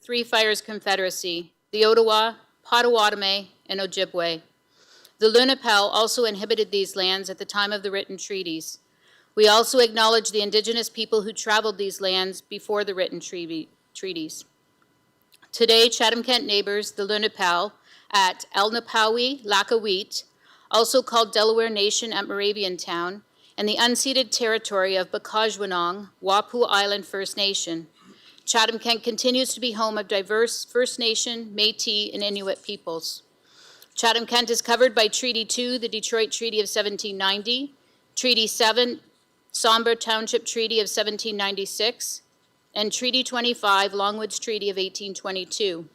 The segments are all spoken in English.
Three Fires Confederacy, the Ottawa, Potawatomi, and Ojibwe. The Lunapal also inhabited these lands at the time of the written treaties. We also acknowledge the Indigenous people who traveled these lands before the written treaties. Today, Chatham-Kent neighbors the Lunapal at Elnapawi, Lakawit, also called Delaware Nation at Moravian Town, and the unceded territory of Bakajwanong, Wapu Island First Nation. Chatham-Kent continues to be home of diverse First Nation, Métis, and Inuit peoples. Chatham-Kent is covered by Treaty 2, the Detroit Treaty of 1790, Treaty 7, Sombre Township Treaty of 1796, and Treaty 25, Longwoods Treaty of 1822.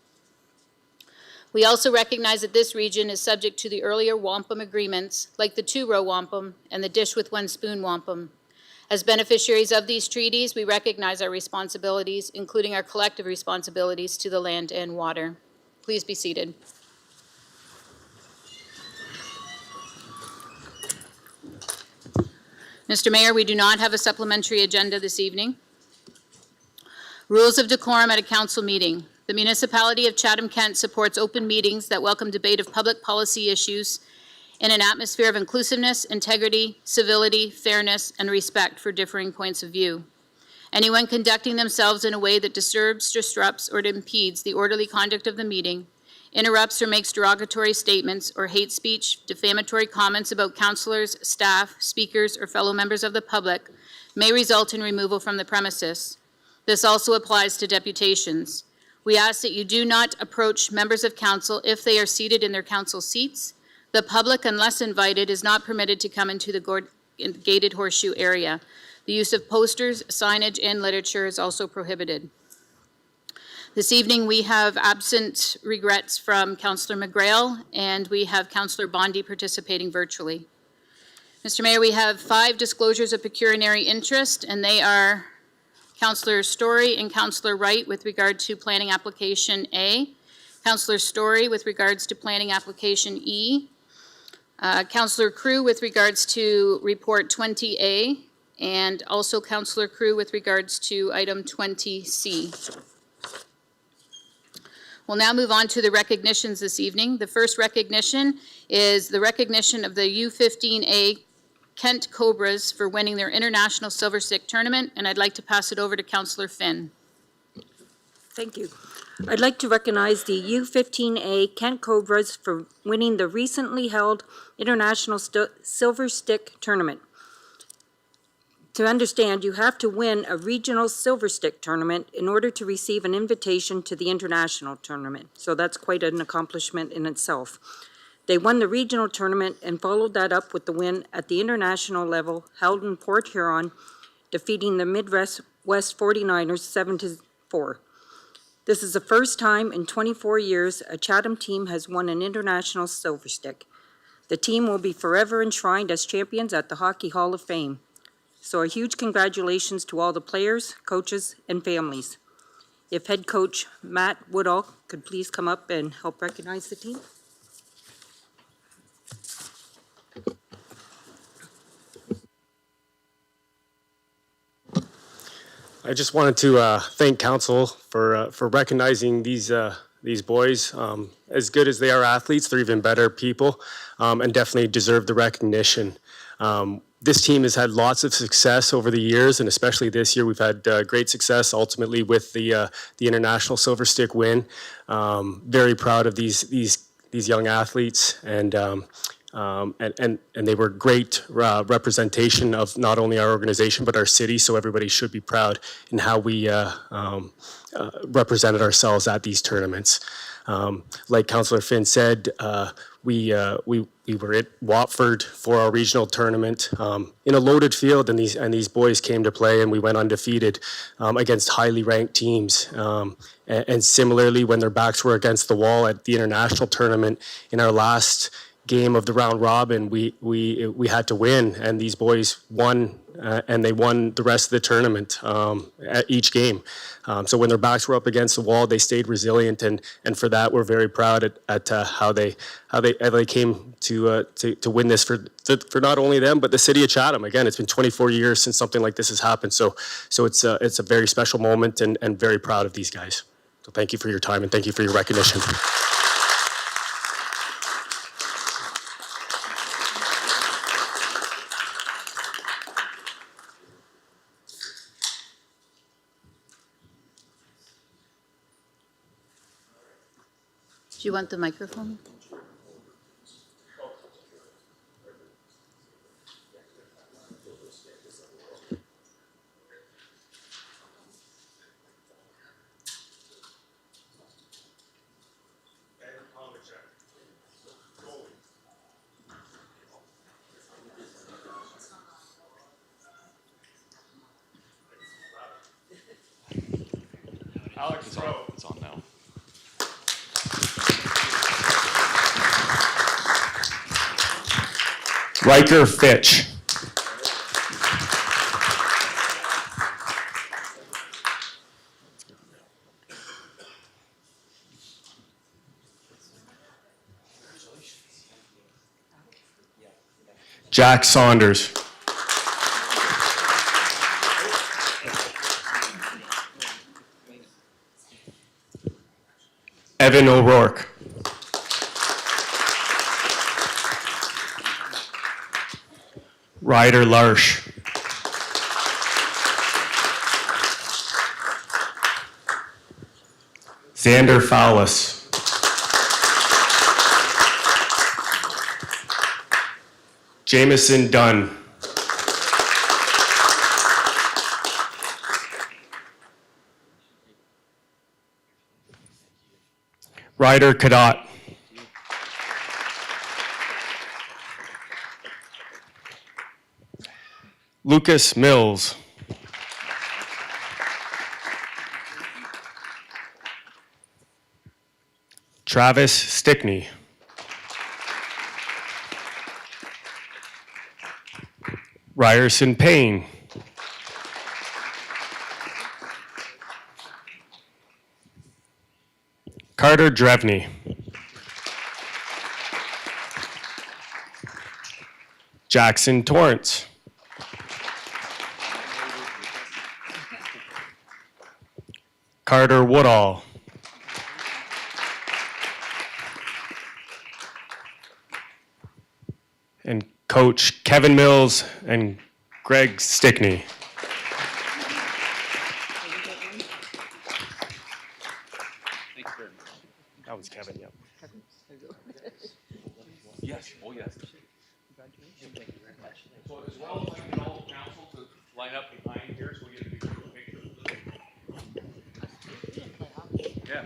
We also recognize that this region is subject to the earlier wampum agreements, like the two-row wampum and the dish-with-one-spoon wampum. As beneficiaries of these treaties, we recognize our responsibilities, including our collective responsibilities to the land and water. Please be seated. Mr. Mayor, we do not have a supplementary agenda this evening. Rules of decorum at a council meeting. The municipality of Chatham-Kent supports open meetings that welcome debate of public policy issues in an atmosphere of inclusiveness, integrity, civility, fairness, and respect for differing points of view. Anyone conducting themselves in a way that disturbs, disrupts, or impedes the orderly conduct of the meeting, interrupts or makes derogatory statements or hate speech, defamatory comments about councillors, staff, speakers, or fellow members of the public may result in removal from the premises. This also applies to deputations. We ask that you do not approach members of council if they are seated in their council seats. The public, unless invited, is not permitted to come into the gated horseshoe area. The use of posters, signage, and literature is also prohibited. This evening we have absent regrets from Councillor McGrail, and we have Councillor Bondi participating virtually. Mr. Mayor, we have 5 disclosures of pecuniary interest, and they are Councillor Story and Councillor Wright with regard to planning application A, Councillor Story with regards to planning application E, Councillor Crew with regards to report 20A, and also Councillor Crew with regards to item 20C. We'll now move on to the recognitions this evening. The first recognition is the recognition of the U15A Kent Cobras for winning their International Silver Stick Tournament, and I'd like to pass it over to Councillor Finn. Thank you. I'd like to recognize the U15A Kent Cobras for winning the recently held International Silver Stick Tournament. To understand, you have to win a regional silver stick tournament in order to receive an invitation to the international tournament. So that's quite an accomplishment in itself. They won the regional tournament and followed that up with the win at the international level held in Port Huron, defeating the Midwest 49ers 7-4. This is the first time in 24 years a Chatham team has won an international silver stick. The team will be forever enshrined as champions at the Hockey Hall of Fame. So a huge congratulations to all the players, coaches, and families. If head coach Matt Woodall could please come up and help recognize the team. I just wanted to thank council for recognizing these boys. As good as they are athletes, they're even better people, and definitely deserve the recognition. This team has had lots of success over the years, and especially this year, we've had great success ultimately with the International Silver Stick win. Very proud of these young athletes, and they were great representation of not only our organization but our city. So everybody should be proud in how we represented ourselves at these tournaments. Like Councillor Finn said, we were at Watford for our regional tournament in a loaded field, and these boys came to play, and we went undefeated against highly ranked teams. And similarly, when their backs were against the wall at the international tournament in our last game of the round robin, we had to win, and these boys won, and they won the rest of the tournament at each game. So when their backs were up against the wall, they stayed resilient, and for that we're very proud at how they came to win this for not only them but the city of Chatham. Again, it's been 24 years since something like this has happened, so it's a very special moment, and very proud of these guys. So thank you for your time and thank you for your recognition. Do you want the microphone? Alex, it's on now. Riker Fitch. Jack Saunders. Evan O'Rourke. Ryder Larsh. Xander Fowlis. Jameson Dunn. Ryder Kadot. Lucas Mills. Travis Stickney. Ryerson Payne. Carter Drevney. Jackson Torrance. Carter Woodall. And Coach Kevin Mills and Greg Stickney. That was Kevin, yep. Yes, oh yes. So as well as I get all the council to line up behind here so we get a big picture. Yeah.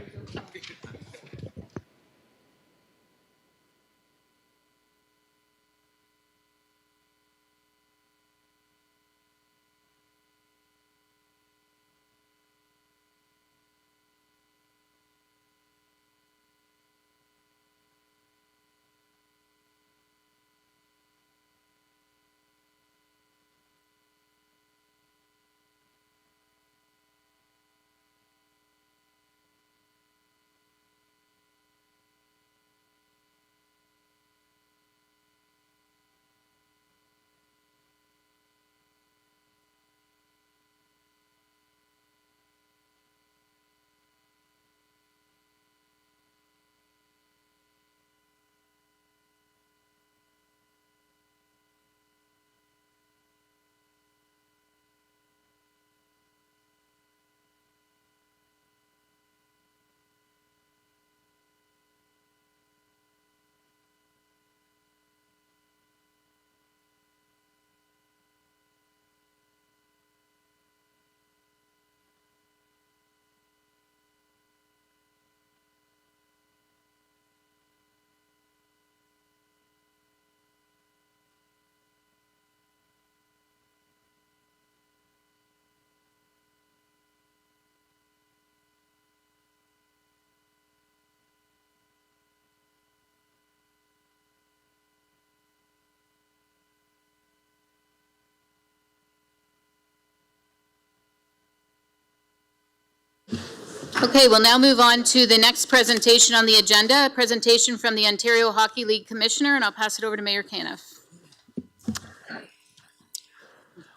Okay, we'll now move on to the next presentation on the agenda, a presentation from the Ontario Hockey League Commissioner, and I'll pass it over to Mayor Caniff.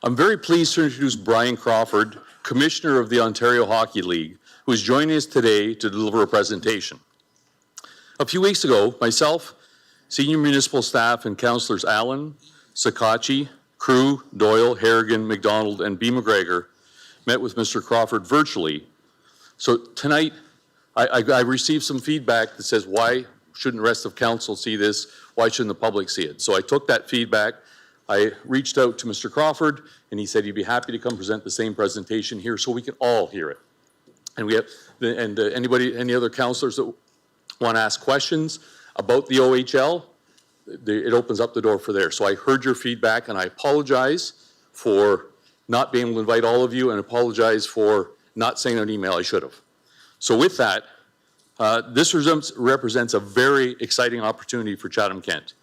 I'm very pleased to introduce Brian Crawford, Commissioner of the Ontario Hockey League. who is joining us today to deliver a presentation. A few weeks ago, myself, senior municipal staff, and councillors Allen, Sakachi, Crew, Doyle, Harrigan, McDonald, and B. McGregor met with Mr. Crawford virtually. So tonight, I received some feedback that says, why shouldn't the rest of council see this? Why shouldn't the public see it? So I took that feedback. I reached out to Mr. Crawford, and he said he'd be happy to come present the same presentation here so we can all hear it. And we have, any other councillors that want to ask questions about the OHL, it opens up the door for there. So I heard your feedback, and I apologize for not being able to invite all of you, and apologize for not saying an email I should have. So with that, this represents a very exciting opportunity for Chatham-Kent.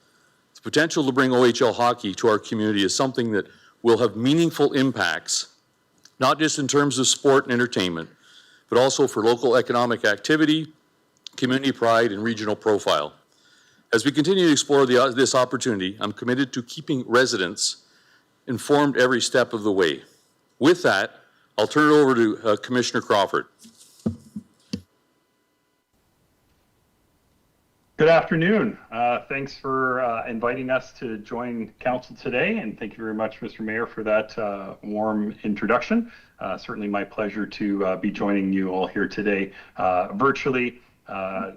The potential to bring OHL hockey to our community is something that will have meaningful impacts, not just in terms of sport and entertainment, but also for local economic activity, community pride, and regional profile. As we continue to explore this opportunity, I'm committed to keeping residents informed every step of the way. With that, I'll turn it over to Commissioner Crawford. Good afternoon. Thanks for inviting us to join council today, and thank you very much, Mr. Mayor, for that warm introduction. Certainly my pleasure to be joining you all here today virtually.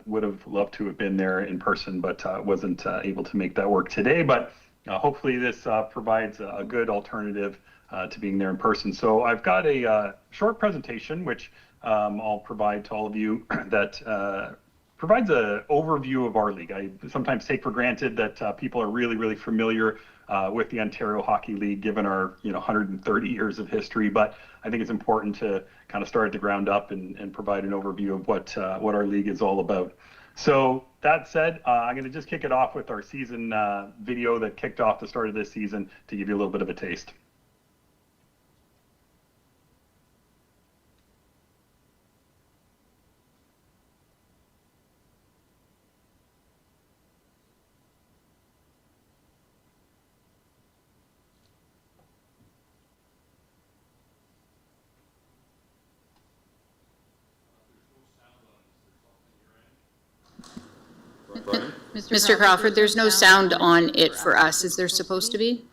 Would have loved to have been there in person, but wasn't able to make that work today. But hopefully this provides a good alternative to being there in person. So I've got a short presentation, which I'll provide to all of you that provides an overview of our league. I sometimes take for granted that people are really familiar with the Ontario Hockey League, given our 130 years of history. But I think it's important to kind of start at the ground up and provide an overview of what our league is all about. So that said, I'm going to just kick it off with our season video that kicked off the start of this season to give you a little bit of a taste. Mr. Crawford, there's no sound on it for us. Is there supposed to be?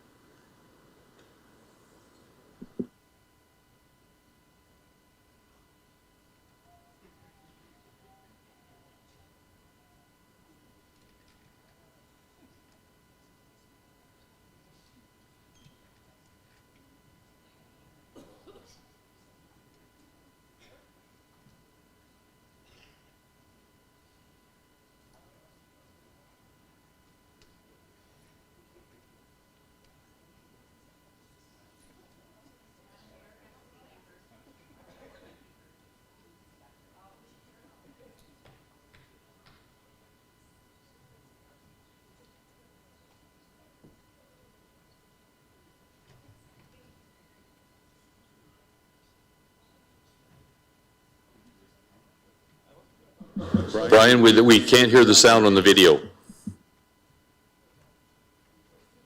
Brian, we can't hear the sound on the video.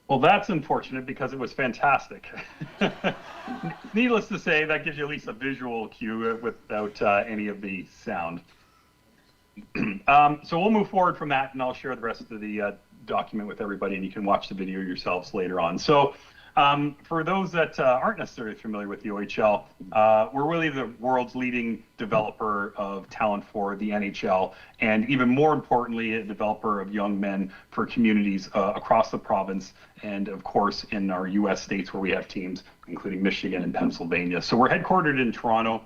Well, that's unfortunate because it was fantastic. Needless to say, that gives you at least a visual cue without any of the sound. So we'll move forward from that, and I'll share the rest of the document with everybody, and you can watch the video yourselves later on. So for those that aren't necessarily familiar with the OHL, we're really the world's leading developer of talent for the NHL, and even more importantly, a developer of young men for communities across the province, and of course in our US states where we have teams, including Michigan and Pennsylvania. So we're headquartered in Toronto.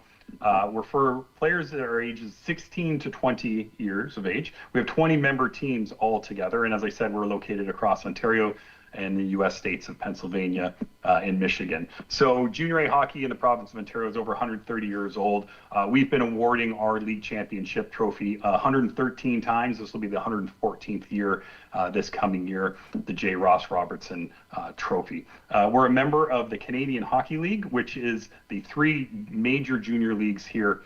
We're for players that are ages 16 to 20 years of age. We have 20 member teams all together, and as I said, we're located across Ontario and the U.S. states of Pennsylvania and Michigan. So junior A hockey in the province of Ontario is over 130 years old. We've been awarding our league championship trophy 113 times. This will be the 114th year this coming year, the J. Ross Robertson Trophy. We're a member of the Canadian Hockey League, which is the three major junior leagues here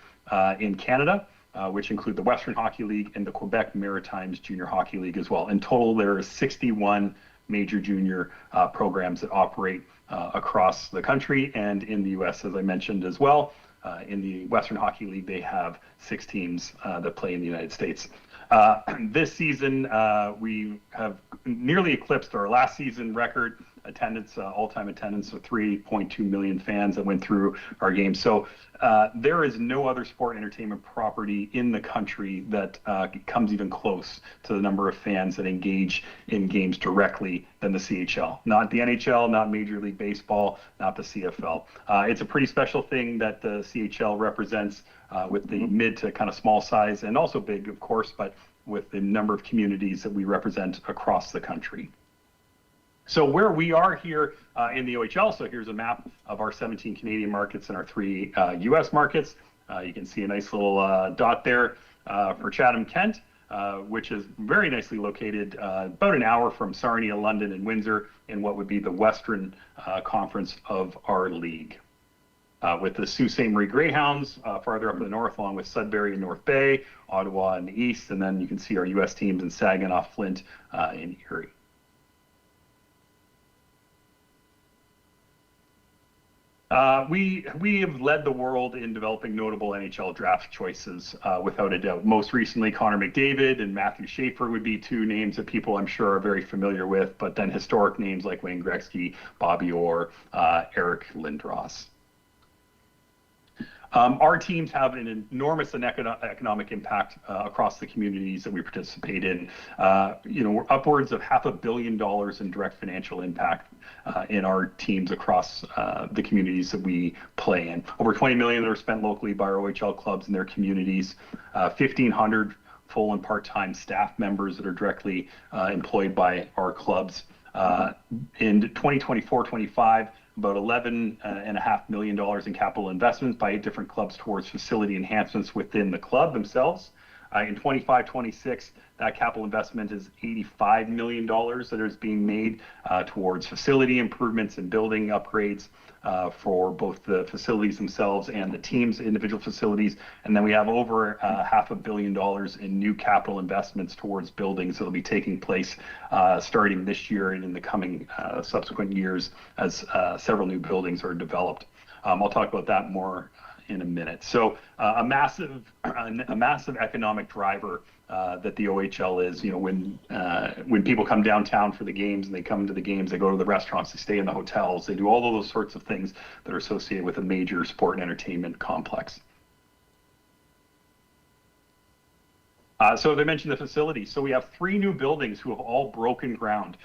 in Canada. Which include the Western Hockey League and the Quebec Maritimes Junior Hockey League as well. In total, there are 61 major junior programs that operate across the country and in the U.S., as I mentioned as well. In the Western Hockey League, they have 6 teams that play in the United States. This season, we have nearly eclipsed our last season record attendance, all-time attendance of 3.2 million fans that went through our games. So there is no other sport entertainment property in the country that comes even close to the number of fans that engage in games directly than the CHL. Not the NHL, not Major League Baseball, not the CFL. It's a pretty special thing that the CHL represents with the mid to kind of small size, and also big, of course, but with the number of communities that we represent across the country. So where we are here in the OHL, so here's a map of our 17 Canadian markets and our 3 US markets. You can see a nice little dot there for Chatham-Kent, which is very nicely located about an hour from Sarnia, London, and Windsor in what would be the Western Conference of our league. With the Sault Ste. Marie Greyhounds farther up in the north, along with Sudbury and North Bay, Ottawa in the east, and then you can see our US teams in Saginaw, Flint, and Erie. We have led the world in developing notable NHL draft choices, without a doubt. Most recently, Connor McDavid and Matthew Schaefer would be 2 names that people I'm sure are very familiar with, but then historic names like Wayne Gretzky, Bobby Orr, Eric Lindros. Our teams have an enormous economic impact across the communities that we participate in. We're upwards of $500 million in direct financial impact in our teams across the communities that we play in. Over $20 million that are spent locally by our OHL clubs in their communities. 1,500 full and part-time staff members that are directly employed by our clubs. In 2024-25. About $11.5 million in capital investments by 8 different clubs towards facility enhancements within the club themselves. In 25-26, that capital investment is $85 million that is being made towards facility improvements and building upgrades for both the facilities themselves and the team's individual facilities. And then we have over $500 million in new capital investments towards buildings that will be taking place starting this year and in the coming subsequent years as several new buildings are developed. I'll talk about that more in a minute. So a massive economic driver that the OHL is. When people come downtown for the games and they come to the games, they go to the restaurants, they stay in the hotels, they do all of those sorts of things that are associated with a major sport and entertainment complex. So as I mentioned, the facilities. So we have 3 new buildings who have all broken ground.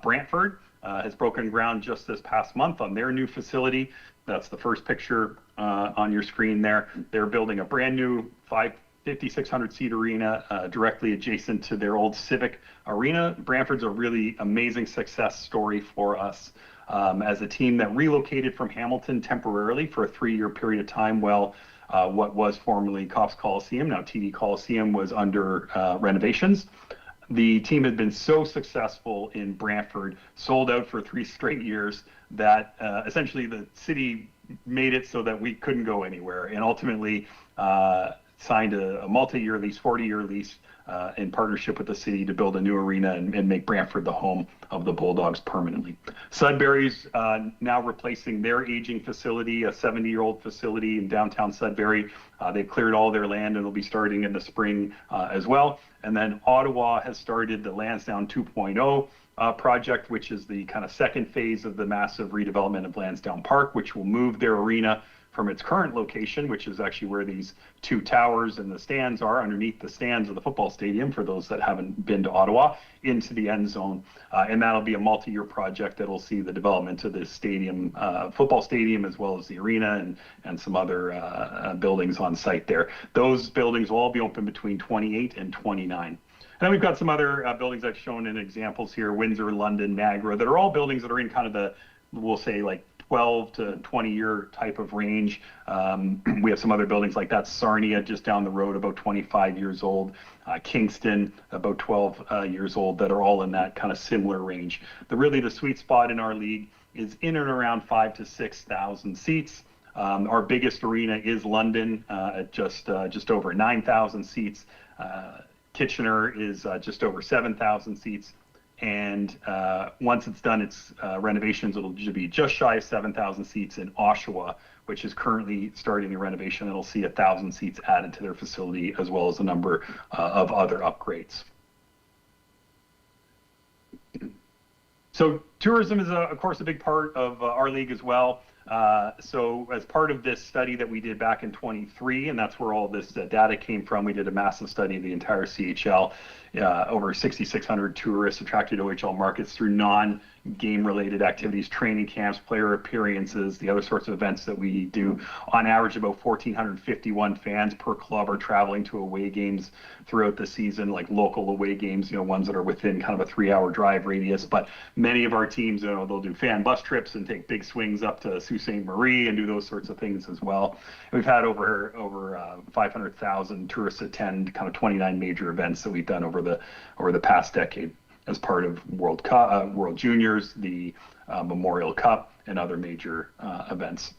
Brantford has broken ground just this past month on their new facility. That's the first picture on your screen there. They're building a brand new 5,600 seat arena directly adjacent to their old Civic Arena. Brantford's a really amazing success story for us as a team that relocated from Hamilton temporarily for a 3-year period of time while what was formerly Cops Coliseum, now TD Coliseum, was under renovations. The team had been so successful in Brantford, sold out for 3 straight years, that essentially the city made it so that we couldn't go anywhere, and ultimately signed a multi-year lease, 40-year lease, in partnership with the city to build a new arena and make Brantford the home of the Bulldogs permanently. Sudbury's now replacing their aging facility, a 70-year-old facility in downtown Sudbury. They've cleared all their land and will be starting in the spring as well. And then Ottawa has started the Lansdowne 2.0 project, which is the kind of second phase of the massive redevelopment of Lansdowne Park, which will move their arena from its current location, which is actually where these 2 towers and the stands are, underneath the stands of the football stadium, for those that haven't been to Ottawa, into the end zone. And that'll be a multi-year project that'll see the development of the stadium, football stadium, as well as the arena and some other buildings on site there. Those buildings will all be open between 28 and 29. And then we've got some other buildings I've shown in examples here, Windsor, London, Niagara, that are all buildings that are in kind of the, we'll say, like 12 to 20 year type of range. We have some other buildings like that. Sarnia, just down the road, about 25 years old. Kingston, about 12 years old, that are all in that kind of similar range. The sweet spot in our league is in and around 5,000 to 6,000 seats. Our biggest arena is London at just over 9,000 seats. Kitchener is just over 7,000 seats. And once it's done its renovations, it'll be just shy of 7,000 seats in Oshawa, which is currently starting the renovation. It'll see 1,000 seats added to their facility, as well as a number of other upgrades. So tourism is, of course, a big part of our league as well. So as part of this study that we did back in 23, and that's where all this data came from, we did a massive study of the entire CHL. Over 6,600 tourists attracted to OHL markets through non-game related activities, training camps, player appearances, the other sorts of events that we do. On average, about 1,451 fans per club are traveling to away games throughout the season, like local away games, ones that are within kind of a 3-hour drive radius. But many of our teams, they'll do fan bus trips and take big swings up to Sault Ste. Marie and do those sorts of things as well. We've had over 500,000 tourists attend kind of 29 major events that we've done over the past decade as part of World Juniors, the Memorial Cup, and other major events.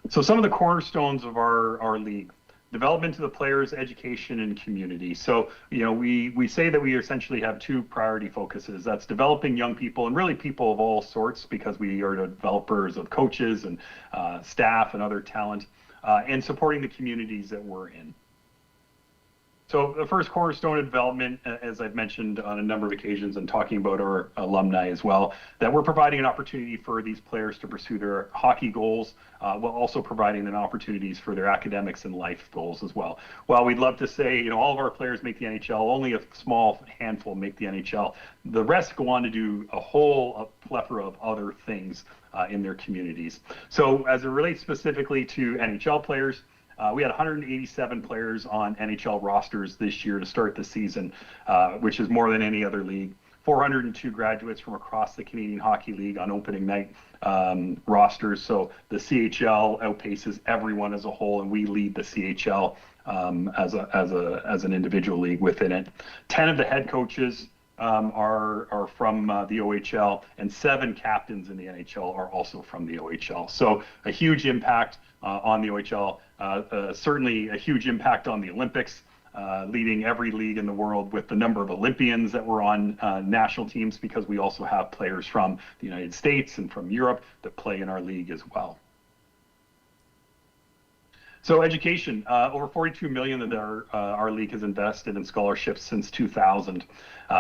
So some of the cornerstones of our league: development to the players, education, and community. So, we say that we essentially have two priority focuses. That's developing young people, and really people of all sorts, because we are developers of coaches and staff and other talent, and supporting the communities that we're in. So the first cornerstone of development, as I've mentioned on a number of occasions and talking about our alumni as well, that we're providing an opportunity for these players to pursue their hockey goals, while also providing them opportunities for their academics and life goals as well. While we'd love to say, all of our players make the NHL, only a small handful make the NHL. The rest go on to do a plethora of other things in their communities. So as it relates specifically to NHL players, we had 187 players on NHL rosters this year to start the season, which is more than any other league. 402 graduates from across the Canadian Hockey League on opening night rosters. So the CHL outpaces everyone as a whole, and we lead the CHL as an individual league within it. 10 of the head coaches are from the OHL, and 7 captains in the NHL are also from the OHL. So a huge impact on the OHL, certainly a huge impact on the Olympics, leading every league in the world with the number of Olympians that were on national teams, because we also have players from the United States and from Europe that play in our league as well. So education, over $42 million that our league has invested in scholarships since 2000.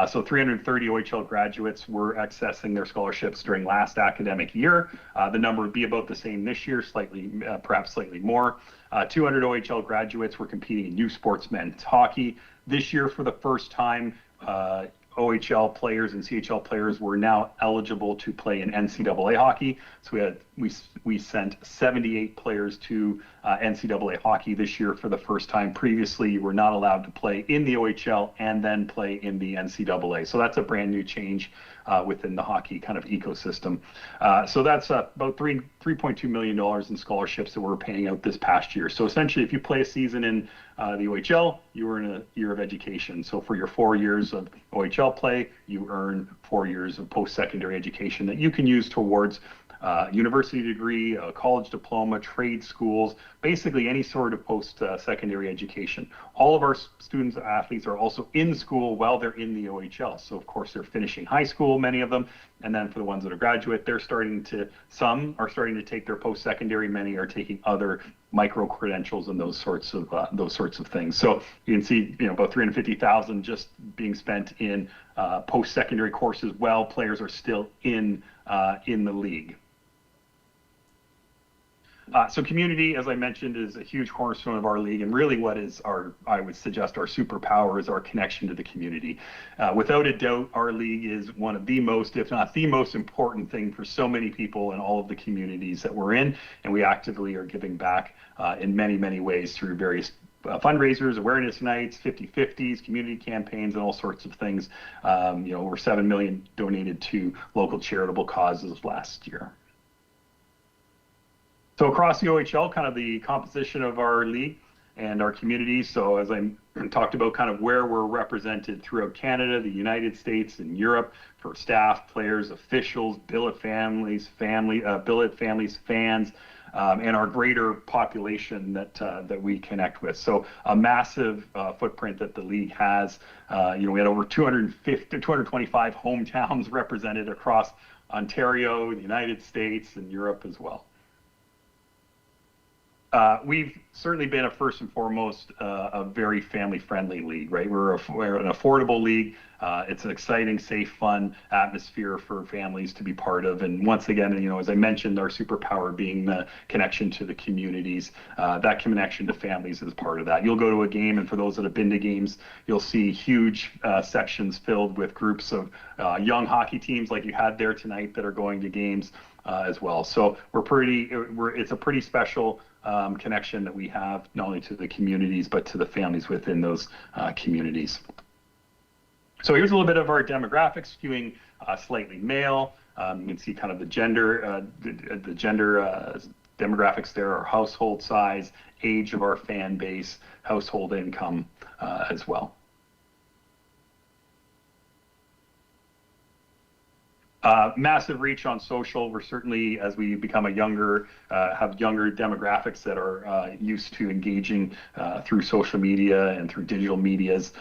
So 330 OHL graduates were accessing their scholarships during last academic year. The number would be about the same this year, perhaps slightly more. 200 OHL graduates were competing in U Sports men's hockey. This year, for the first time, OHL players and CHL players were now eligible to play in NCAA hockey. So we sent 78 players to NCAA hockey this year for the first time. Previously, you were not allowed to play in the OHL and then play in the NCAA. So that's a brand new change within the hockey kind of ecosystem. So that's about $3.2 million in scholarships that we're paying out this past year. So essentially, if you play a season in the OHL, you earn a year of education. So for your 4 years of OHL play, you earn 4 years of post-secondary education that you can use towards university degree, a college diploma, trade schools, basically any sort of post-secondary education. All of our students, athletes, are also in school while they're in the OHL. So of course they're finishing high school, many of them, and then for the ones that are graduate, some are starting to take their post-secondary, many are taking other micro credentials and those sorts of things. So you can see, about $350,000 just being spent in post-secondary courses while players are still in the league. So community, as I mentioned, is a huge cornerstone of our league, and really what is I would suggest our superpower is our connection to the community. Without a doubt, our league is one of the most, if not the most important thing for so many people in all of the communities that we're in, and we actively are giving back in many, many ways through various fundraisers, awareness nights, 50/50s, community campaigns, and all sorts of things. Over $7 million donated to local charitable causes last year. So across the OHL, kind of the composition of our league and our community. So as I talked about, kind of where we're represented throughout Canada, the United States, and Europe for staff, players, officials, billet families, fans, and our greater population that we connect with. So a massive footprint that the league has. We had over 225 hometowns represented across Ontario, the United States, and Europe as well. We've certainly been first and foremost a very family-friendly league, right? We're an affordable league. It's an exciting, safe, fun atmosphere for families to be part of. And once again, as I mentioned, our superpower being the connection to the communities, that connection to families is part of that. You'll go to a game, and for those that have been to games, you'll see huge sections filled with groups of young hockey teams like you had there tonight that are going to games as well. So it's a pretty special connection that we have, not only to the communities, but to the families within those communities. So here's a little bit of our demographics, skewing slightly male. You can see kind of the gender demographics there, our household size, age of our fan base, household income as well. Massive reach on social. We're certainly, as we become have younger demographics that are used to engaging through social media and through digital medias.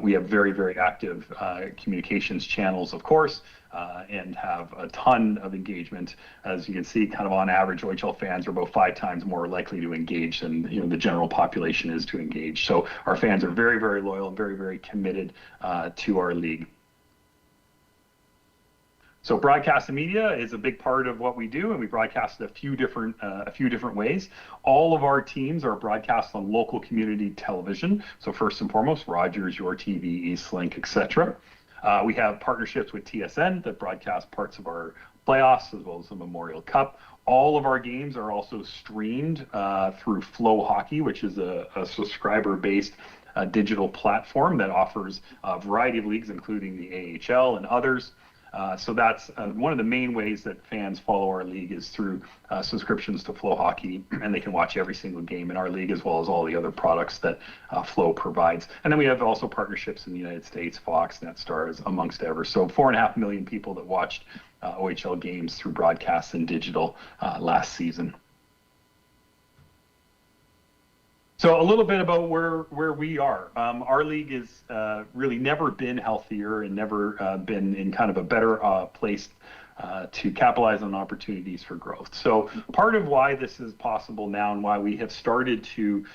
We have very, very active communications channels, of course, and have a ton of engagement. As you can see, kind of on average, OHL fans are about 5 times more likely to engage than the general population is to engage. So our fans are very, very loyal and very, very committed to our league. So broadcast and media is a big part of what we do, and we broadcast a few different ways. All of our teams are broadcast on local community television. So first and foremost, Rogers, YourTV, Eastlink, etc. We have partnerships with TSN that broadcast parts of our playoffs as well as the Memorial Cup. All of our games are also streamed through Flow Hockey, which is a subscriber-based digital platform that offers a variety of leagues, including the AHL and others. So that's one of the main ways that fans follow our league is through subscriptions to Flow Hockey, and they can watch every single game in our league as well as all the other products that Flow provides. And then we have also partnerships in the United States, Fox, NetStars, amongst others. So 4.5 million people that watched OHL games through broadcast and digital last season. So a little bit about where we are. Our league has really never been healthier and never been in kind of a better place to capitalize on opportunities for growth. So part of why this is possible now and why we have started to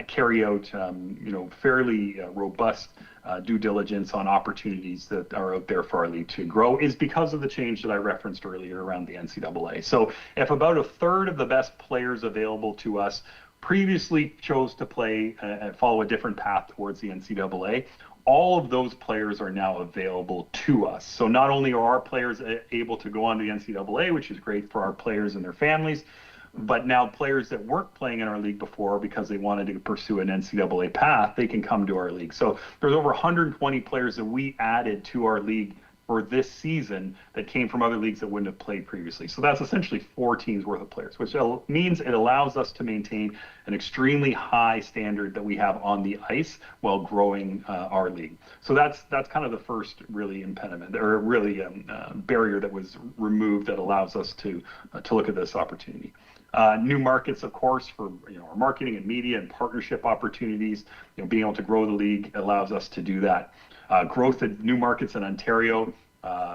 carry out fairly robust due diligence on opportunities that are out there for our league to grow is because of the change that I referenced earlier around the NCAA. So if about a third of the best players available to us previously chose to play and follow a different path towards the NCAA, all of those players are now available to us. So not only are our players able to go on to the NCAA, which is great for our players and their families, but now players that weren't playing in our league before because they wanted to pursue an NCAA path, they can come to our league. So there's over 120 players that we added to our league for this season that came from other leagues that wouldn't have played previously. So that's essentially 4 teams worth of players, which means it allows us to maintain an extremely high standard that we have on the ice while growing our league. So that's kind of the first really impediment, or really barrier that was removed that allows us to look at this opportunity. New markets, of course, for our marketing and media and partnership opportunities. Being able to grow the league allows us to do that. Growth in new markets in Ontario,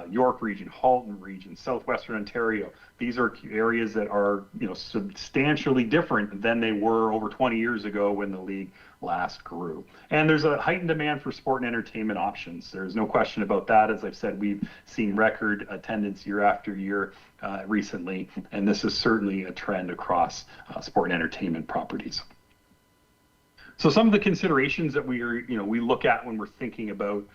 York region, Halton region, southwestern Ontario. These are areas that are substantially different than they were over 20 years ago when the league last grew. And there's a heightened demand for sport and entertainment options. There's no question about that. As I've said, we've seen record attendance year after year recently, and this is certainly a trend across sport and entertainment properties. So some of the considerations that we look at when we're thinking about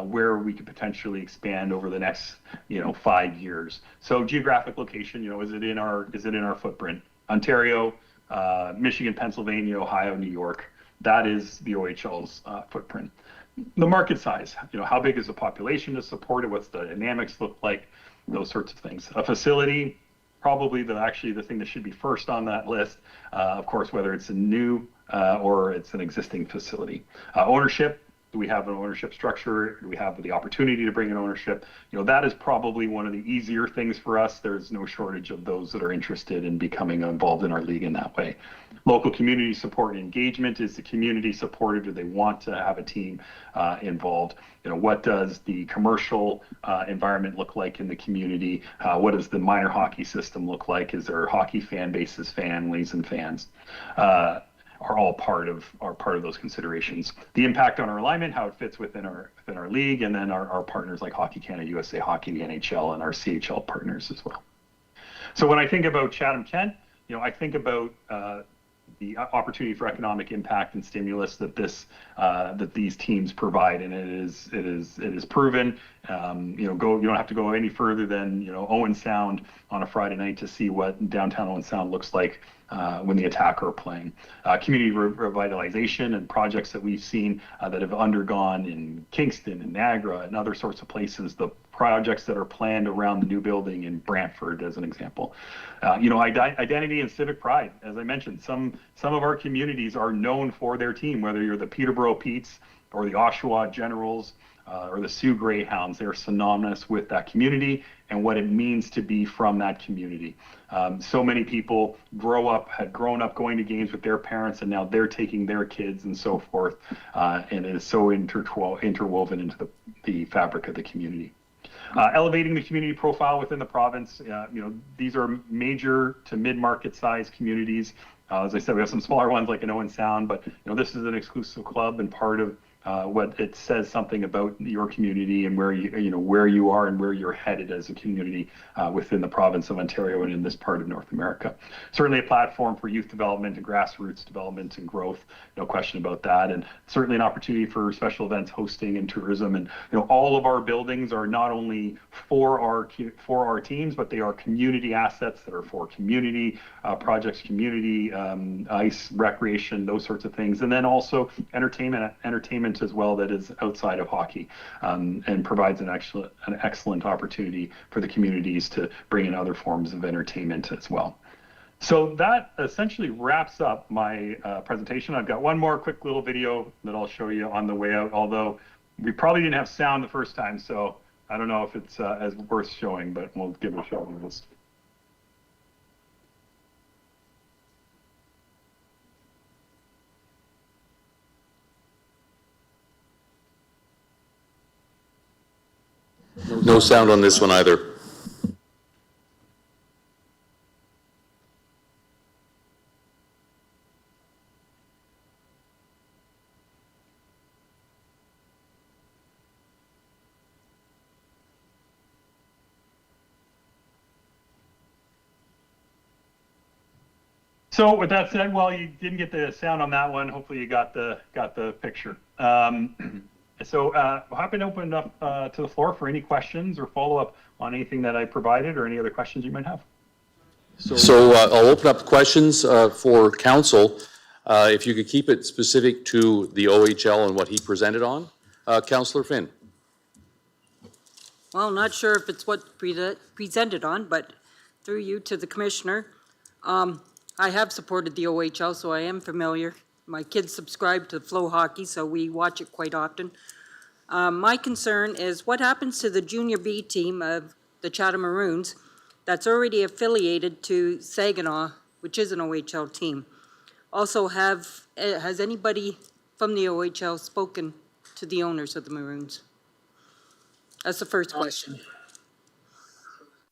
where we could potentially expand over the next 5 years. So geographic location, is it in our footprint? Ontario, Michigan, Pennsylvania, Ohio, New York. That is the OHL's footprint. The market size, how big is the population to support it? What's the dynamics look like? Those sorts of things. A facility, probably the thing that should be first on that list. Of course, whether it's a new or it's an existing facility. Ownership, Do we have an ownership structure? Do we have the opportunity to bring in ownership? That is probably one of the easier things for us. There's no shortage of those that are interested in becoming involved in our league in that way. Local community support and engagement. Is the community supported? Do they want to have a team involved? What does the commercial environment look like in the community? What does the minor hockey system look like? Is there hockey fan bases, families, and fans? Are all part of those considerations. The impact on our alignment, how it fits within our league, and then our partners like Hockey Canada, USA Hockey, the NHL, and our CHL partners as well. So when I think about Chatham-Kent, I think about the opportunity for economic impact and stimulus that these teams provide, and it is proven. You don't have to go any further than Owen Sound on a Friday night to see what downtown Owen Sound looks like when the Attacker are playing. Community revitalization and projects that we've seen that have undergone in Kingston and Niagara and other sorts of places, the projects that are planned around the new building in Brantford as an example. Identity and civic pride. As I mentioned, some of our communities are known for their team, whether you're the Peterborough Petes or the Oshawa Generals or the Sioux Greyhounds. They're synonymous with that community and what it means to be from that community. So many people had grown up going to games with their parents, and now they're taking their kids and so forth, and it is so interwoven into the fabric of the community. Elevating the community profile within the province. These are major to mid-market size communities. As I said, we have some smaller ones like in Owen Sound, but this is an exclusive club and part of what it says something about your community and where you are and where you're headed as a community within the province of Ontario and in this part of North America. Certainly a platform for youth development and grassroots development and growth, no question about that. And certainly an opportunity for special events hosting and tourism. And all of our buildings are not only for our teams, but they are community assets that are for community projects, community ice, recreation, those sorts of things. And then also entertainment as well that is outside of hockey, and provides an excellent opportunity for the communities to bring in other forms of entertainment as well. So that essentially wraps up my presentation. I've got one more quick little video that I'll show you on the way out, although we probably didn't have sound the first time, so I don't know if it's as worth showing, but we'll give it a shot. No sound on this one either. So with that said, while you didn't get the sound on that one, hopefully you got the picture. So we're happy to open it up to the floor for any questions or follow up on anything that I provided or any other questions you might have. So I'll open up questions for council. If you could keep it specific to the OHL and what he presented on. Councillor Finn. Well, not sure if it's what presented on, but through you to the commissioner. I have supported the OHL, so I am familiar. My kids subscribe to Flow Hockey, so we watch it quite often. My concern is what happens to the Junior B team of the Chatham Maroons that's already affiliated to Saginaw, which is an OHL team. Also, has anybody from the OHL spoken to the owners of the Maroons? That's the first question.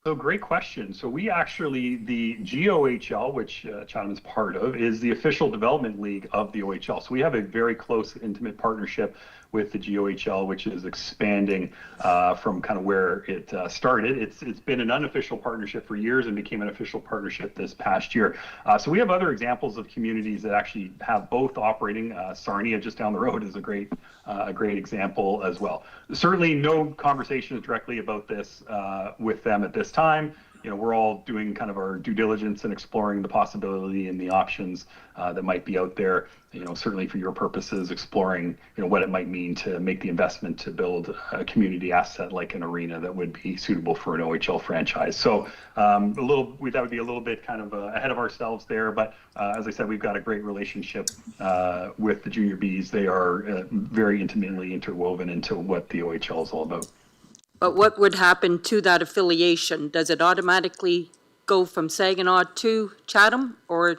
So great question. So we actually, the GOHL, which Chatham is part of, is the official development league of the OHL. So we have a very close, intimate partnership with the GOHL, which is expanding from kind of where it started. It's been an unofficial partnership for years and became an official partnership this past year. So we have other examples of communities that actually have both operating. Sarnia, just down the road, is a great example as well. Certainly no conversations directly about this with them at this time. we're all doing kind of our due diligence and exploring the possibility and the options that might be out there. Certainly for your purposes, exploring, what it might mean to make the investment to build a community asset like an arena that would be suitable for an OHL franchise. So that would be a little bit kind of ahead of ourselves there. But as I said, we've got a great relationship with the Junior Bs. They are very intimately interwoven into what the OHL is all about. But what would happen to that affiliation? Does it automatically go from Saginaw to Chatham, or?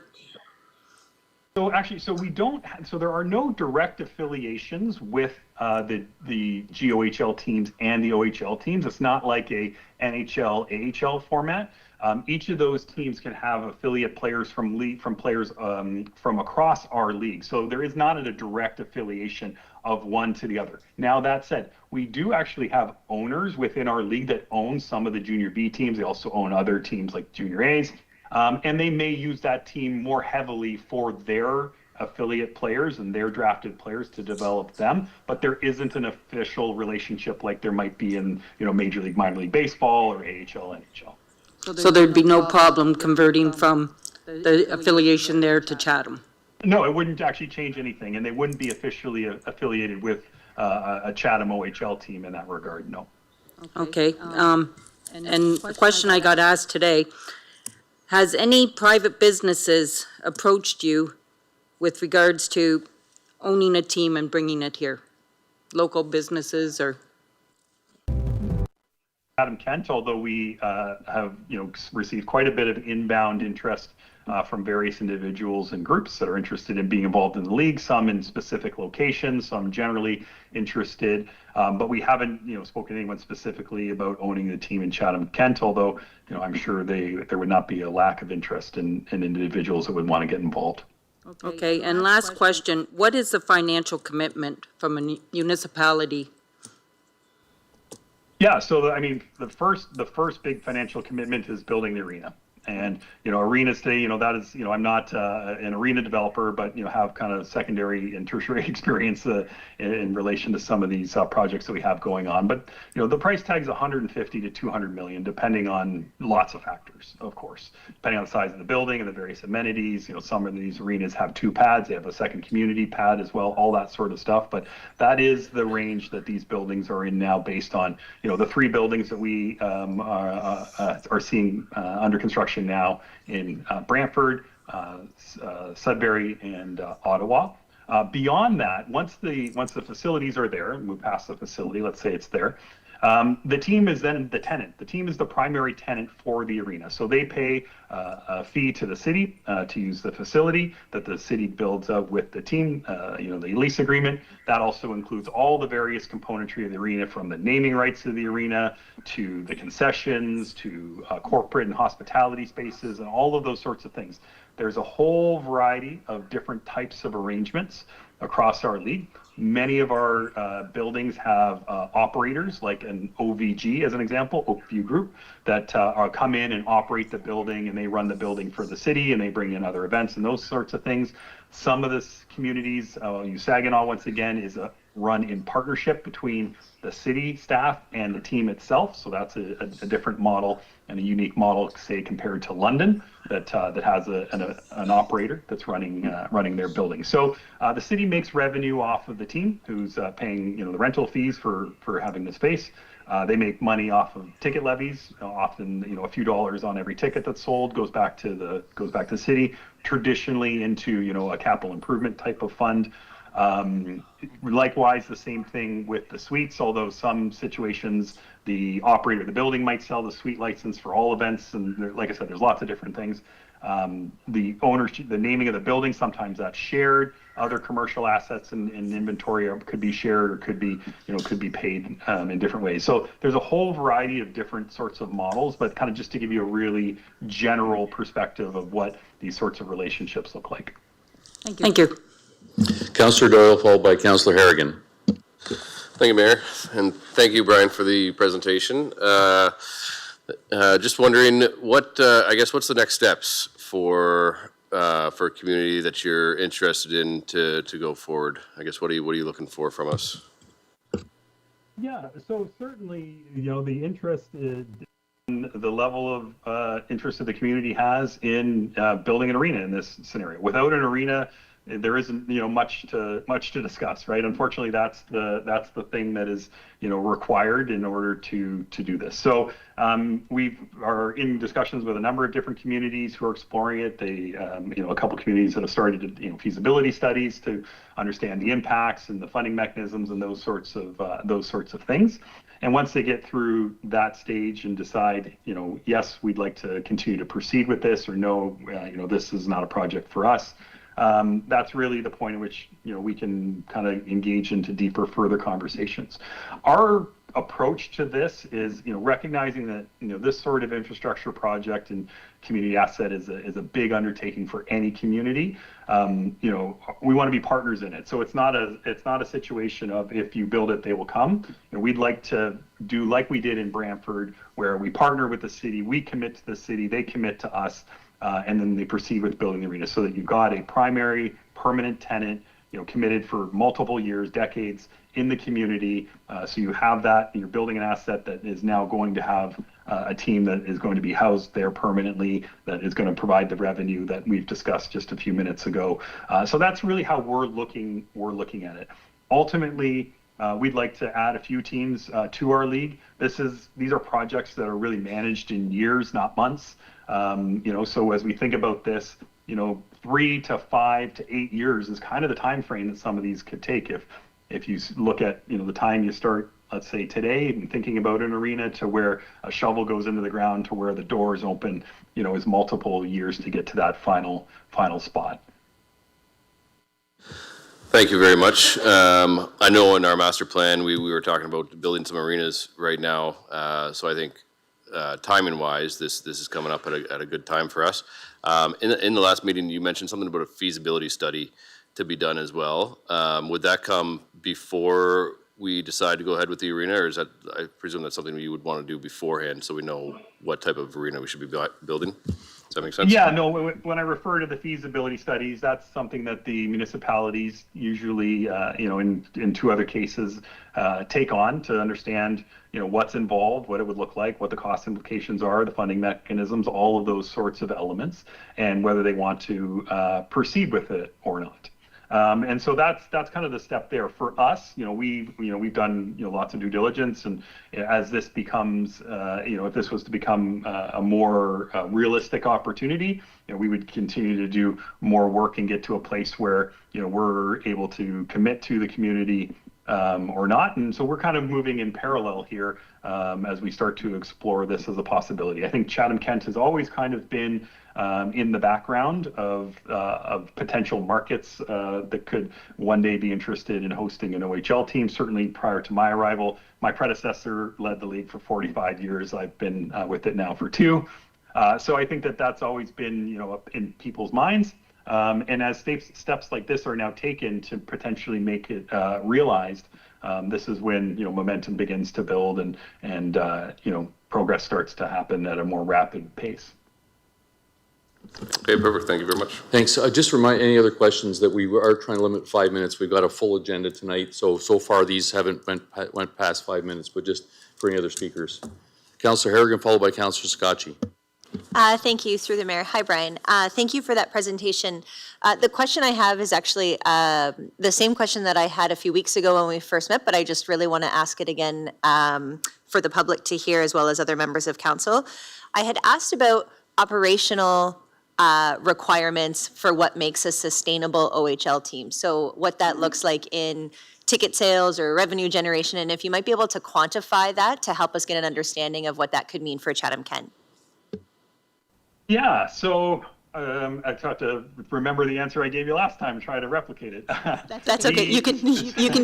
So we don't. So there are no direct affiliations with the GOHL teams and the OHL teams. It's not like a NHL AHL format. Each of those teams can have affiliate players from players from across our league. So there is not a direct affiliation of one to the other. Now that said, we do actually have owners within our league that own some of the Junior B teams. They also own other teams like Junior A's. And they may use that team more heavily for their affiliate players and their drafted players to develop them, but there isn't an official relationship like there might be in Major League, Minor League Baseball or AHL, NHL. So there'd be no problem converting from the affiliation there to Chatham? No, it wouldn't actually change anything, and they wouldn't be officially affiliated with a Chatham OHL team in that regard, no. Okay, and the question I got asked today, has any private businesses approached you with regards to owning a team and bringing it here? Local businesses or? Chatham-Kent, although we have received quite a bit of inbound interest from various individuals and groups that are interested in being involved in the league, some in specific locations, some generally interested, but we haven't spoken to anyone specifically about owning the team in Chatham-Kent, although I'm sure there would not be a lack of interest in individuals that would want to get involved. Okay, and last question, what is the financial commitment from a municipality? Yeah, so the first big financial commitment is building the arena. And arenas today, that is, I'm not an arena developer, but have kind of secondary and tertiary experience in relation to some of these projects that we have going on. But the price tag is 150 to 200 million, depending on lots of factors, of course, depending on the size of the building and the various amenities. Some of these arenas have 2 pads, they have a second community pad as well, all that sort of stuff. But that is the range that these buildings are in now, based on the 3 buildings that we are seeing under construction now in Brantford, Sudbury, and Ottawa. Beyond that, once the facilities are there, and move past the facility, let's say it's there, the team is then the tenant. The team is the primary tenant for the arena. So they pay a fee to the city to use the facility that the city builds up with the team, the lease agreement. That also includes all the various componentry of the arena, from the naming rights of the arena to the concessions to corporate and hospitality spaces and all of those sorts of things. There's a whole variety of different types of arrangements across our league. Many of our buildings have operators, like an OVG as an example, Oakview Group, that come in and operate the building, and they run the building for the city, and they bring in other events and those sorts of things. Some of the communities, Saginaw once again, is run in partnership between the city staff and the team itself. So that's a different model and a unique model, say, compared to London, that has an operator that's running their building. So the city makes revenue off of the team, who's paying the rental fees for having the space. They make money off of ticket levies. Often, a few dollars on every ticket that's sold goes back to the city, traditionally into a capital improvement type of fund. Likewise, the same thing with the suites, although some situations the operator of the building might sell the suite license for all events, and like I said, there's lots of different things. The ownership, the naming of the building, sometimes that's shared. Other commercial assets and inventory could be shared, or could be paid in different ways. So there's a whole variety of different sorts of models, but kind of just to give you a really general perspective of what these sorts of relationships look like. Thank you. Councillor Doyle, followed by Councillor Harrigan. Thank you, Mayor, and thank you, Brian, for the presentation. Just wondering, what's the next steps for a community that you're interested in to go forward? I guess, what are you looking for from us? Yeah, so certainly, the interest in the level of interest that the community has in building an arena in this scenario. Without an arena, there isn't much to discuss, right? Unfortunately, that's the thing that is required in order to do this. So we are in discussions with a number of different communities who are exploring it. They a couple communities that have started feasibility studies to understand the impacts and the funding mechanisms and those sorts of things. And once they get through that stage and decide, yes, we'd like to continue to proceed with this, or no, this is not a project for us, that's really the point at which we can kind of engage into deeper, further conversations. Our approach to this is recognizing that this sort of infrastructure project and community asset is a big undertaking for any community. We want to be partners in it, so it's not a situation of if you build it they will come. We'd like to do like we did in Brantford, where we partner with the city, we commit to the city, they commit to us, and then they proceed with building the arena, so that you've got a primary permanent tenant committed for multiple years, decades in the community. So you have that, you're building an asset that is now going to have a team that is going to be housed there permanently, that is going to provide the revenue that we've discussed just a few minutes ago. So that's really how we're looking at it. Ultimately, we'd like to add a few teams to our league. These are projects that are really managed in years, not months. So as we think about this, 3 to 5 to 8 years is kind of the time frame that some of these could take. If you look at the time you start, let's say today, and thinking about an arena to where a shovel goes into the ground to where the doors open, is multiple years to get to that final spot. Thank you very much. I know in our master plan, we were talking about building some arenas right now. So I think timing-wise, this is coming up at a good time for us. In the last meeting, you mentioned something about a feasibility study to be done as well. Would that come before we decide to go ahead with the arena, or is that, I presume that's something you would want to do beforehand so we know what type of arena we should be building? Does that make sense? Yeah, no, when I refer to the feasibility studies, that's something that the municipalities usually, in 2 other cases, take on to understand, what's involved, what it would look like, what the cost implications are, the funding mechanisms, all of those sorts of elements, and whether they want to proceed with it or not. And so that's kind of the step there for us. We've done lots of due diligence, and as this becomes, if this was to become a more realistic opportunity, we would continue to do more work and get to a place where we're able to commit to the community or not. And so we're kind of moving in parallel here as we start to explore this as a possibility. I think Chatham-Kent has always kind of been in the background of potential markets that could one day be interested in hosting an OHL team. Certainly prior to my arrival, my predecessor led the league for 45 years. I've been with it now for 2. So I think that's always been in people's minds. And as steps like this are now taken to potentially make it realized, this is when momentum begins to build and progress starts to happen at a more rapid pace. Okay, perfect. Thank you very much. Thanks. Just remind any other questions that we are trying to limit 5 minutes. We've got a full agenda tonight. So far these haven't went past 5 minutes, but just for any other speakers. Councillor Harrigan, followed by Councillor Scotchy. Thank you, through the mayor. Hi, Brian. Thank you for that presentation. The question I have is actually the same question that I had a few weeks ago when we first met, but I just really want to ask it again for the public to hear as well as other members of council. I had asked about operational requirements for what makes a sustainable OHL team. So what that looks like in ticket sales or revenue generation, and if you might be able to quantify that to help us get an understanding of what that could mean for Chatham-Kent. Yeah, so I have to remember the answer I gave you last time and try to replicate it. That's okay. You can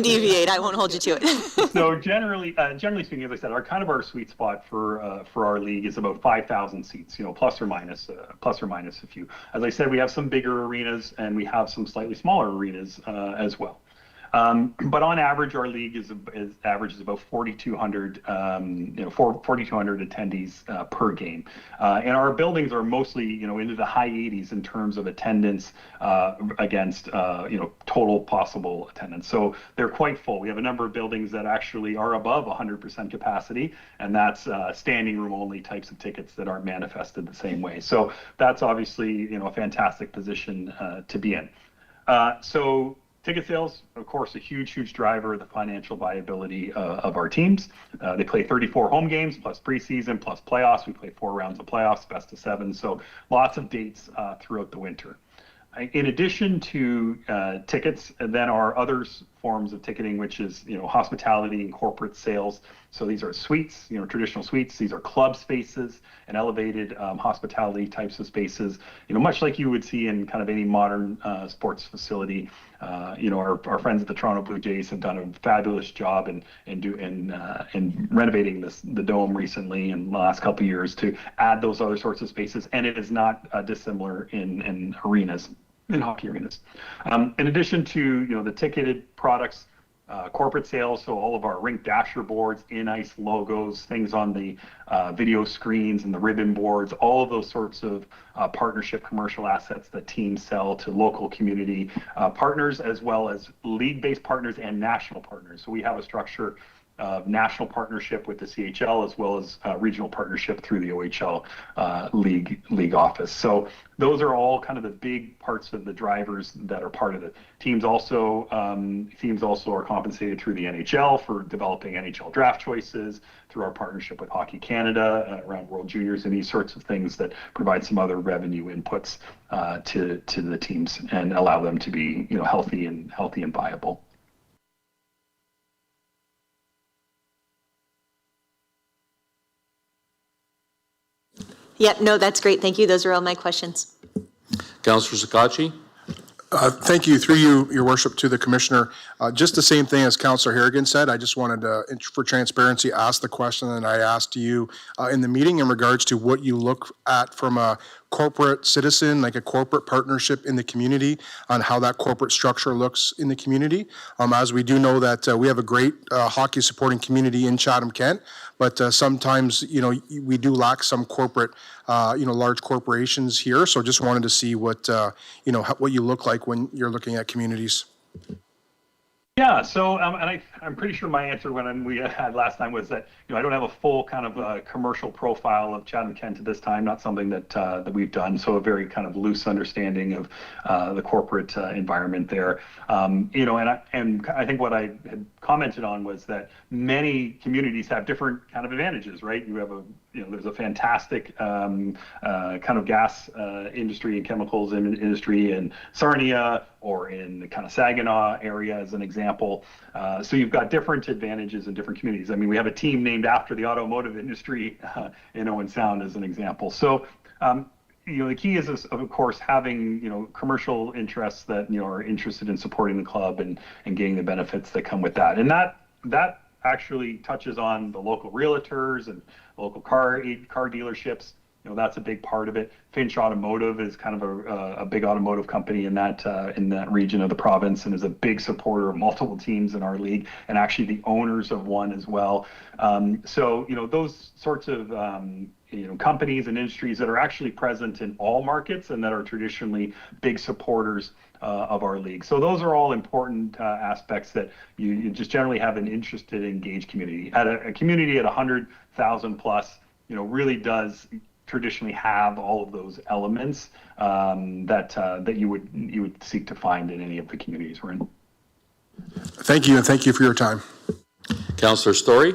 deviate. I won't hold you to it. So generally speaking, as I said, our sweet spot for our league is about 5,000 seats, plus or minus a few. As I said, we have some bigger arenas and we have some slightly smaller arenas as well. But on average, our league averages about 4,200, 4,200 attendees per game. And our buildings are mostly, into the high 80s in terms of attendance against, total possible attendance. So they're quite full. We have a number of buildings that actually are above 100% capacity, and that's standing room only types of tickets that aren't manifested the same way. So that's obviously, a fantastic position to be in. So ticket sales, of course, a huge driver of the financial viability of our teams. They play 34 home games plus preseason plus playoffs. We play 4 rounds of playoffs, best of 7. So lots of dates throughout the winter. In addition to tickets, then are other forms of ticketing, which is hospitality and corporate sales. So these are suites, traditional suites. These are club spaces and elevated hospitality types of spaces. Much like you would see in kind of any modern sports facility. Our friends at the Toronto Blue Jays have done a fabulous job in renovating the dome recently in the last couple of years to add those other sorts of spaces, and it is not dissimilar in arenas. In hockey arenas. In addition to the ticketed products, corporate sales, so all of our rink dasher boards, in-ice logos, things on the video screens and the ribbon boards, all of those sorts of partnership commercial assets that teams sell to local community partners, as well as league-based partners and national partners. So we have a structure of national partnership with the CHL, as well as regional partnership through the OHL league office. So those are all kind of the big parts of the drivers that are part of it. Teams also are compensated through the NHL for developing NHL draft choices, through our partnership with Hockey Canada around World Juniors, and these sorts of things that provide some other revenue inputs to the teams and allow them to be healthy and viable. Yeah, no, that's great. Thank you. Those are all my questions. Councillor Sakachi? Thank you, through you, Your Worship, to the Commissioner. Just the same thing as Councillor Harrigan said. I just wanted to, for transparency, ask the question that I asked you in the meeting in regards to what you look at from a corporate citizen, like a corporate partnership in the community, on how that corporate structure looks in the community. As we do know that we have a great hockey supporting community in Chatham-Kent, but sometimes, we do lack some corporate, large corporations here. So just wanted to see what, what you look like when you're looking at communities. Yeah, so and I'm pretty sure my answer when we had last time was that I don't have a full kind of commercial profile of Chatham-Kent at this time, not something that we've done, so a very kind of loose understanding of the corporate environment there. And I think what I had commented on was that many communities have different kind of advantages, right? You have there's a fantastic kind of gas industry and chemicals industry in Sarnia or in the kind of Saginaw area as an example. So you've got different advantages in different communities. I mean, we have a team named after the automotive industry in Owen Sound as an example. So, the key is of course, having, commercial interests that, are interested in supporting the club and getting the benefits that come with that. And that actually touches on the local realtors and local car dealerships. That's a big part of it. Finch Automotive is kind of a big automotive company in that region of the province, and is a big supporter of multiple teams in our league, and actually the owners of one as well. So those sorts of companies and industries that are actually present in all markets and that are traditionally big supporters of our league. So those are all important aspects that you just generally have an interested, engaged community. At a community at 100,000 plus, really does traditionally have all of those elements that you would seek to find in any of the communities we're in. Thank you, and thank you for your time. Councillor Story?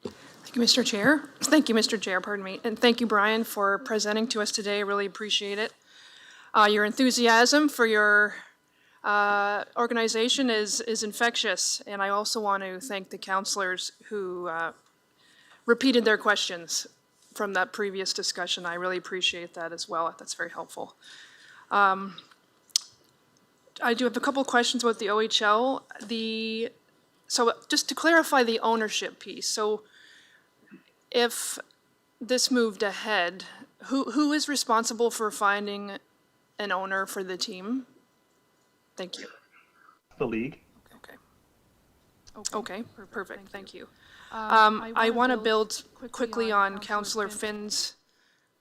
Thank you, Mr. Chair. Thank you, Mr. Chair, pardon me. And thank you, Brian, for presenting to us today. I really appreciate it. Your enthusiasm for your organization is infectious, and I also want to thank the councillors who repeated their questions from that previous discussion. I really appreciate that as well. That's very helpful. I do have a couple of questions about the OHL. So just to clarify the ownership piece. So if this moved ahead, who is responsible for finding an owner for the team? Thank you. the league. Okay, perfect, thank you. I want to build quickly on Councillor Finn's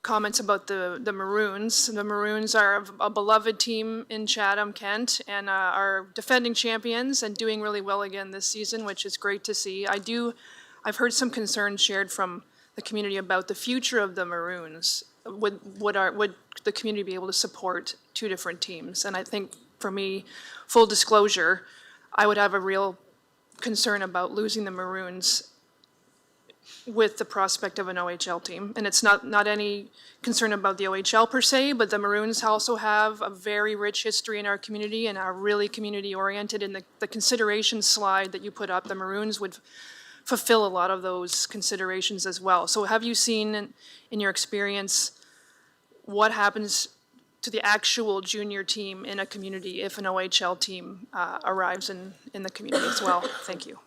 comments about the Maroons. The Maroons are a beloved team in Chatham-Kent and are defending champions and doing really well again this season, which is great to see. I've heard some concerns shared from the community about the future of the Maroons. Would the community be able to support two different teams? And I think for me, full disclosure, I would have a real concern about losing the Maroons with the prospect of an OHL team. And it's not any concern about the OHL per se, but the Maroons also have a very rich history in our community and are really community oriented. In the consideration slide that you put up, the Maroons would fulfill a lot of those considerations as well. So have you seen in your experience what happens to the actual junior team in a community if an OHL team arrives in the community as well? Thank you.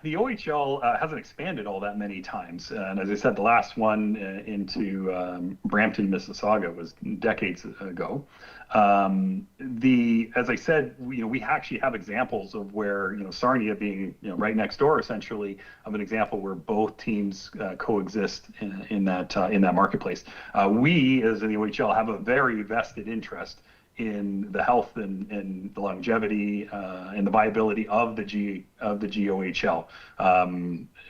The OHL hasn't expanded all that many times, and as I said, the last one into Brampton, Mississauga was decades ago. As I said, we actually have examples of where Sarnia being right next door, essentially, of an example where both teams coexist in that marketplace. We, as in the OHL, have a very vested interest in the health and the longevity and the viability of the GOHL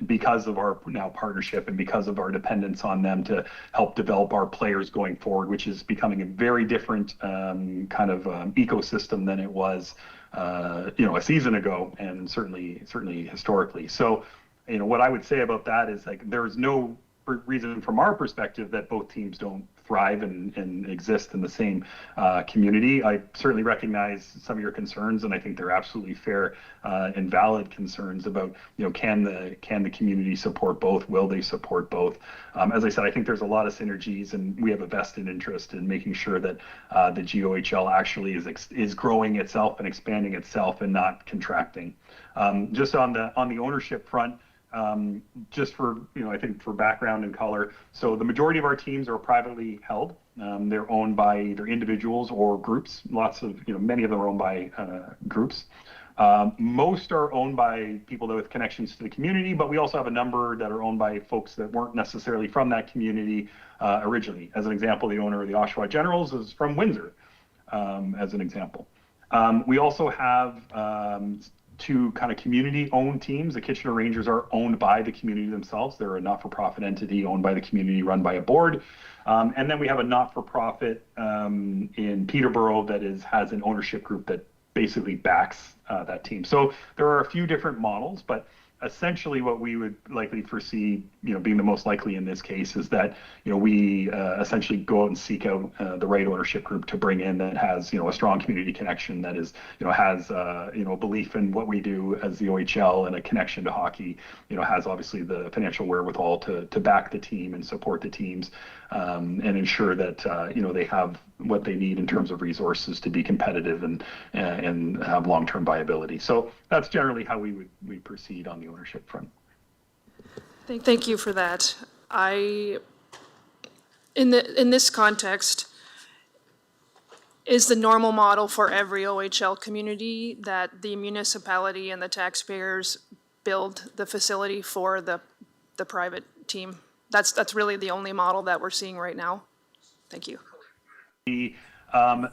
because of our now partnership and because of our dependence on them to help develop our players going forward, which is becoming a very different kind of ecosystem than it was a season ago, and certainly historically. So what I would say about that is, like, there's no reason from our perspective that both teams don't thrive and exist in the same community. I certainly recognize some of your concerns, and I think they're absolutely fair and valid concerns about, can the community support both? Will they support both? As I said, I think there's a lot of synergies, and we have a vested interest in making sure that the GOHL actually is growing itself and expanding itself and not contracting. Just on the ownership front, just for, I think for background and color. So the majority of our teams are privately held. They're owned by either individuals or groups. Many of them are owned by groups. Most are owned by people with connections to the community, but we also have a number that are owned by folks that weren't necessarily from that community originally. As an example, the owner of the Oshawa Generals is from Windsor, as an example. We also have two kind of community-owned teams. The Kitchener Rangers are owned by the community themselves. They're a not-for-profit entity owned by the community, run by a board. And then we have a not-for-profit in Peterborough that has an ownership group that basically backs that team. So there are a few different models, but essentially what we would likely foresee, being the most likely in this case, is that, we essentially go out and seek out the right ownership group to bring in that has, a strong community connection, that is, has, a belief in what we do as the OHL and a connection to hockey, has obviously the financial wherewithal to back the team and support the teams and ensure that, they have what they need in terms of resources to be competitive and have long-term viability. So that's generally how we proceed on the ownership front. Thank you for that. In this context, is the normal model for every OHL community that the municipality and the taxpayers build the facility for the private team? That's really the only model that we're seeing right now. Thank you.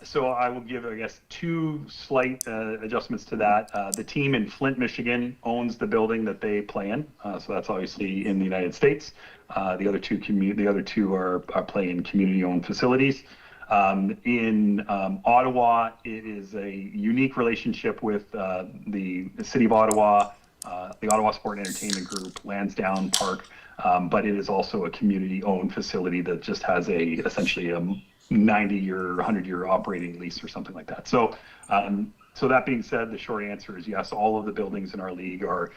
So I will give, I guess, two slight adjustments to that. The team in Flint, Michigan owns the building that they play in. So that's obviously in the United States. The other two are play in community-owned facilities. In Ottawa, it is a unique relationship with the City of Ottawa, the Ottawa Sport and Entertainment Group, Lansdowne Park, but it is also a community-owned facility that just has essentially a 90-year, 100-year operating lease or something like that. So, so that being said, the short answer is yes. All of the buildings in our league are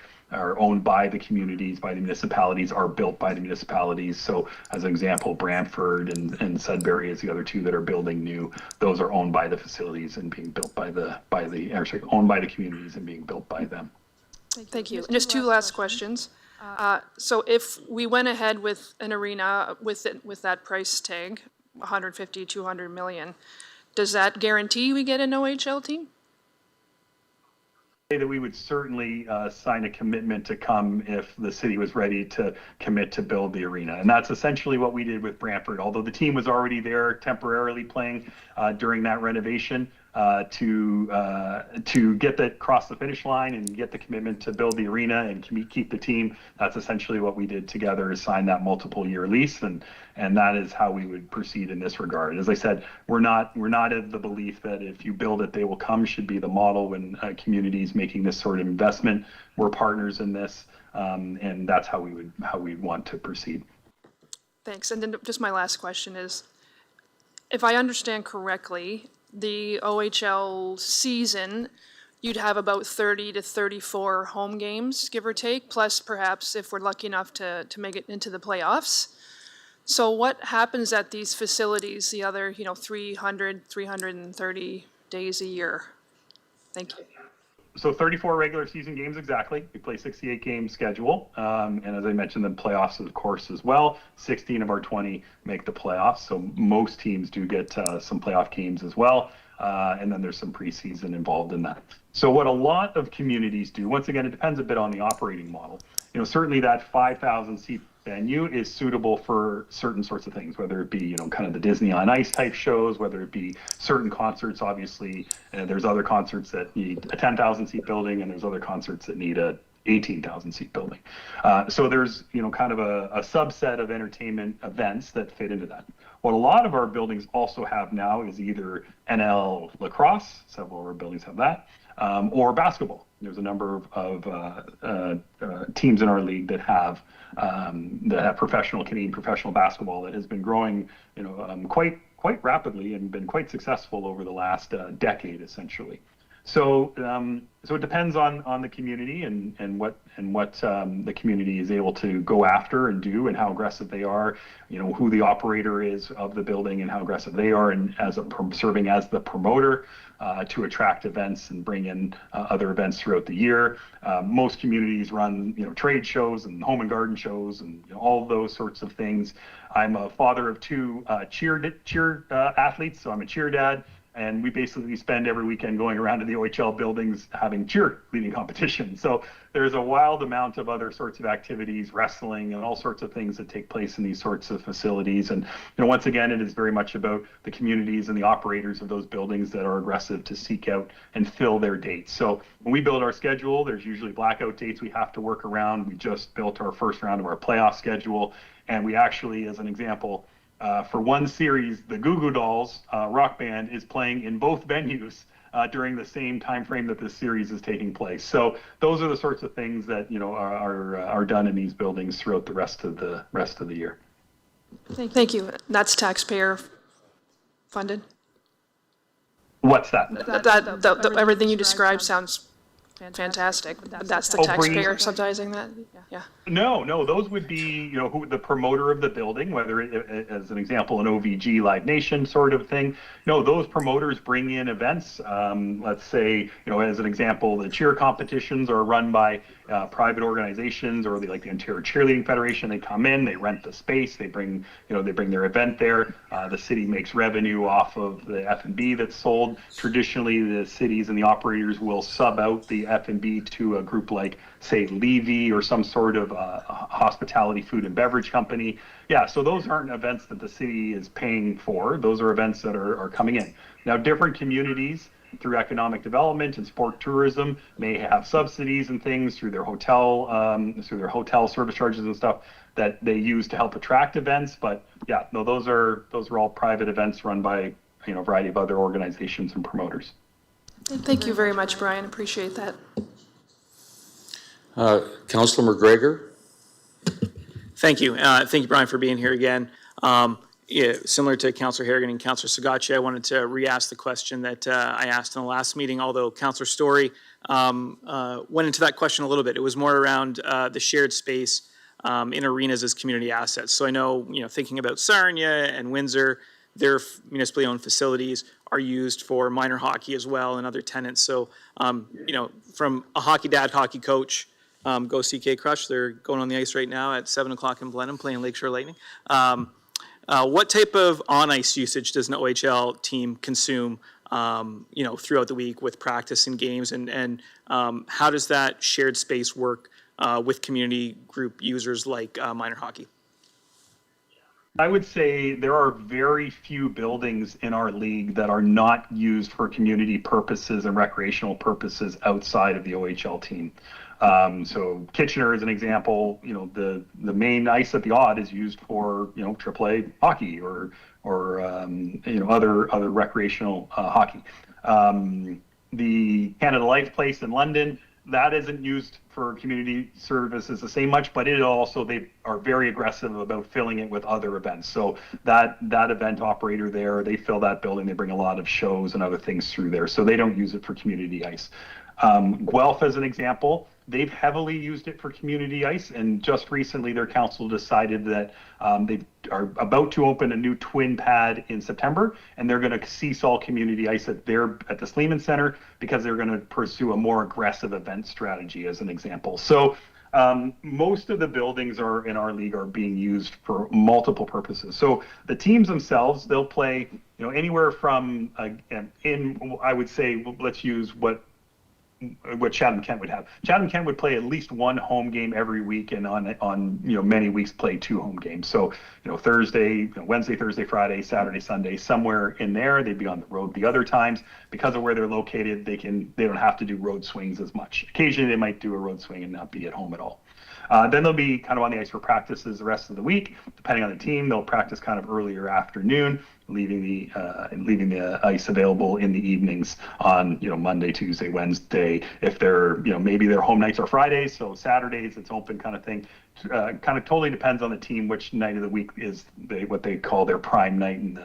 owned by the communities, by the municipalities, are built by the municipalities. So, as an example, Brantford and Sudbury is the other two that are building new. Those are owned by the facilities and being built owned by the communities and being built by them. Thank you. And just two last questions. So if we went ahead with an arena with that price tag, 150, 200 million, does that guarantee we get an OHL team? that we would certainly sign a commitment to come if the city was ready to commit to build the arena. And that's essentially what we did with Brantford. Although the team was already there temporarily playing during that renovation, to get that cross the finish line and get the commitment to build the arena and keep the team. That's essentially what we did together, is sign that multiple year lease, and that is how we would proceed in this regard. As I said, we're not of the belief that if you build it, they will come should be the model when communities making this sort of investment. We're partners in this, and that's how we want to proceed. Thanks. And then just my last question is, if I understand correctly, the OHL season, you'd have about 30 to 34 home games, give or take, plus perhaps if we're lucky enough to make it into the playoffs. So what happens at these facilities, the other, 330 days a year? Thank you. So 34 regular season games exactly. We play 68 game schedule. And as I mentioned, the playoffs, of course, as well. 16 of our 20 make the playoffs. So most teams do get some playoff games as well. And then there's some preseason involved in that. So what a lot of communities do, once again, it depends a bit on the operating model. Certainly that 5,000 seat venue is suitable for certain sorts of things, whether it be, kind of the Disney on Ice type shows, whether it be certain concerts. Obviously, there's other concerts that need a 10,000 seat building, and there's other concerts that need a 18,000 seat building. So there's, kind of a subset of entertainment events that fit into that. What a lot of our buildings also have now is either NL lacrosse, several of our buildings have that, or basketball. There's a number of teams in our league that have Canadian professional basketball that has been growing, quite rapidly and been quite successful over the last decade, essentially. So it depends on the community and what the community is able to go after and do, and how aggressive they are, who the operator is of the building and how aggressive they are, and serving as the promoter to attract events and bring in other events throughout the year. Most communities run trade shows and home and garden shows and all those sorts of things. I'm a father of two cheer athletes, so I'm a cheer dad. And we basically spend every weekend going around to the OHL buildings having cheerleading competitions. So there's a wild amount of other sorts of activities, wrestling, and all sorts of things that take place in these sorts of facilities. And once again, it is very much about the communities and the operators of those buildings that are aggressive to seek out and fill their dates. So when we build our schedule, there's usually blackout dates we have to work around. We just built our first round of our playoff schedule, and we actually, as an example, for one series, the Goo Goo Dolls rock band is playing in both venues during the same time frame that this series is taking place. So those are the sorts of things that are done in these buildings throughout the rest of the year. Thank you. That's taxpayer funded? What's that? Everything you described sounds fantastic. That's the taxpayer subsidizing that? Yeah. No, those would be, who the promoter of the building, whether as an example, an OVG Live Nation sort of thing. No, those promoters bring in events. Let's say, as an example, the cheer competitions are run by private organizations, or like the Ontario Cheerleading Federation. They come in, they rent the space, they bring their event there. The city makes revenue off of the F&B that's sold. Traditionally, the cities and the operators will sub out the F&B to a group like, say, Levy or some sort of hospitality food and beverage company. Yeah, so those aren't events that the city is paying for. Those are events that are coming in. Now, different communities through economic development and sport tourism may have subsidies and things through their hotel service charges and stuff that they use to help attract events. But yeah, no, those are all private events run by a variety of other organizations and promoters. Thank you very much, Brian. Appreciate that. Councilor McGregor? Thank you. Thank you, Brian, for being here again. Similar to Councilor Harrigan and Councilor Sagachi, I wanted to re-ask the question that I asked in the last meeting, although Councilor Story went into that question a little bit. It was more around the shared space in arenas as community assets. So I know, thinking about Sarnia and Windsor, their municipally owned facilities are used for minor hockey as well and other tenants. So, from a hockey dad, hockey coach, go CK Crush. They're going on the ice right now at 7 o'clock in Blenheim playing Lakeshore Lightning. What type of on-ice usage does an OHL team consume throughout the week with practice and games, and how does that shared space work with community group users like minor hockey? I would say there are very few buildings in our league that are not used for community purposes and recreational purposes outside of the OHL team. So Kitchener is an example. The main ice at the Odd is used for AAA hockey or other recreational hockey. The Canada Life place in London, that isn't used for community services the same much, but they are very aggressive about filling it with other events. So that event operator there, they fill that building, they bring a lot of shows and other things through there. So they don't use it for community ice. Guelph, as an example, they've heavily used it for community ice, and just recently their council decided that they are about to open a new twin pad in September, and they're going to cease all community ice at the Sleeman Center because they're going to pursue a more aggressive event strategy, as an example. So most of the buildings in our league are being used for multiple purposes. So the teams themselves, they'll play anywhere from I would say, let's use what Chatham-Kent would have. Chatham-Kent would play at least one home game every week, and on many weeks play 2 home games. So Wednesday, Thursday, Friday, Saturday, Sunday, somewhere in there. They'd be on the road the other times. Because of where they're located, they don't have to do road swings as much. Occasionally they might do a road swing and not be at home at all. Then they'll be kind of on the ice for practices the rest of the week. Depending on the team, they'll practice kind of earlier afternoon, leaving the ice available in the evenings on Monday, Tuesday, Wednesday. If they're maybe their home nights are Fridays, so Saturdays it's open kind of thing. Kind of totally depends on the team which night of the week is what they call their prime night and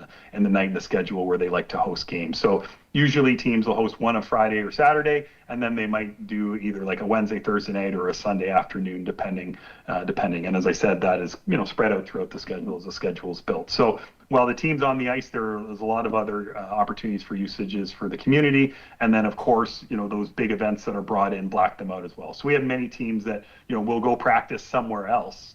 the night in the schedule where they like to host games. So usually teams will host one on Friday or Saturday, and then they might do either like a Wednesday, Thursday night or a Sunday afternoon, depending. And as I said, that is spread out throughout the schedule as the schedule is built. So while the team's on the ice, there's a lot of other opportunities for usages for the community. And then, of course, those big events that are brought in black them out as well. So we have many teams that, will go practice somewhere else,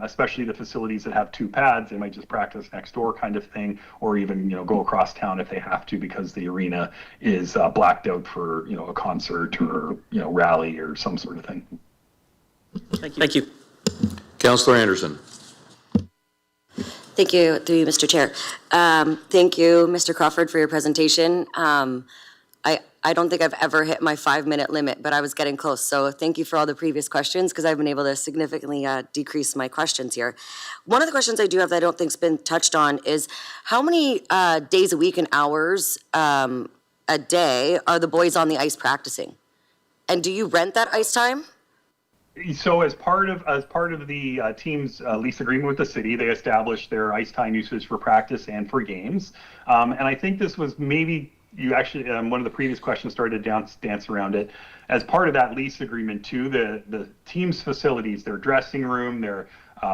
especially the facilities that have 2 pads. They might just practice next door kind of thing, or even, go across town if they have to because the arena is blacked out for, a concert or, rally or some sort of thing. Thank you. Councillor Anderson. Thank you, through you, Mr. Chair. Thank you, Mr. Crawford, for your presentation. I don't think I've ever hit my 5-minute limit, but I was getting close. So thank you for all the previous questions, because I've been able to significantly decrease my questions here. One of the questions I do have that I don't think's been touched on is how many days a week and hours a day are the boys on the ice practicing? And do you rent that ice time? So as part of the team's lease agreement with the city, they established their ice time usage for practice and for games. And I think this was maybe you actually one of the previous questions started to dance around it. As part of that lease agreement too, the team's facilities, their dressing room, their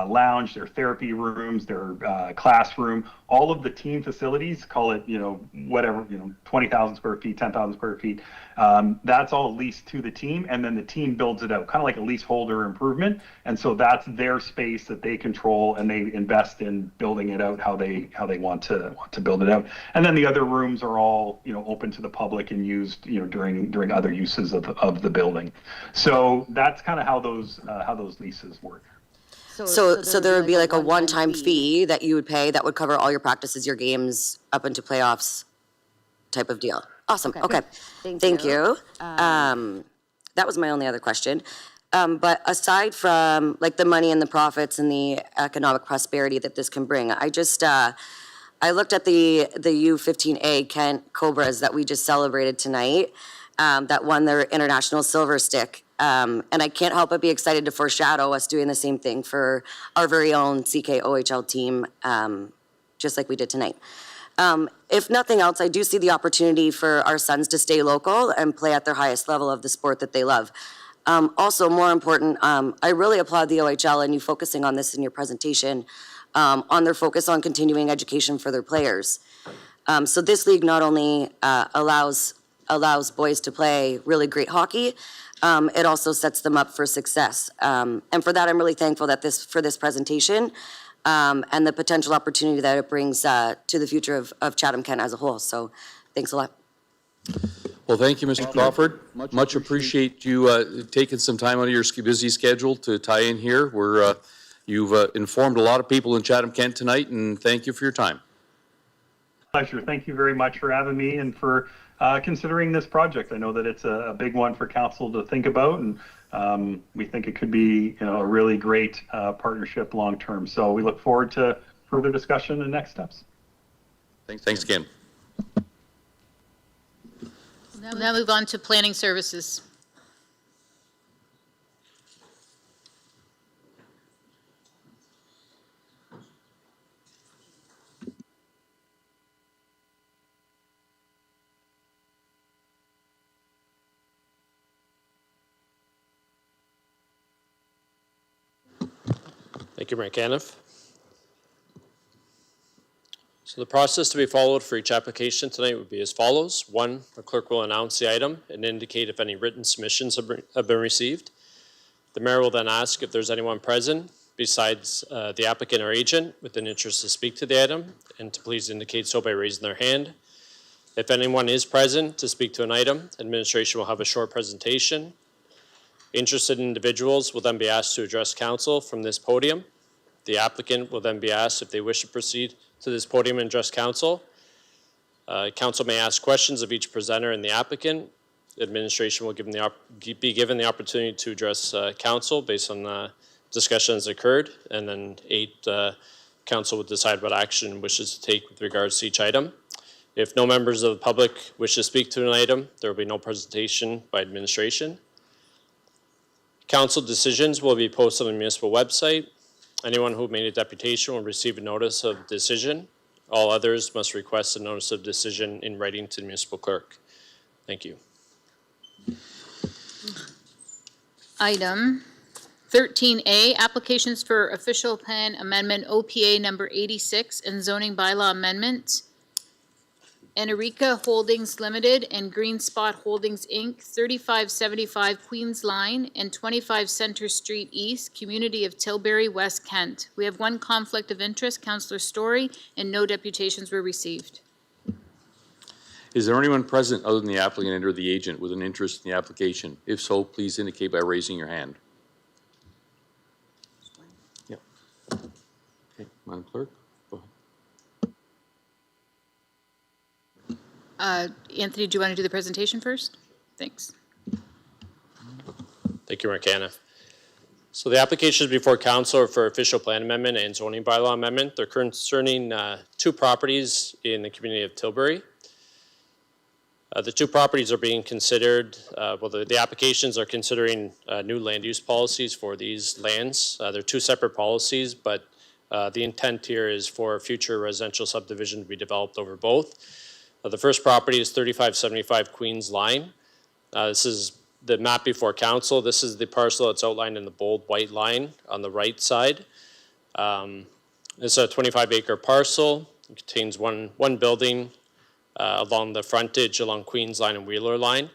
lounge, their therapy rooms, their classroom, all of the team facilities, call it, 20,000 square feet, 10,000 square feet. That's all leased to the team, and then the team builds it out, kind of like a leaseholder improvement. And so that's their space that they control, and they invest in building it out how they want to build it out. And then the other rooms are all, open to the public and used, during other uses of the building. So that's kind of how those leases work. So there would be like a one-time fee that you would pay that would cover all your practices, your games, up into playoffs type of deal. Awesome, okay. Thank you. That was my only other question. But aside from like the money and the profits and the economic prosperity that this can bring, I looked at the U15A Kent Cobras that we just celebrated tonight, that won their International Silver Stick. And I can't help but be excited to foreshadow us doing the same thing for our very own CKOHL team, just like we did tonight. If nothing else, I do see the opportunity for our sons to stay local and play at their highest level of the sport that they love. Also, more important, I really applaud the OHL and you focusing on this in your presentation, on their focus on continuing education for their players. So this league not only allows boys to play really great hockey, it also sets them up for success. And for that, I'm really thankful that for this presentation and the potential opportunity that it brings to the future of Chatham-Kent as a whole. So thanks a lot. Well, thank you, Mr. Crawford. Much appreciate you taking some time out of your busy schedule to tie in here. You've informed a lot of people in Chatham-Kent tonight, and thank you for your time. Pleasure. Thank you very much for having me and for considering this project. I know that it's a big one for council to think about, and we think it could be a really great partnership long term. So we look forward to further discussion and next steps. Thanks again. We'll now move on to planning services. Thank you, Mayor Caniff. So the process to be followed for each application tonight would be as follows. 1, the clerk will announce the item and indicate if any written submissions have been received. The mayor will then ask if there's anyone present besides the applicant or agent with an interest to speak to the item, and to please indicate so by raising their hand. If anyone is present to speak to an item, administration will have a short presentation. Interested individuals will then be asked to address council from this podium. The applicant will then be asked if they wish to proceed to this podium and address council. Council may ask questions of each presenter and the applicant. Administration will be given the opportunity to address council based on the discussions occurred, and then 8, council will decide what action it wishes to take with regards to each item. If no members of the public wish to speak to an item, there will be no presentation by administration. Council decisions will be posted on the municipal website. Anyone who made a deputation will receive a notice of decision. All others must request a notice of decision in writing to the municipal clerk. Thank you. Item 13A, applications for official plan amendment OPA number 86 and zoning bylaw amendment. Enrica Holdings Limited and Green Spot Holdings, Inc., 3575 Queens Line and 25 Center Street East, Community of Tilbury, West Kent. We have 1 conflict of interest, Councillor Story, and no deputations were received. Is there anyone present other than the applicant or the agent with an interest in the application? If so, please indicate by raising your hand. Yep. Okay, Madam Clerk, go ahead. Anthony, do you want to do the presentation first? Thanks. Thank you, Mayor Caniff. So the applications before council are for official plan amendment and zoning bylaw amendment. They're concerning 2 properties in the community of Tilbury. The 2 properties are being considered, the applications are considering new land use policies for these lands. They're 2 separate policies, but the intent here is for future residential subdivision to be developed over both. The first property is 3575 Queens Line. This is the map before council. This is the parcel that's outlined in the bold white line on the right side. It's a 25-acre parcel. It contains one building along the frontage along Queens Line and Wheeler Line.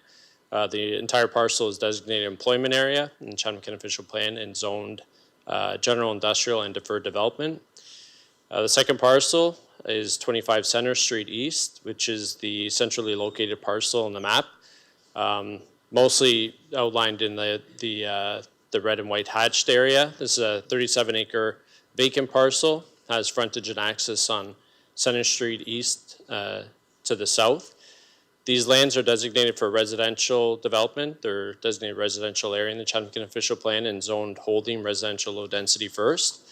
The entire parcel is designated employment area in Chatham-Kent official plan and zoned general industrial and deferred development. The second parcel is 25 Center Street East, which is the centrally located parcel on the map, mostly outlined in the red and white hatched area. This is a 37-acre vacant parcel, has frontage and access on Center Street East to the south. These lands are designated for residential development. They're designated residential area in the Chatham-Kent official plan and zoned holding residential low density first.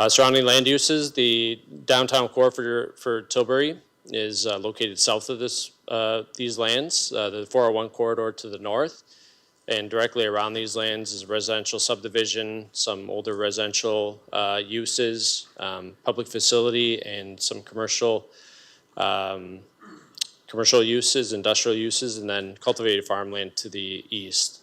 Surrounding land uses, the downtown core for Tilbury is located south of these lands, the 401 corridor to the north, and directly around these lands is residential subdivision, some older residential uses, public facility, and some commercial uses, industrial uses, and then cultivated farmland to the east.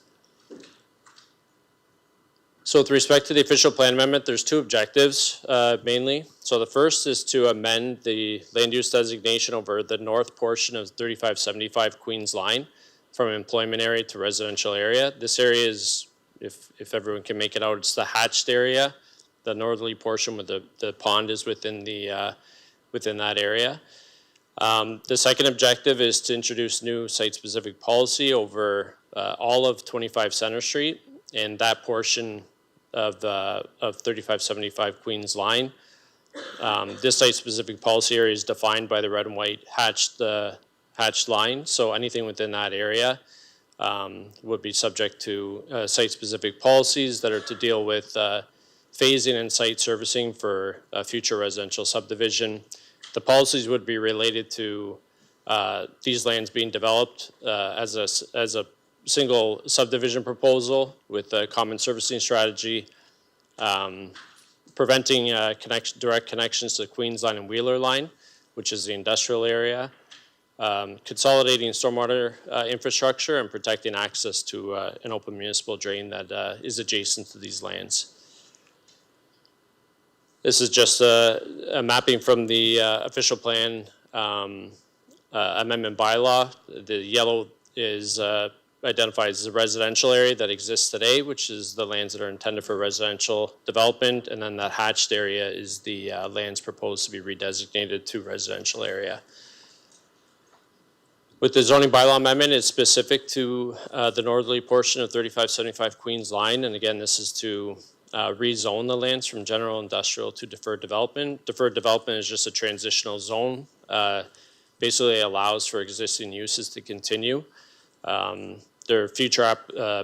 So with respect to the official plan amendment, there's 2 objectives mainly. So the first is to amend the land use designation over the north portion of 3575 Queens Line from employment area to residential area. This area is, if everyone can make it out, it's the hatched area. The northerly portion with the pond is within that area. The second objective is to introduce new site-specific policy over all of 25 Center Street and that portion of 3575 Queens Line. This site-specific policy area is defined by the red and white hatched line, so anything within that area would be subject to site-specific policies that are to deal with phasing and site servicing for future residential subdivision. The policies would be related to these lands being developed as a single subdivision proposal with a common servicing strategy, preventing direct connections to the Queens Line and Wheeler Line, which is the industrial area, consolidating stormwater infrastructure, and protecting access to an open municipal drain that is adjacent to these lands. This is just a mapping from the official plan amendment bylaw. The yellow is identified as the residential area that exists today, which is the lands that are intended for residential development, and then that hatched area is the lands proposed to be redesignated to residential area. With the zoning bylaw amendment, it's specific to the northerly portion of 3575 Queens Line, and again, this is to rezone the lands from general industrial to deferred development. Deferred development is just a transitional zone. Basically allows for existing uses to continue. There are future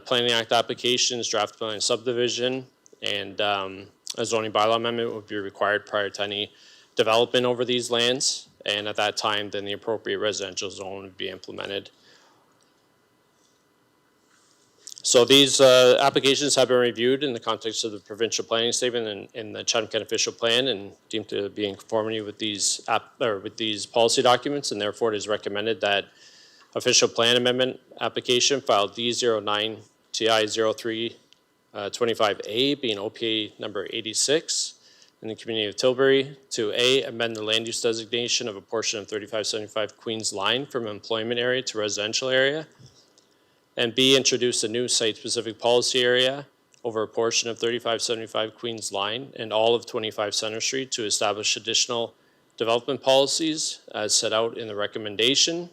Planning Act applications, draft plan and subdivision, and a zoning bylaw amendment would be required prior to any development over these lands. And at that time, then the appropriate residential zone would be implemented. So these applications have been reviewed in the context of the provincial planning statement and in the Chatham-Kent official plan and deemed to be in conformity with these policy documents, and therefore it is recommended that official plan amendment application filed D09 TI 0325A being OPA number 86 in the community of Tilbury to A, amend the land use designation of a portion of 3575 Queens Line from employment area to residential area, and B, introduce a new site-specific policy area over a portion of 3575 Queens Line and all of 25 Center Street to establish additional development policies as set out in the recommendation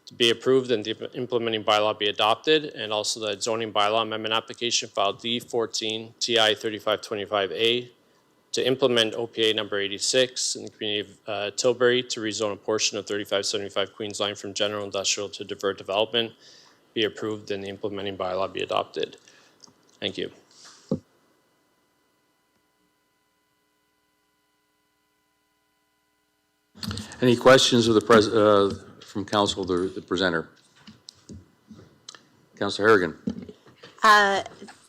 to be approved and the implementing bylaw be adopted, and also the zoning bylaw amendment application filed D14 TI 3525A to implement OPA number 86 in the community of Tilbury to rezone a portion of 3575 Queens Line from general industrial to deferred development be approved and the implementing bylaw be adopted. Thank you. Any questions of the from council, the presenter? Councilor Harrigan.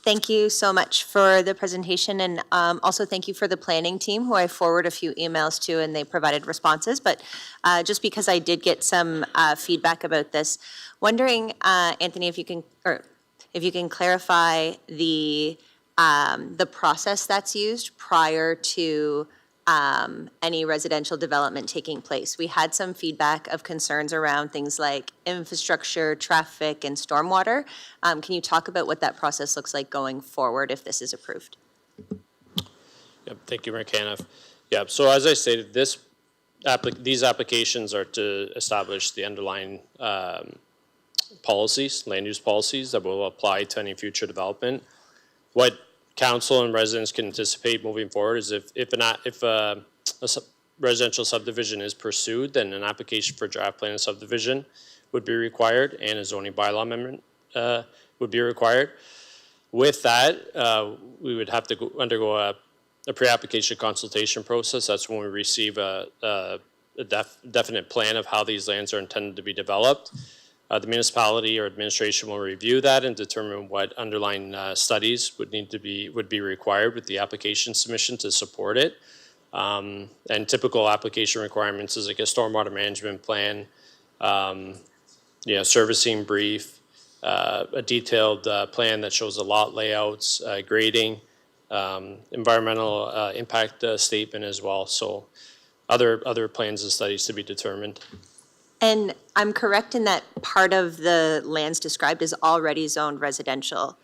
Thank you so much for the presentation, and also thank you for the planning team, who I forwarded a few emails to, and they provided responses. But just because I did get some feedback about this, wondering, Anthony, if you can clarify the process that's used prior to any residential development taking place. We had some feedback of concerns around things like infrastructure, traffic, and stormwater. Can you talk about what that process looks like going forward if this is approved? Yep, thank you, Mayor Caniff. Yeah, so as I stated, these applications are to establish the underlying policies, land use policies that will apply to any future development. What council and residents can anticipate moving forward is if a residential subdivision is pursued, then an application for draft plan and subdivision would be required, and a zoning bylaw amendment would be required. With that, we would have to undergo a pre-application consultation process. That's when we receive a definite plan of how these lands are intended to be developed. The municipality or administration will review that and determine what underlying studies would be required with the application submission to support it. And typical application requirements is like a stormwater management plan, servicing brief, a detailed plan that shows the lot layouts, grading, environmental impact statement as well. So other plans and studies to be determined. And I'm correct in that part of the lands described is already zoned residential.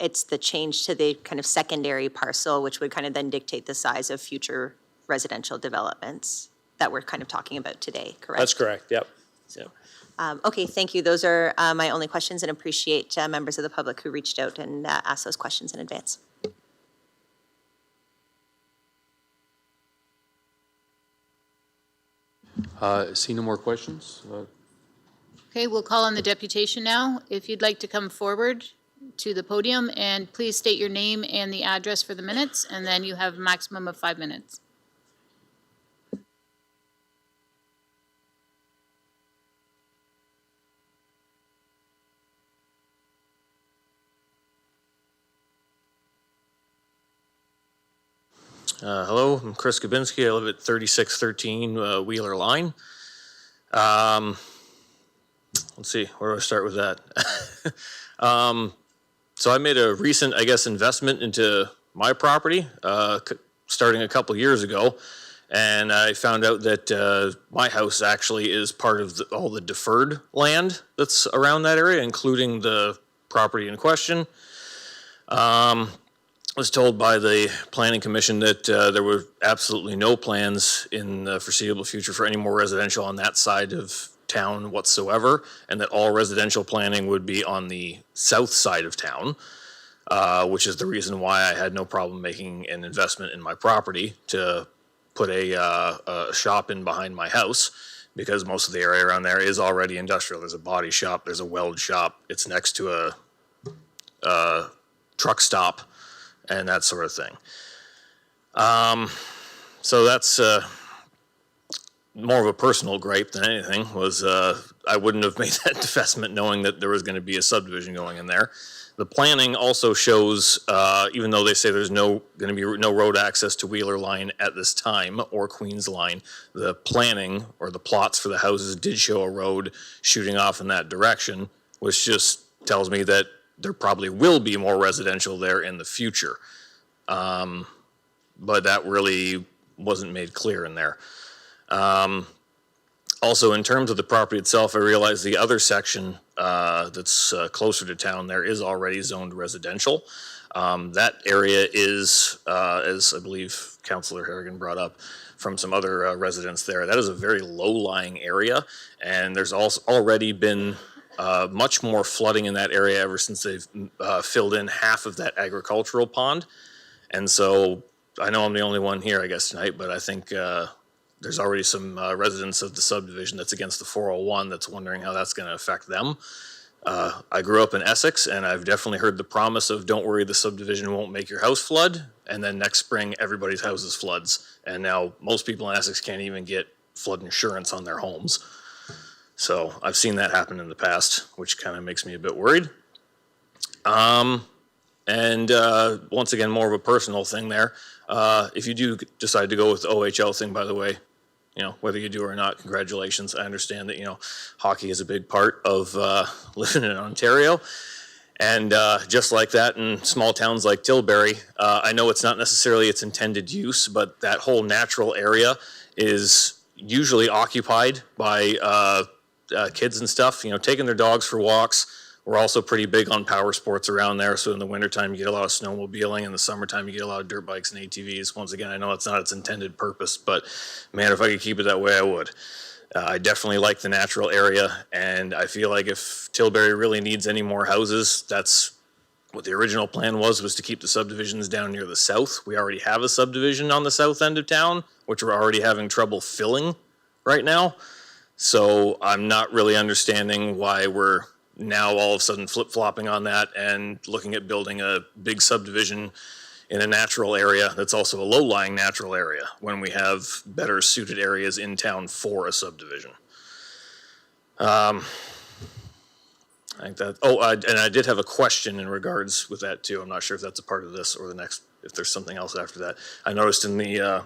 It's the change to the kind of secondary parcel, which would kind of then dictate the size of future residential developments. that we're kind of talking about today, correct? That's correct, yep. Yep. Okay, thank you. Those are my only questions, and appreciate members of the public who reached out and asked those questions in advance. See no more questions? Okay, we'll call on the deputation now. If you'd like to come forward to the podium, and please state your name and the address for the minutes, and then you have a maximum of 5 minutes. Hello, I'm Chris Gabinski. I live at 3613 Wheeler Line. Let's see, where do I start with that? So I made a recent, I guess, investment into my property starting a couple years ago. And I found out that my house actually is part of all the deferred land that's around that area, including the property in question. Was told by the Planning Commission that there were absolutely no plans in the foreseeable future for any more residential on that side of town whatsoever, and that all residential planning would be on the south side of town, which is the reason why I had no problem making an investment in my property to put a shop in behind my house, because most of the area around there is already industrial. There's a body shop, there's a weld shop, it's next to a truck stop, and that sort of thing. So that's more of a personal gripe than anything, was I wouldn't have made that investment knowing that there was going to be a subdivision going in there. The planning also shows, even though they say there's going to be no road access to Wheeler Line at this time, or Queens Line, the planning or the plots for the houses did show a road shooting off in that direction, which just tells me that there probably will be more residential there in the future. But that really wasn't made clear in there. Also, in terms of the property itself, I realize the other section that's closer to town there is already zoned residential. That area is, as I believe Councillor Harrigan brought up from some other residents there, that is a very low-lying area, and there's also already been much more flooding in that area ever since they've filled in half of that agricultural pond. And so I know I'm the only one here, I guess, tonight, but I think there's already some residents of the subdivision that's against the 401 that's wondering how that's going to affect them. I grew up in Essex, and I've definitely heard the promise of, don't worry, the subdivision won't make your house flood. And then next spring, everybody's houses floods. And now most people in Essex can't even get flood insurance on their homes. So I've seen that happen in the past, which kind of makes me a bit worried. And once again, more of a personal thing there. If you do decide to go with the OHL thing, by the way, you know, whether you do or not, congratulations. I understand that, you know, hockey is a big part of living in Ontario. And just like that in small towns like Tilbury, I know it's not necessarily its intended use, but that whole natural area is usually occupied by kids and stuff, you know, taking their dogs for walks. We're also pretty big on power sports around there. So in the wintertime, you get a lot of snowmobiling. In the summertime, you get a lot of dirt bikes and ATVs. Once again, I know it's not its intended purpose, but man, if I could keep it that way, I would. I definitely like the natural area. And I feel like if Tilbury really needs any more houses, that's what the original plan was to keep the subdivisions down near the south. We already have a subdivision on the south end of town, which we're already having trouble filling right now. So I'm not really understanding why we're now all of a sudden flip-flopping on that and looking at building a big subdivision in a natural area that's also a low-lying natural area when we have better suited areas in town for a subdivision. I think that, and I did have a question in regards with that too. I'm not sure if that's a part of this or the next, if there's something else after that. I noticed in the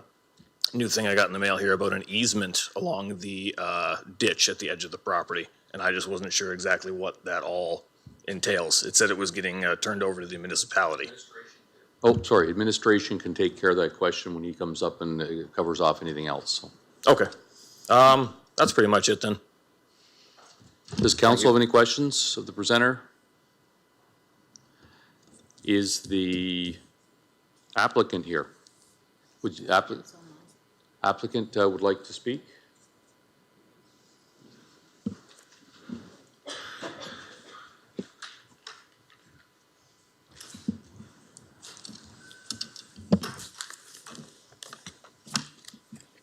new thing I got in the mail here about an easement along the ditch at the edge of the property. And I just wasn't sure exactly what that all entails. It said it was getting turned over to the municipality. Oh, sorry, administration can take care of that question when he comes up and covers off anything else. So. Okay. That's pretty much it then. Does council have any questions of the presenter? Is the applicant here? Would you, Applicant would like to speak.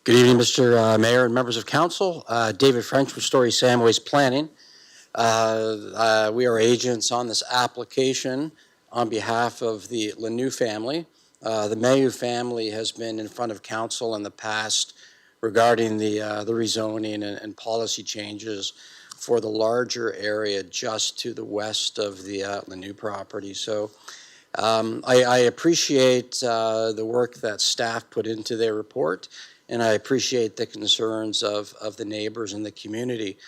Good evening, Mr. Mayor and members of council. David French with Story Samways Planning. We are agents on this application on behalf of the Lanou family. The Mayu family has been in front of council in the past regarding the rezoning and policy changes for the larger area just to the west of the Lanou property. So I appreciate the work that staff put into their report, and I appreciate the concerns of the neighbors and the community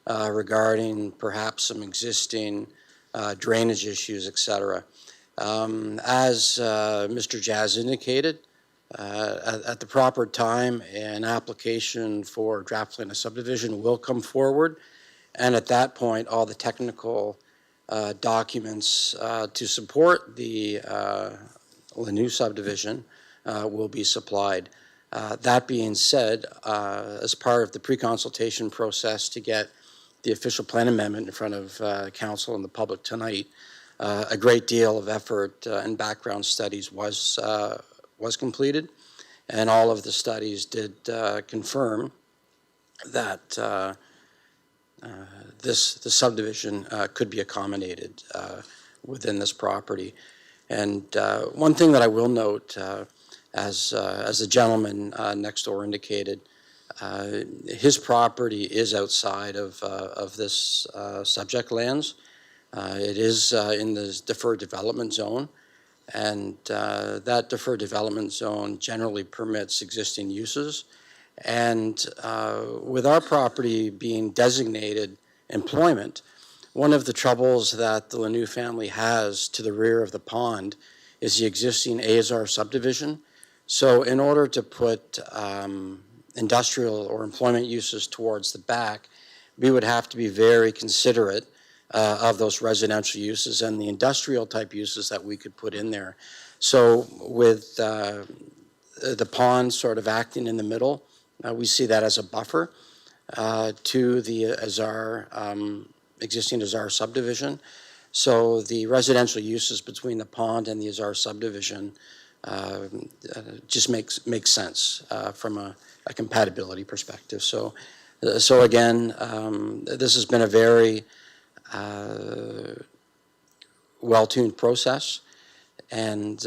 regarding perhaps some existing drainage issues, et cetera. As Mr. Jazz indicated, at the proper time, an application for draft plan of subdivision will come forward, and at that point, all the technical documents to support the Lanou subdivision will be supplied. That being said, as part of the pre-consultation process to get the official plan amendment in front of council and the public tonight, a great deal of effort and background studies was completed, and all of the studies did confirm that the subdivision could be accommodated within this property. And one thing that I will note, as the gentleman next door indicated, his property is outside of this subject lands. It is in the deferred development zone, and that deferred development zone generally permits existing uses. And with our property being designated employment, one of the troubles that the Lanou family has to the rear of the pond is the existing Azar subdivision. So in order to put industrial or employment uses towards the back, we would have to be very considerate of those residential uses and the industrial type uses that we could put in there. So with the pond sort of acting in the middle, we see that as a buffer to the Azar, existing Azar subdivision. So the residential uses between the pond and the Azar subdivision just makes sense from a compatibility perspective. So again, this has been a very well-tuned process, and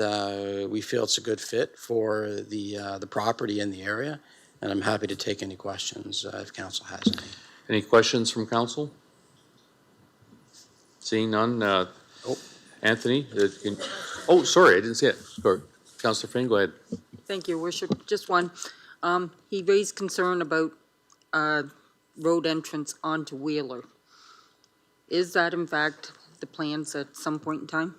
we feel it's a good fit for the property in the area, and I'm happy to take any questions if council has any. Any questions from council? Seeing none, Anthony, oh, sorry, I didn't see it. Sorry. Councillor Finn, go ahead. Thank you, Worship. Just one. He raised concern about road entrance onto Wheeler. Is that in fact the plans at some point in time?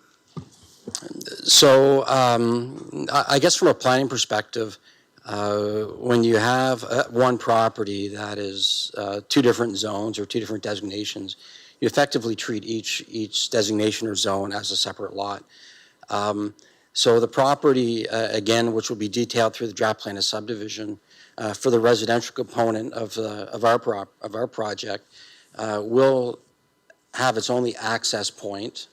So I guess from a planning perspective, when you have one property that is two different zones or two different designations, you effectively treat each designation or zone as a separate lot. So the property, again, which will be detailed through the draft plan of subdivision, for the residential component of our project, will have its only access point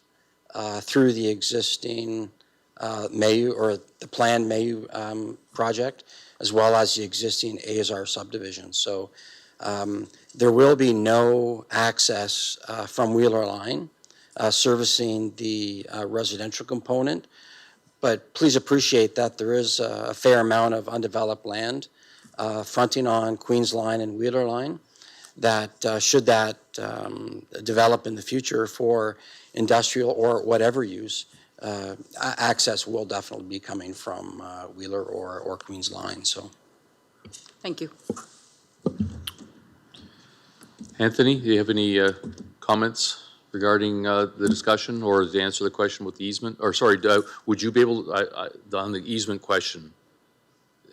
through the existing Mayu or the planned Mayu project, as well as the existing Azar subdivision. So there will be no access from Wheeler Line servicing the residential component. But please appreciate that there is a fair amount of undeveloped land fronting on Queens Line and Wheeler Line that should that develop in the future for industrial or whatever use, access will definitely be coming from Wheeler or Queens Line. So, thank you. Anthony, do you have any comments regarding the discussion, or to answer the question with the easement? Or sorry, would you be able to, on the easement question,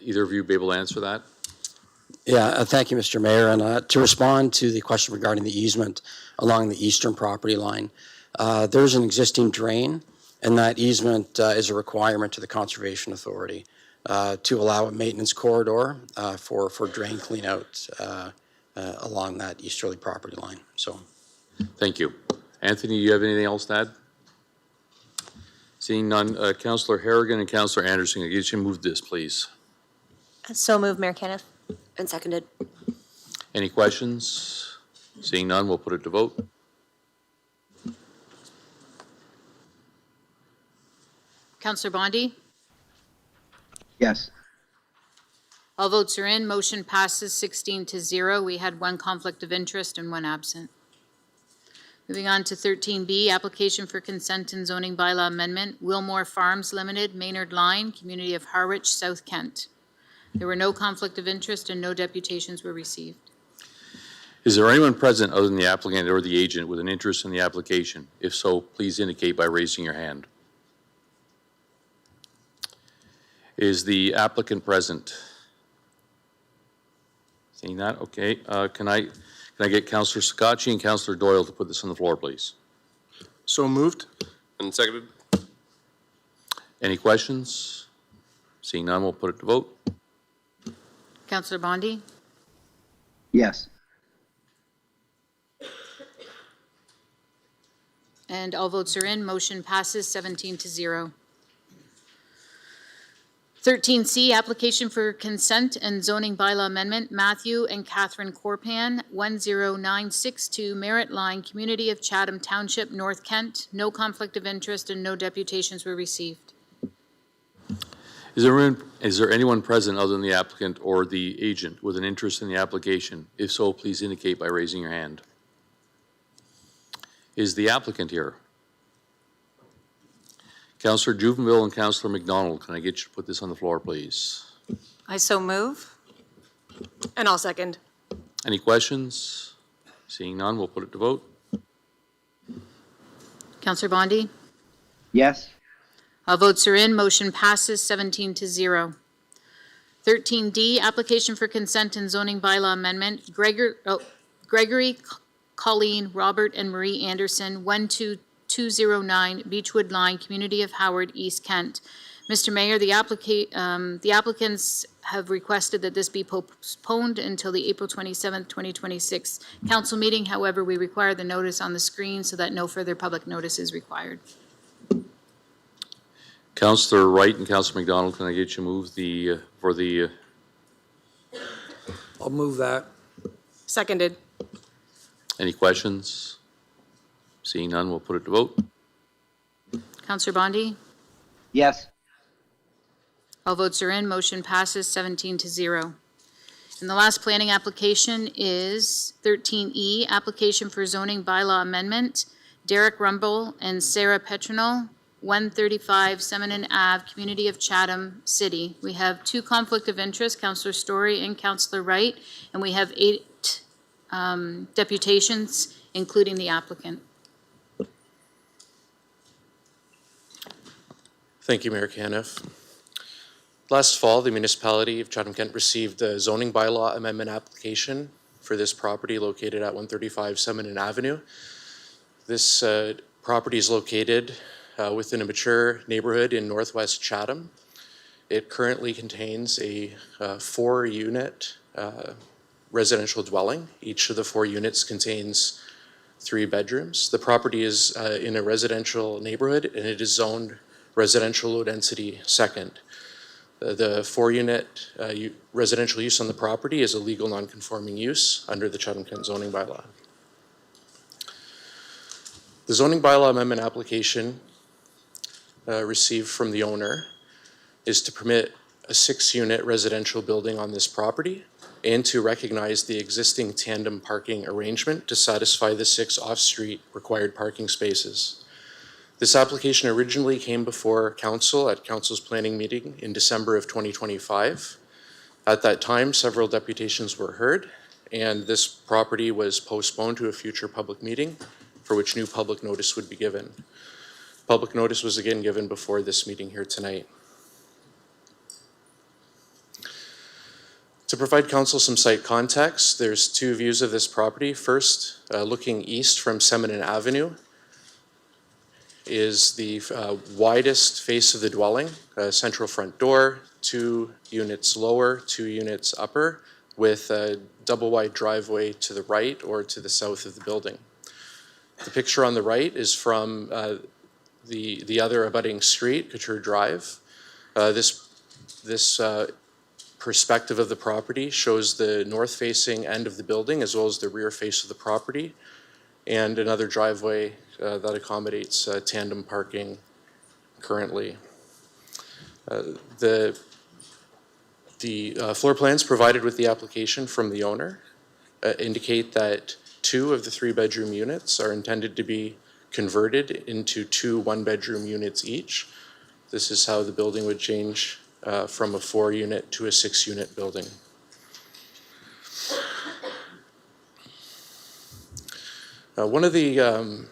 either of you be able to answer that? Yeah, thank you, Mr. Mayor. And to respond to the question regarding the easement along the eastern property line, there's an existing drain, and that easement is a requirement to the Conservation Authority. to allow a maintenance corridor for drain cleanout along that easterly property line. So, Thank you. Anthony, do you have anything else to add? Seeing none, Councillor Harrigan and Councillor Anderson, I get you to move this, please. So moved, Mayor Caniff. And seconded. Any questions? Seeing none, we'll put it to vote. Councillor Bondi? Yes. All votes are in. Motion passes 16-0. We had one conflict of interest and one absent. Moving on to 13B, application for consent and zoning bylaw amendment, Wilmore Farms Limited, Maynard Line, Community of Harwich, South Kent. There were no conflict of interest and no deputations were received. Is there anyone present other than the applicant or the agent with an interest in the application? If so, please indicate by raising your hand. Is the applicant present? Seeing that, okay. Can I get Councillor Sakatchi and Councillor Doyle to put this on the floor, please? So moved. And seconded? Any questions? Seeing none, we'll put it to vote. Councillor Bondi? Yes. And all votes are in. Motion passes 17-0. 13C, application for consent and zoning bylaw amendment, Matthew and Catherine Corpan, 10962 Merritt Line, Community of Chatham Township, North Kent. No conflict of interest and no deputations were received. Is there anyone present other than the applicant or the agent with an interest in the application? If so, please indicate by raising your hand. Is the applicant here? Councillor Juvenville and Councillor McDonald, can I get you to put this on the floor, please? I so move. And I'll second. Any questions? Seeing none, we'll put it to vote. Councillor Bondi? Yes. All votes are in. Motion passes 17-0. 13D, application for consent and zoning bylaw amendment, Gregory, Colleen, Robert, and Marie Anderson, 12209 Beechwood Line, Community of Howard, East Kent. Mr. Mayor, the applicants have requested that this be postponed until the April 27th, 2026 council meeting. However, we require the notice on the screen so that no further public notice is required. Councillor Wright and Councillor McDonald, can I get you to move I'll move that. Seconded. any questions? Seeing none, we'll put it to vote. Councillor Bondi? Yes. All votes are in. Motion passes 17-0. And the last planning application is 13E, application for zoning bylaw amendment, Derek Rumble and Sarah Petronel, 135 Seminole Ave, Community of Chatham City. We have two conflict of interest, Councillor Story and Councillor Wright, and we have 8 deputations, including the applicant. Thank you, Mayor Caniff. Last fall, the municipality of Chatham-Kent received a zoning bylaw amendment application for this property located at 135 Seminole Avenue. This property is located within a mature neighborhood in northwest Chatham. It currently contains a 4-unit residential dwelling. Each of the 4 units contains 3 bedrooms. The property is in a residential neighborhood and it is zoned residential low density second. The 4-unit residential use on the property is a legal non-conforming use under the Chatham-Kent zoning bylaw. The zoning bylaw amendment application received from the owner is to permit a 6-unit residential building on this property and to recognize the existing tandem parking arrangement to satisfy the 6 off-street required parking spaces. This application originally came before council at council's planning meeting in December of 2025. At that time, several deputations were heard, and this property was postponed to a future public meeting for which new public notice would be given. Public notice was again given before this meeting here tonight. To provide council some site context, there's 2 views of this property. First, looking east from Seminole Avenue, is the widest face of the dwelling, central front door, 2 units lower, 2 units upper, with a double wide driveway to the right or to the south of the building. The picture on the right is from the other abutting street, Couture Drive. This perspective of the property shows the north-facing end of the building as well as the rear face of the property, and another driveway that accommodates tandem parking currently. The floor plans provided with the application from the owner indicate that 2 of the 3-bedroom units are intended to be converted into 2 one-bedroom units each. This is how the building would change from a 4-unit to a 6-unit building. One of the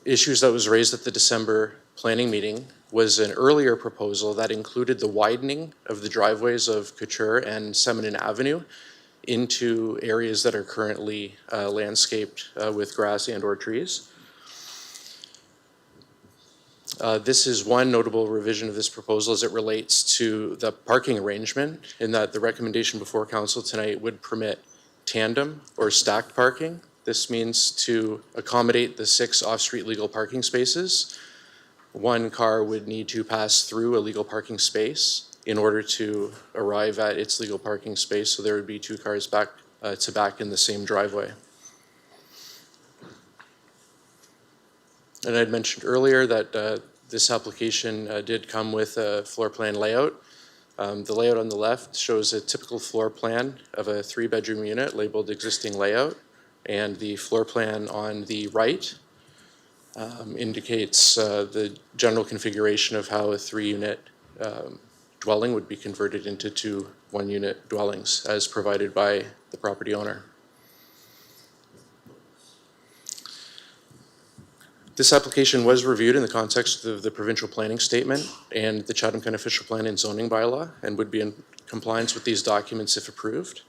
issues that was raised at the December planning meeting was an earlier proposal that included the widening of the driveways of Couture and Seminole Avenue into areas that are currently landscaped with grass and/or trees. This is one notable revision of this proposal as it relates to the parking arrangement, in that the recommendation before council tonight would permit tandem or stacked parking. This means to accommodate the 6 off-street legal parking spaces, 1 car would need to pass through a legal parking space in order to arrive at its legal parking space, so there would be 2 cars back to back in the same driveway. And I'd mentioned earlier that this application did come with a floor plan layout. The layout on the left shows a typical floor plan of a 3-bedroom unit labeled existing layout, and the floor plan on the right indicates the general configuration of how a 3-unit dwelling would be converted into 2 one-unit dwellings as provided by the property owner. This application was reviewed in the context of the provincial planning statement and the Chatham-Kent official plan and zoning bylaw, and would be in compliance with these documents if approved.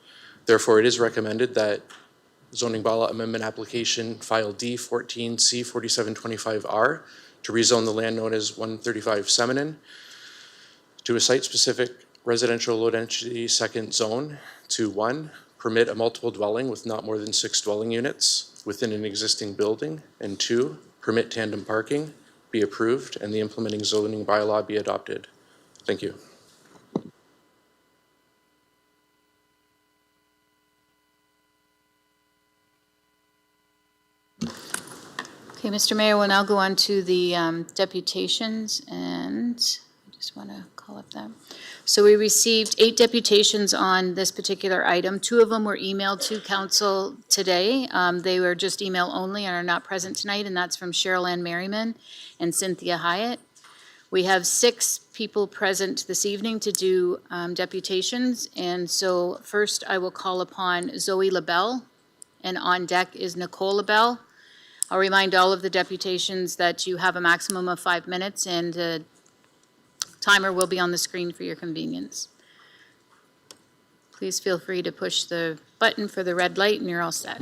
Therefore, it is recommended that zoning bylaw amendment application file D14C4725R to rezone the land known as 135 Seminole to a site-specific residential low-density second zone to 1, permit a multiple dwelling with not more than 6 dwelling units within an existing building, and 2, permit tandem parking, be approved, and the implementing zoning bylaw be adopted. Thank you. Okay, Mr. Mayor, we'll now go on to the deputations, and I just want to call up that. So we received 8 deputations on this particular item. 2 of them were emailed to council today. They were just email only and are not present tonight, and that's from Cheryl Ann Merriman and Cynthia Hyatt. We have 6 people present this evening to do deputations, and so first I will call upon Zoe LaBelle, and on deck is Nicole LaBelle. I'll remind all of the deputations that you have a maximum of 5 minutes, and a timer will be on the screen for your convenience. Please feel free to push the button for the red light and you're all set.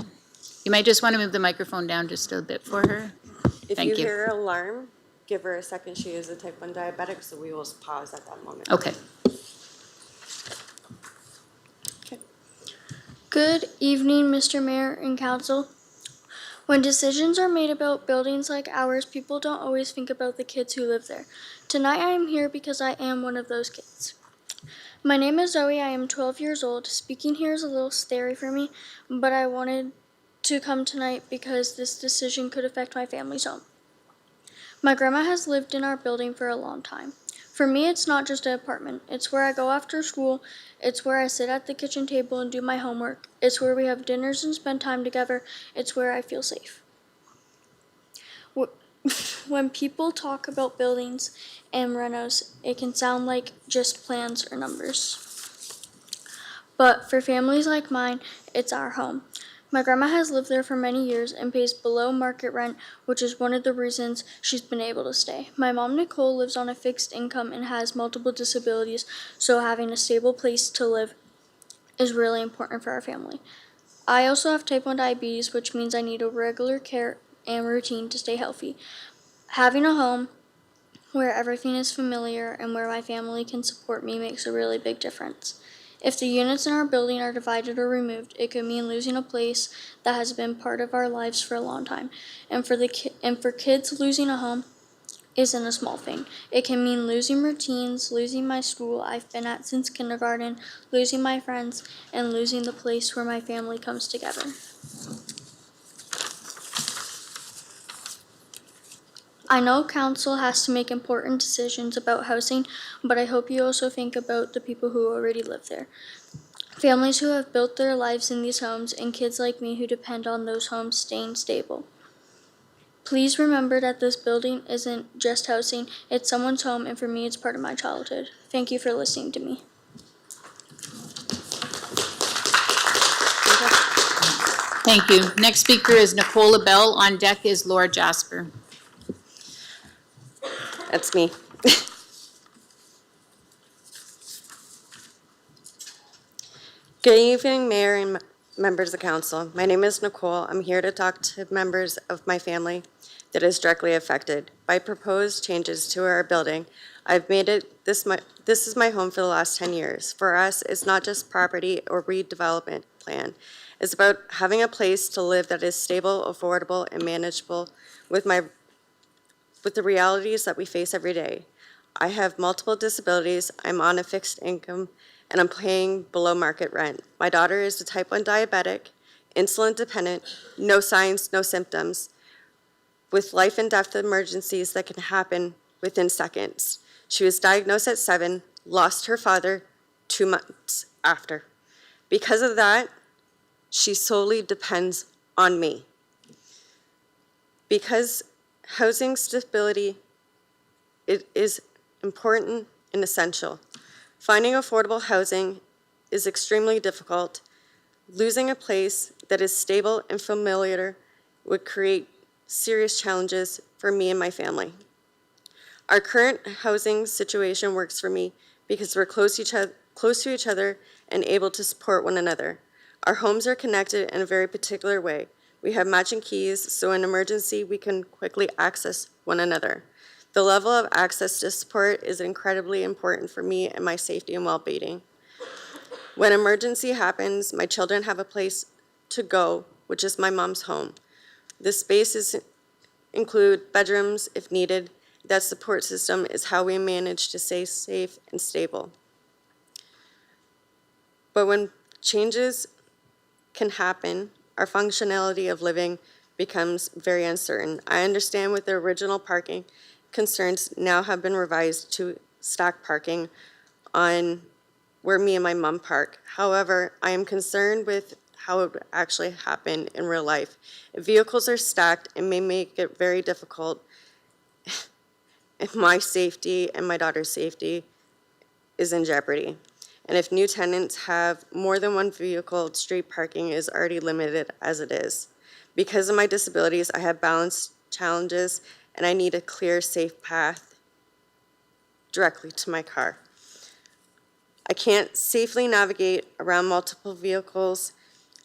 You might just want to move the microphone down just a bit for her. Thank If you you. hear an alarm, give her a second. She is a type 1 diabetic, so we will pause at that moment. Okay. Good evening, Mr. Mayor and Council. When decisions are made about buildings like ours, people don't always think about the kids who live there. Tonight I am here because I am one of those kids. My name is Zoe. I am 12 years old. Speaking here is a little scary for me, but I wanted to come tonight because this decision could affect my family's home. My grandma has lived in our building for a long time. For me, it's not just an apartment. It's where I go after school. It's where I sit at the kitchen table and do my homework. It's where we have dinners and spend time together. It's where I feel safe. When people talk about buildings and renos, it can sound like just plans or numbers. But for families like mine, it's our home. My grandma has lived there for many years and pays below market rent, which is one of the reasons she's been able to stay. My mom, Nicole, lives on a fixed income and has multiple disabilities, so having a stable place to live is really important for our family. I also have type 1 diabetes, which means I need a regular care and routine to stay healthy. Having a home where everything is familiar and where my family can support me makes a really big difference. If the units in our building are divided or removed, it could mean losing a place that has been part of our lives for a long time. And for kids, losing a home isn't a small thing. It can mean losing routines, losing my school I've been at since kindergarten, losing my friends, and losing the place where my family comes together. I know council has to make important decisions about housing, but I hope you also think about the people who already live there. Families who have built their lives in these homes and kids like me who depend on those homes staying stable. Please remember that this building isn't just housing, it's someone's home, and for me, it's part of my childhood. Thank you for listening to me. Thank you. Next speaker is Nicola Bell. On deck is Laura Jasper. That's me. Good evening, Mayor and members of council. My name is Nicole. I'm here to talk to members of my family that is directly affected by proposed changes to our building. I've made it this is my home for the last 10 years. For us, it's not just property or redevelopment plan. It's about having a place to live that is stable, affordable, and manageable with the realities that we face every day. I have multiple disabilities, I'm on a fixed income, and I'm paying below market rent. My daughter is a type 1 diabetic, insulin dependent, no signs, no symptoms, with life and death emergencies that can happen within seconds. She was diagnosed at 7, lost her father 2 months after. Because of that, she solely depends on me. Because housing stability, it is important and essential. Finding affordable housing is extremely difficult. Losing a place that is stable and familiar would create serious challenges for me and my family. Our current housing situation works for me because we're close to each other and able to support one another. Our homes are connected in a very particular way. We have matching keys, so in emergency, we can quickly access one another. The level of access to support is incredibly important for me and my safety and well-being. When emergency happens, my children have a place to go, which is my mom's home. The spaces include bedrooms if needed. That support system is how we manage to stay safe and stable. But when changes can happen, our functionality of living becomes very uncertain. I understand with the original parking concerns now have been revised to stack parking on where me and my mom park. However, I am concerned with how it would actually happen in real life. If vehicles are stacked, it may make it very difficult if my safety and my daughter's safety is in jeopardy. And if new tenants have more than one vehicle, street parking is already limited as it is. Because of my disabilities, I have balance challenges and I need a clear, safe path directly to my car. I can't safely navigate around multiple vehicles.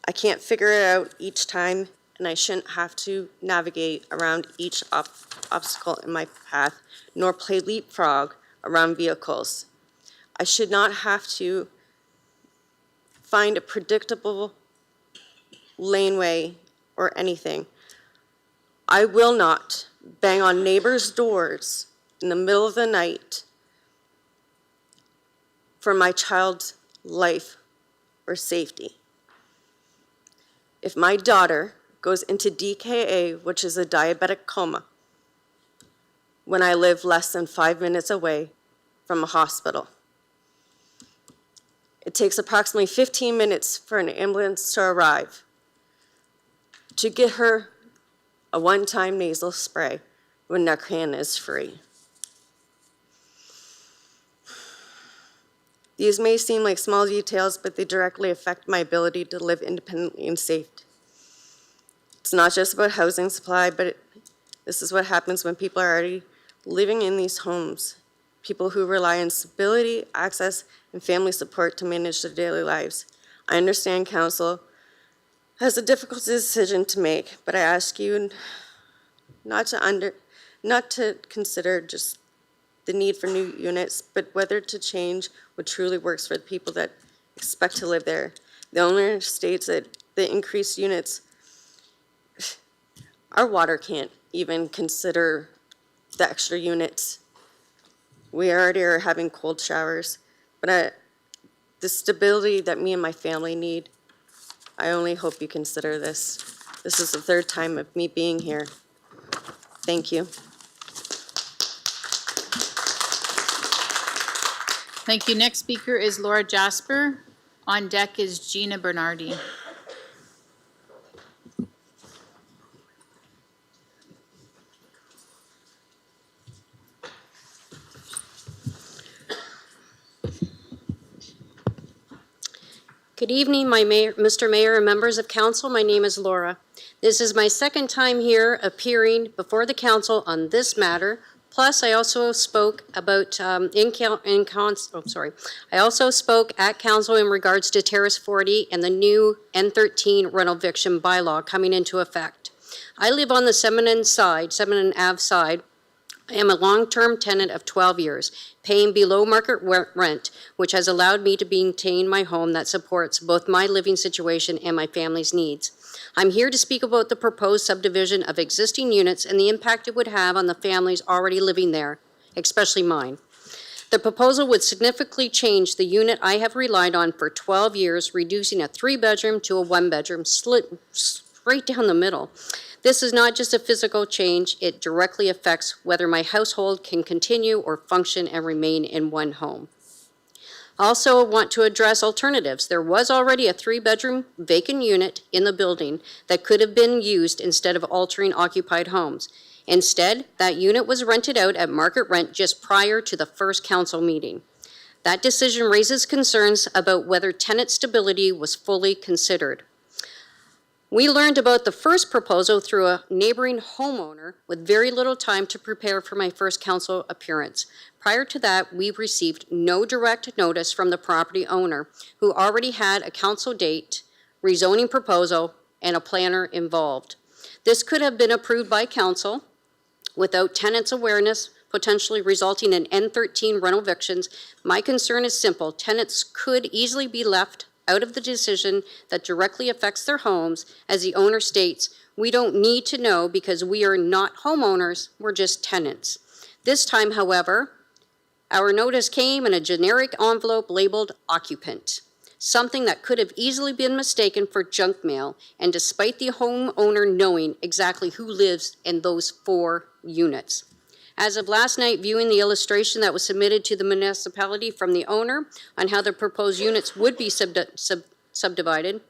I can't figure it out each time, and I shouldn't have to navigate around each obstacle in my path, nor play leapfrog around vehicles. I should not have to find a predictable laneway or anything. I will not bang on neighbors' doors in the middle of the night for my child's life or safety. If my daughter goes into DKA, which is a diabetic coma, when I live less than 5 minutes away from a hospital, it takes approximately 15 minutes for an ambulance to arrive to get her a one-time nasal spray when Narcan is free. These may seem like small details, but they directly affect my ability to live independently and safe. It's not just about housing supply, but this is what happens when people are already living in these homes. People who rely on stability, access, and family support to manage their daily lives. I understand council has a difficult decision to make, but I ask you not not to consider just the need for new units, but whether to change what truly works for the people that expect to live there. The owner states that the increased units, our water can't even consider the extra units. We already are having cold showers, but the stability that me and my family need, I only hope you consider this. This is the third time of me being here. Thank you. Thank you. Next speaker is Laura Jasper. On deck is Gina Bernardi. Good evening, Mr. Mayor and members of council. My name is Laura. This is my second time here appearing before the council on this matter. Plus, I also spoke about I also spoke at council in regards to Terrace 40 and the new N13 rental eviction bylaw coming into effect. I live on the Seminole Ave side. I am a long-term tenant of 12 years, paying below market rent, which has allowed me to maintain my home that supports both my living situation and my family's needs. I'm here to speak about the proposed subdivision of existing units and the impact it would have on the families already living there, especially mine. The proposal would significantly change the unit I have relied on for 12 years, reducing a 3-bedroom to a 1-bedroom, split right down the middle. This is not just a physical change, it directly affects whether my household can continue or function and remain in one home. Also, I want to address alternatives. There was already a 3-bedroom vacant unit in the building that could have been used instead of altering occupied homes. Instead, that unit was rented out at market rent just prior to the first council meeting. That decision raises concerns about whether tenant stability was fully considered. We learned about the first proposal through a neighboring homeowner with very little time to prepare for my first council appearance. Prior to that, we received no direct notice from the property owner, who already had a council date, rezoning proposal, and a planner involved. This could have been approved by council without tenants' awareness, potentially resulting in N13 rental evictions. My concern is simple. Tenants could easily be left out of the decision that directly affects their homes. As the owner states, we don't need to know because we are not homeowners, we're just tenants. This time, however, our notice came in a generic envelope labeled occupant, something that could have easily been mistaken for junk mail, and despite the homeowner knowing exactly who lives in those 4 units. As of last night, viewing the illustration that was submitted to the municipality from the owner on how the proposed units would be subdivided,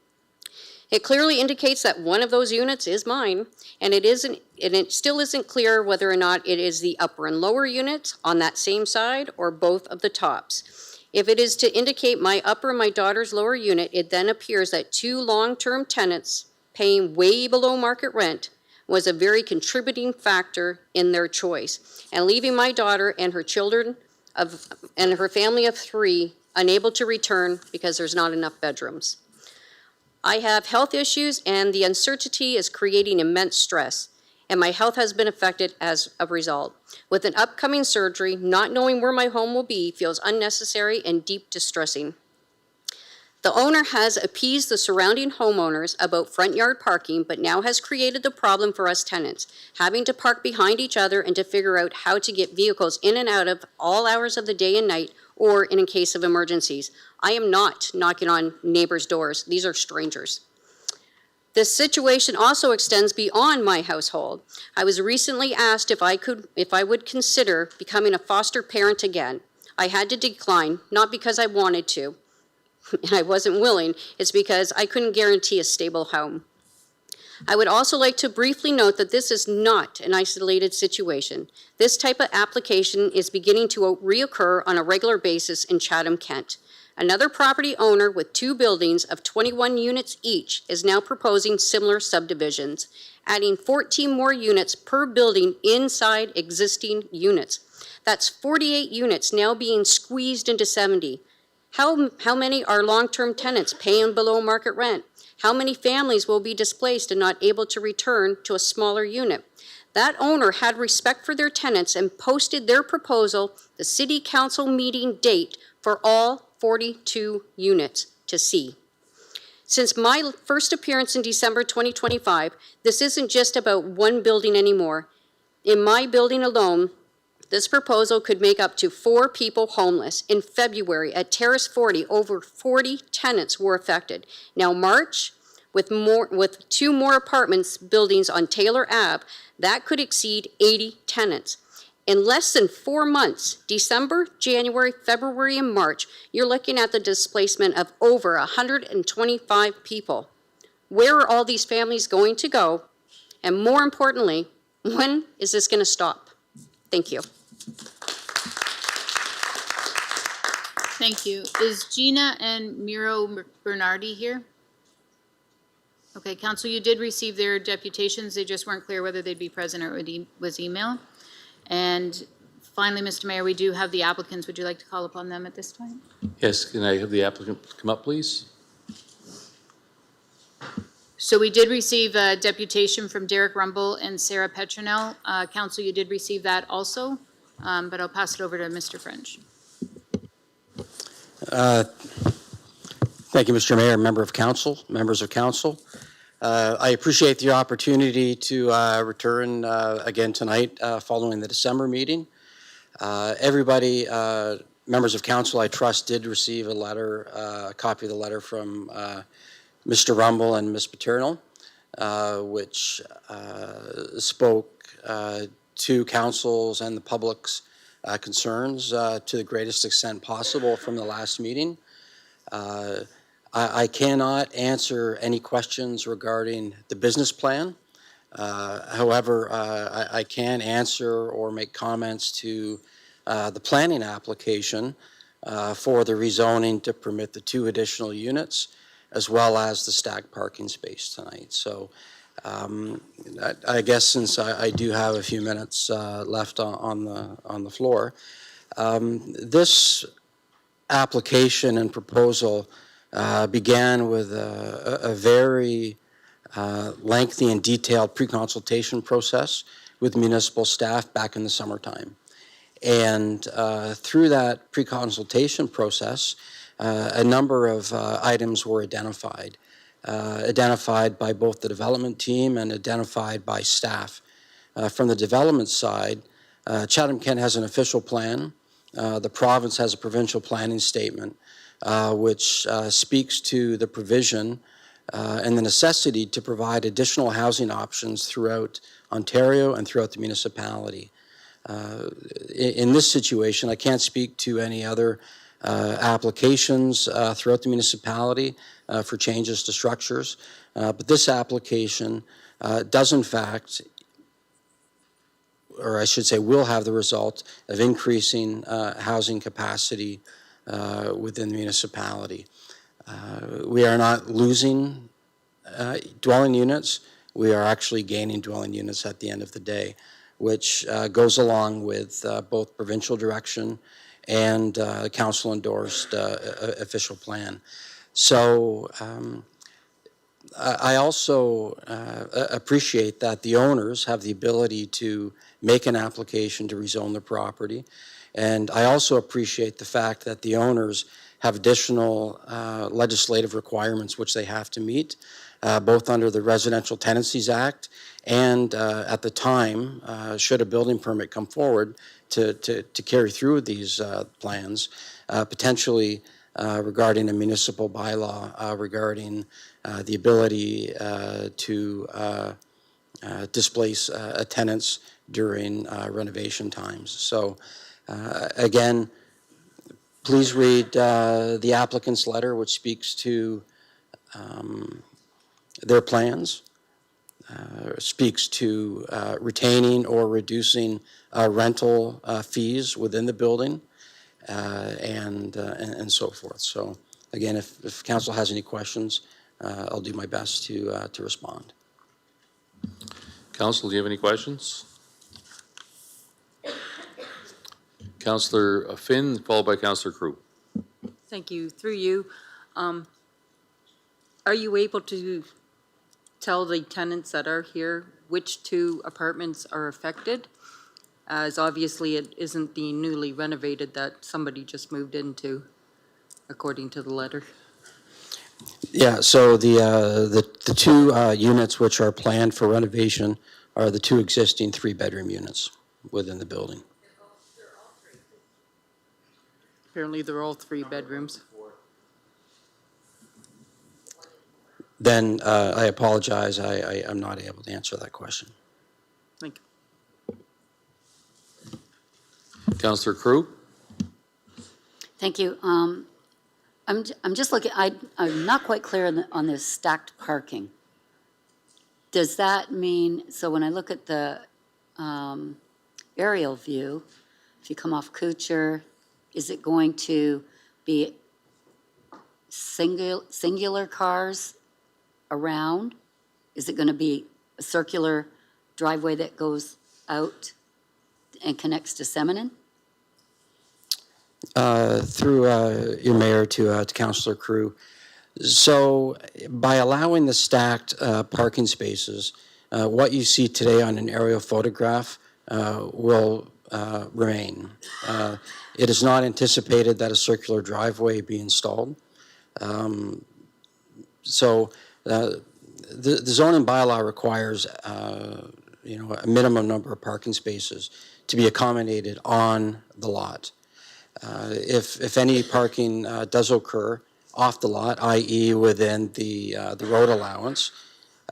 it clearly indicates that one of those units is mine, and it still isn't clear whether or not it is the upper and lower units on that same side or both of the tops. If it is to indicate my upper and my daughter's lower unit, it then appears that 2 long-term tenants paying way below market rent was a very contributing factor in their choice, and leaving my daughter and her children and her family of 3 unable to return because there's not enough bedrooms. I have health issues, and the uncertainty is creating immense stress, and my health has been affected as a result. With an upcoming surgery, not knowing where my home will be feels unnecessary and deep distressing. The owner has appeased the surrounding homeowners about front yard parking, but now has created the problem for us tenants, having to park behind each other and to figure out how to get vehicles in and out of all hours of the day and night, or in a case of emergencies. I am not knocking on neighbors' doors. These are strangers. This situation also extends beyond my household. I was recently asked if I would consider becoming a foster parent again. I had to decline, not because I wanted to, and I wasn't willing, it's because I couldn't guarantee a stable home. I would also like to briefly note that this is not an isolated situation. This type of application is beginning to reoccur on a regular basis in Chatham-Kent. Another property owner with 2 buildings of 21 units each is now proposing similar subdivisions, adding 14 more units per building inside existing units. That's 48 units now being squeezed into 70. How many are long-term tenants paying below market rent? How many families will be displaced and not able to return to a smaller unit? That owner had respect for their tenants and posted their proposal, the city council meeting date, for all 42 units to see. Since my first appearance in December 2025, this isn't just about one building anymore. In my building alone, this proposal could make up to 4 people homeless. In February, at Terrace 40, over 40 tenants were affected. Now March, with 2 more apartments buildings on Taylor Ave, that could exceed 80 tenants. In less than 4 months, December, January, February, and March, you're looking at the displacement of over 125 people. Where are all these families going to go? And more importantly, when is this going to stop? Thank you. Thank you. Is Gina and Miro Bernardi here? Okay, Council, you did receive their deputations. They just weren't clear whether they'd be present or it was email. And finally, Mr. Mayor, we do have the applicants. Would you like to call upon them at this time? Yes, can I have the applicant come up, please? So we did receive a deputation from Derek Rumble and Sarah Petronell. Council, you did receive that also, but I'll pass it over to Mr. French. Thank you, Mr. Mayor, members of council. I appreciate the opportunity to return again tonight following the December meeting. Everybody, members of council, I trust, did receive a letter, a copy of the letter from Mr. Rumble and Ms. Paternal, which spoke to councils and the public's concerns to the greatest extent possible from the last meeting. I cannot answer any questions regarding the business plan. However, I can answer or make comments to the planning application for the rezoning to permit the 2 additional units, as well as the stacked parking space tonight. So I guess since I do have a few minutes left on the floor, this application and proposal began with a very lengthy and detailed pre-consultation process with municipal staff back in the summertime. And through that pre-consultation process, a number of items were identified by both the development team and identified by staff. From the development side, Chatham-Kent has an official plan. The province has a provincial planning statement, which speaks to the provision and the necessity to provide additional housing options throughout Ontario and throughout the municipality. In this situation, I can't speak to any other applications throughout the municipality for changes to structures, but this application does in fact, or I should say will have the result of increasing housing capacity within the municipality. We are not losing dwelling units. We are actually gaining dwelling units at the end of the day, which goes along with both provincial direction and council-endorsed official plan. So I also appreciate that the owners have the ability to make an application to rezone the property. And I also appreciate the fact that the owners have additional legislative requirements which they have to meet, both under the Residential Tenancies Act and at the time, should a building permit come forward to carry through these plans, potentially regarding a municipal bylaw regarding the ability to displace tenants during renovation times. So again, please read the applicant's letter, which speaks to their plans, speaks to retaining or reducing rental fees within the building, and so forth. So again, if council has any questions, I'll do my best to respond. Council, do you have any questions? Councillor Finn, followed by Councillor Crew. Thank you. Through you, are you able to tell the tenants that are here which two apartments are affected, as obviously it isn't the newly renovated that somebody just moved into, according to the letter. Yeah, so the two units which are planned for renovation are the two existing three-bedroom units within the building. Apparently, they're all 3 bedrooms. Then I apologize, I'm not able to answer that question. Thank you. Councillor Crew? Thank you. I'm just looking, I'm not quite clear on this stacked parking. Does that mean, so when I look at the aerial view, if you come off Kuchar, is it going to be singular cars around? Is it going to be a circular driveway that goes out and connects to Seminole? Through your mayor to Councillor Crew. So by allowing the stacked parking spaces, what you see today on an aerial photograph will remain. It is not anticipated that a circular driveway be installed. So the zoning bylaw requires a minimum number of parking spaces to be accommodated on the lot. If any parking does occur off the lot, i.e. within the road allowance,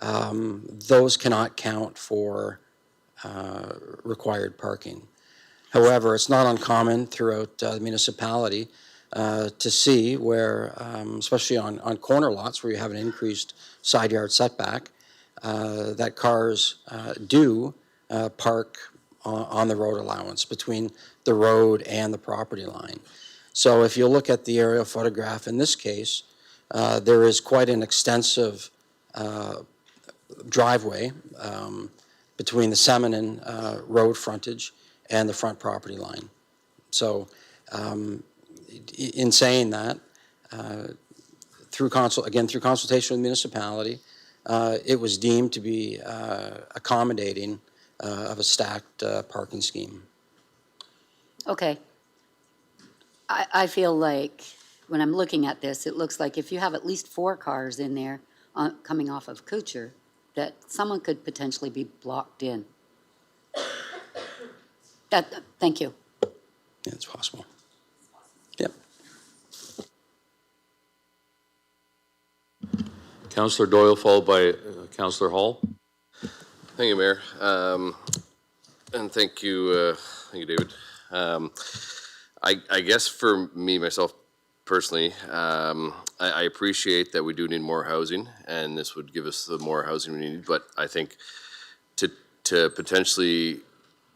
those cannot count for required parking. However, it's not uncommon throughout the municipality to see where, especially on corner lots where you have an increased side yard setback, that cars do park on the road allowance between the road and the property line. So if you look at the aerial photograph in this case, there is quite an extensive driveway between the Seminole road frontage and the front property line. So in saying that, through consultation with the municipality, it was deemed to be accommodating of a stacked parking scheme. Okay. I feel like when I'm looking at this, it looks like if you have at least 4 cars in there coming off of Kuchar, that someone could potentially be blocked in. Thank you. Yeah, it's possible. Yep. Councillor Doyle, followed by Councillor Hall. Thank you, Mayor. And thank you, David. I guess for me, myself personally, I appreciate that we do need more housing, and this would give us the more housing we need. But I think to potentially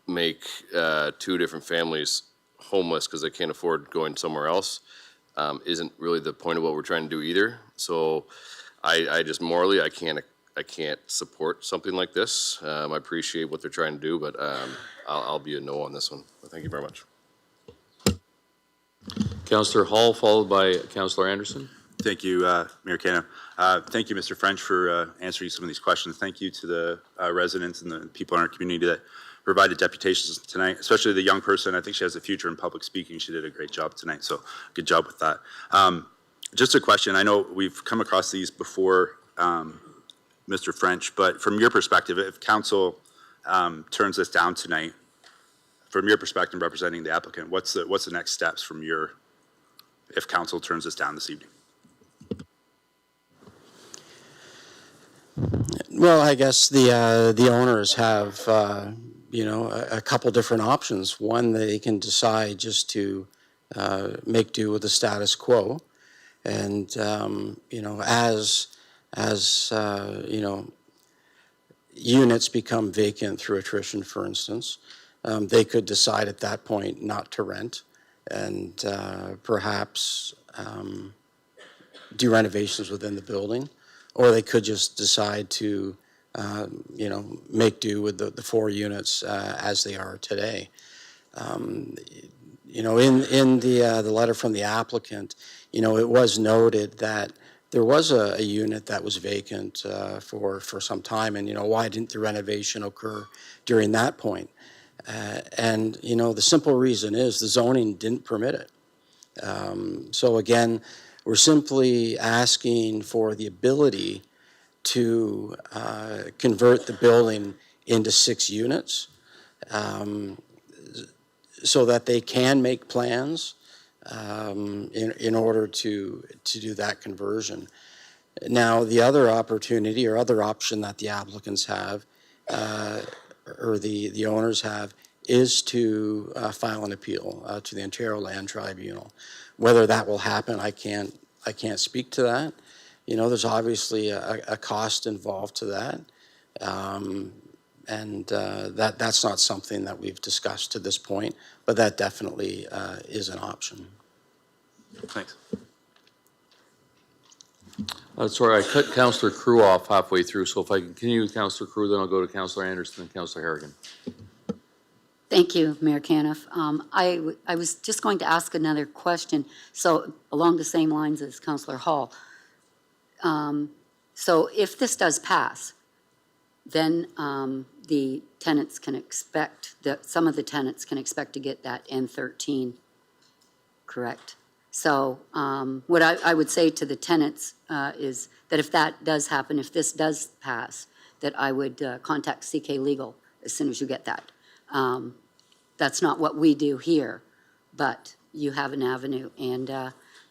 make 2 different families homeless because they can't afford going somewhere else isn't really the point of what we're trying to do either. So I just morally, I can't support something like this. I appreciate what they're trying to do, but I'll be a no on this one. Thank you very much. Councillor Hall, followed by Councillor Anderson. Thank you, Mayor Cano. Thank you, Mr. French, for answering some of these questions. Thank you to the residents and the people in our community that provided deputations tonight, especially the young person. I think she has a future in public speaking. She did a great job tonight, so good job with that. Just a question. I know we've come across these before, Mr. French, but from your perspective, if council turns this down tonight, from your perspective representing the applicant, what's the next steps from if council turns this down this evening? Well, I guess the owners have, a couple different options. One, they can decide just to make do with the status quo. And, as units become vacant through attrition, for instance, they could decide at that point not to rent and perhaps do renovations within the building. Or they could just decide to, make do with the 4 units as they are today. In the letter from the applicant, it was noted that there was a unit that was vacant for some time, and, why didn't the renovation occur during that point? And, the simple reason is the zoning didn't permit it. So again, we're simply asking for the ability to convert the building into 6 units so that they can make plans in order to do that conversion. Now, the other opportunity or other option that the applicants have or the owners have is to file an appeal to the Ontario Land Tribunal. Whether that will happen, I can't speak to that. There's obviously a cost involved to that. And that's not something that we've discussed to this point, but that definitely is an option. Thanks. Sorry, I cut Councillor Crew off halfway through, so if I continue with Councillor Crew, then I'll go to Councillor Anderson and Councillor Harrigan. Thank you, Mayor Caniff. I was just going to ask another question, so along the same lines as Councillor Hall. So if this does pass, then the tenants can expect, some of the tenants can expect to get that N13, correct? So what I would say to the tenants is that if that does happen, if this does pass, that I would contact CK Legal as soon as you get that. That's not what we do here, but you have an avenue, and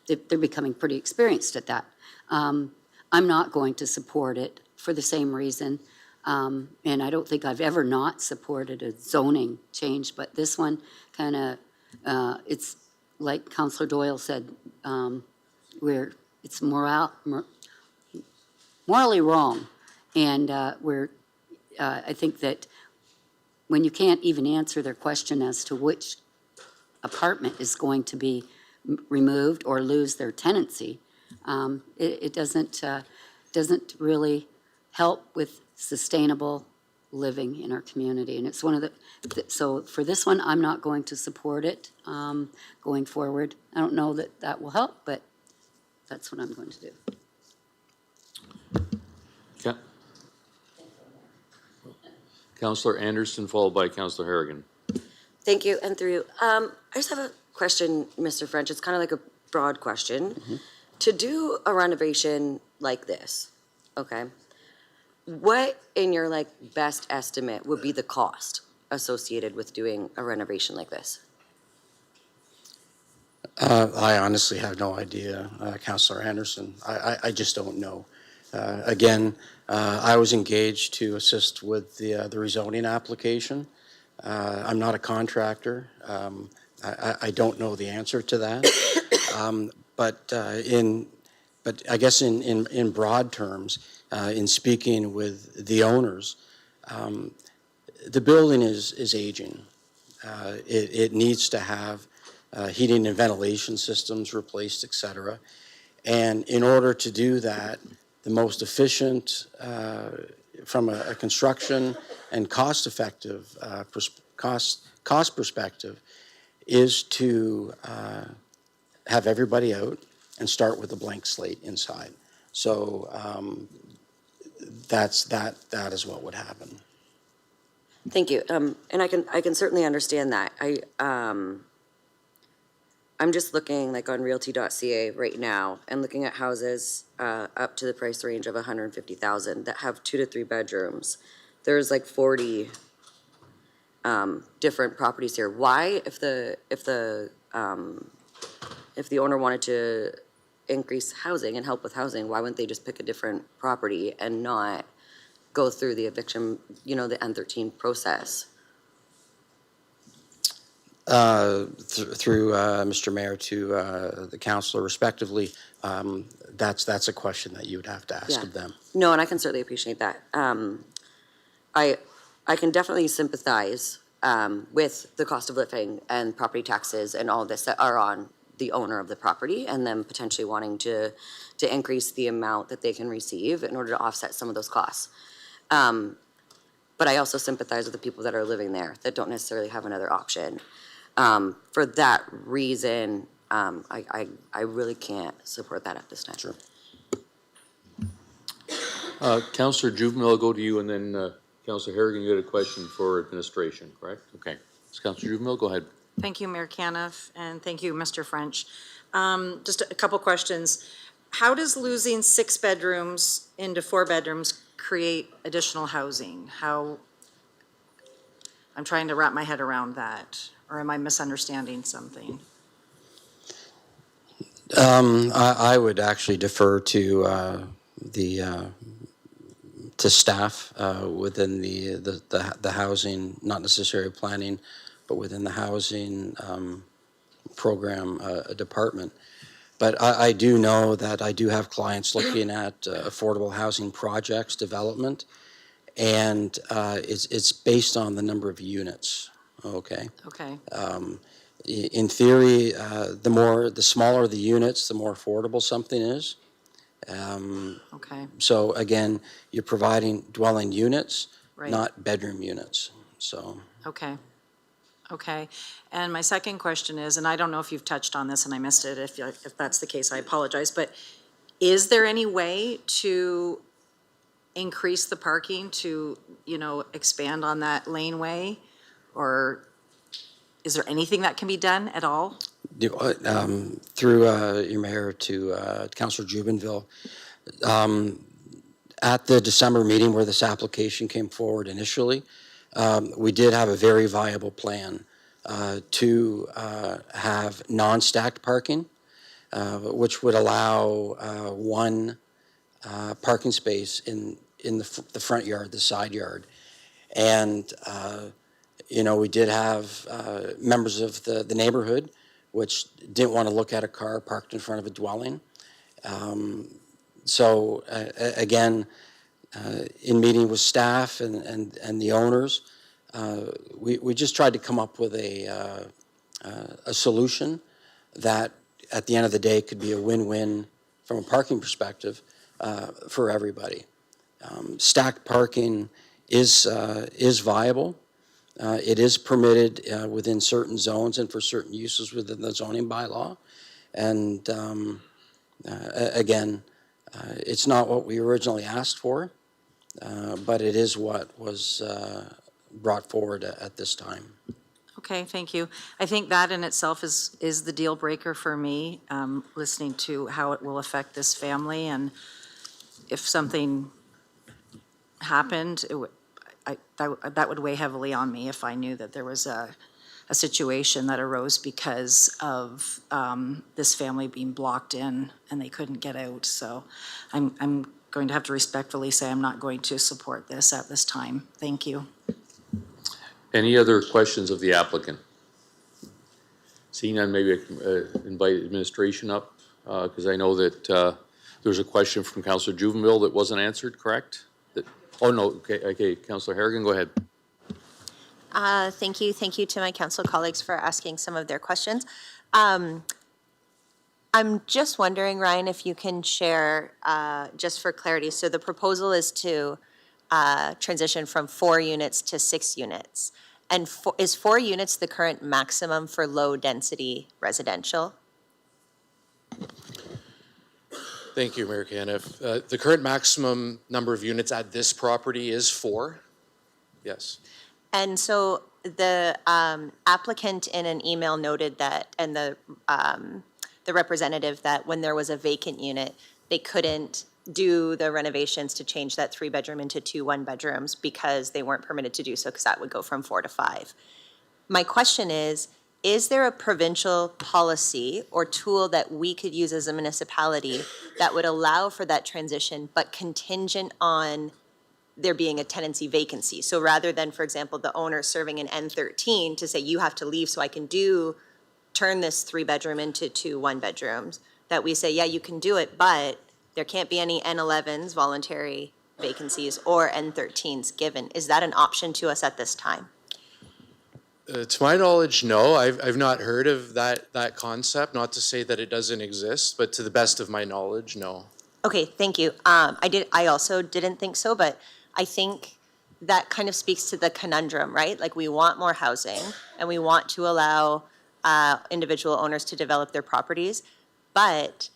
they're becoming pretty experienced at that. I'm not going to support it for the same reason, and I don't think I've ever not supported a zoning change, but this one kind of, it's like Councillor Doyle said, it's morally wrong, and I think that when you can't even answer their question as to which apartment is going to be removed or lose their tenancy, it doesn't really help with sustainable living in our community. And it's one of the, so for this one, I'm not going to support it going forward. I don't know that that will help, but that's what I'm going to do. Okay. Councillor Anderson, followed by Councillor Harrigan. Thank you, and through you. I just have a question, Mr. French. It's kind of like a broad question. Mm-hmm. To do a renovation like this, okay, what in your best estimate would be the cost associated with doing a renovation like this? I honestly have no idea, Councillor Anderson. I just don't know. Again, I was engaged to assist with the rezoning application. I'm not a contractor. I don't know the answer to that. But I guess in broad terms, in speaking with the owners, the building is aging. It needs to have heating and ventilation systems replaced, et cetera. And in order to do that, the most efficient from a construction and cost-effective cost perspective is to have everybody out and start with a blank slate inside. So that is what would happen. Thank you. And I can certainly understand that. I'm just looking on realty.ca right now and looking at houses up to the price range of $150,000 that have 2 to 3 bedrooms. There's 40 different properties here. Why, if the owner wanted to increase housing and help with housing, why wouldn't they just pick a different property and not go through the eviction, the N13 process? Through Mr. Mayor to the councillor respectively, that's a question that you would have to ask of them. No, and I can certainly appreciate that. I can definitely sympathize with the cost of living and property taxes and all this that are on the owner of the property, and them potentially wanting to increase the amount that they can receive in order to offset some of those costs. But I also sympathize with the people that are living there that don't necessarily have another option. For that reason, I really can't support that at this time. Sure. Counselor Juvenile, I'll go to you, and then Counselor Harrigan, you had a question for administration, correct? Okay. Counselor Juvenile, go ahead. Thank you, Mayor Caniff, and thank you, Mr. French. Just a couple questions. How does losing 6 bedrooms into 4 bedrooms create additional housing? I'm trying to wrap my head around that, or am I misunderstanding something? I would actually defer to to staff within the housing, not necessarily planning, but within the housing program department. But I do know that I do have clients looking at affordable housing projects development, and it's based on the number of units. Okay. Okay. In theory, the smaller the units, the more affordable something is. Okay. So again, you're providing dwelling units, Right. not bedroom units. So. Okay. Okay. And my second question is, and I don't know if you've touched on this and I missed it. If that's the case, I apologize. But is there any way to increase the parking to, expand on that laneway? Or is there anything that can be done at all? Through your mayor to Councilor Jubenville, at the December meeting where this application came forward initially, we did have a very viable plan to have non-stacked parking, which would allow one parking space in the front yard, the side yard. And, we did have members of the neighborhood which didn't want to look at a car parked in front of a dwelling. So again, in meeting with staff and the owners, we just tried to come up with a solution that at the end of the day could be a win-win from a parking perspective for everybody. Stacked parking is viable. It is permitted within certain zones and for certain uses within the zoning bylaw. And again, it's not what we originally asked for, but it is what was brought forward at this time. Okay, thank you. I think that in itself is the deal breaker for me, listening to how it will affect this family. And if something happened, that would weigh heavily on me if I knew that there was a situation that arose because of this family being blocked in and they couldn't get out. So I'm going to have to respectfully say I'm not going to support this at this time. Thank you. Any other questions of the applicant? Seeing none, maybe I can invite administration up, because I know that there's a question from Councilor Juvenile that wasn't answered, correct? Oh, no, okay, Councilor Harrigan, go ahead. Thank you to my council colleagues for asking some of their questions. I'm just wondering, Ryan, if you can share, just for clarity, so the proposal is to transition from 4 units to 6 units. And is 4 units the current maximum for low-density residential? Thank you, Mayor Caniff. The current maximum number of units at this property is 4. Yes. And so the applicant in an email noted that, and the representative, that when there was a vacant unit, they couldn't do the renovations to change that 3-bedroom into 2 one-bedrooms because they weren't permitted to do so, because that would go from 4 to 5. My question is there a provincial policy or tool that we could use as a municipality that would allow for that transition, but contingent on there being a tenancy vacancy? So rather than, for example, the owner serving an N13 to say, you have to leave so I can turn this 3-bedroom into 2 one-bedrooms, that we say, yeah, you can do it, but there can't be any N11s, voluntary vacancies, or N13s given. Is that an option to us at this time? To my knowledge, no. I've not heard of that concept. Not to say that it doesn't exist, but to the best of my knowledge, no. Okay, thank you. I also didn't think so, but I think that kind of speaks to the conundrum, right? Like, we want more housing and we want to allow individual owners to develop their properties, but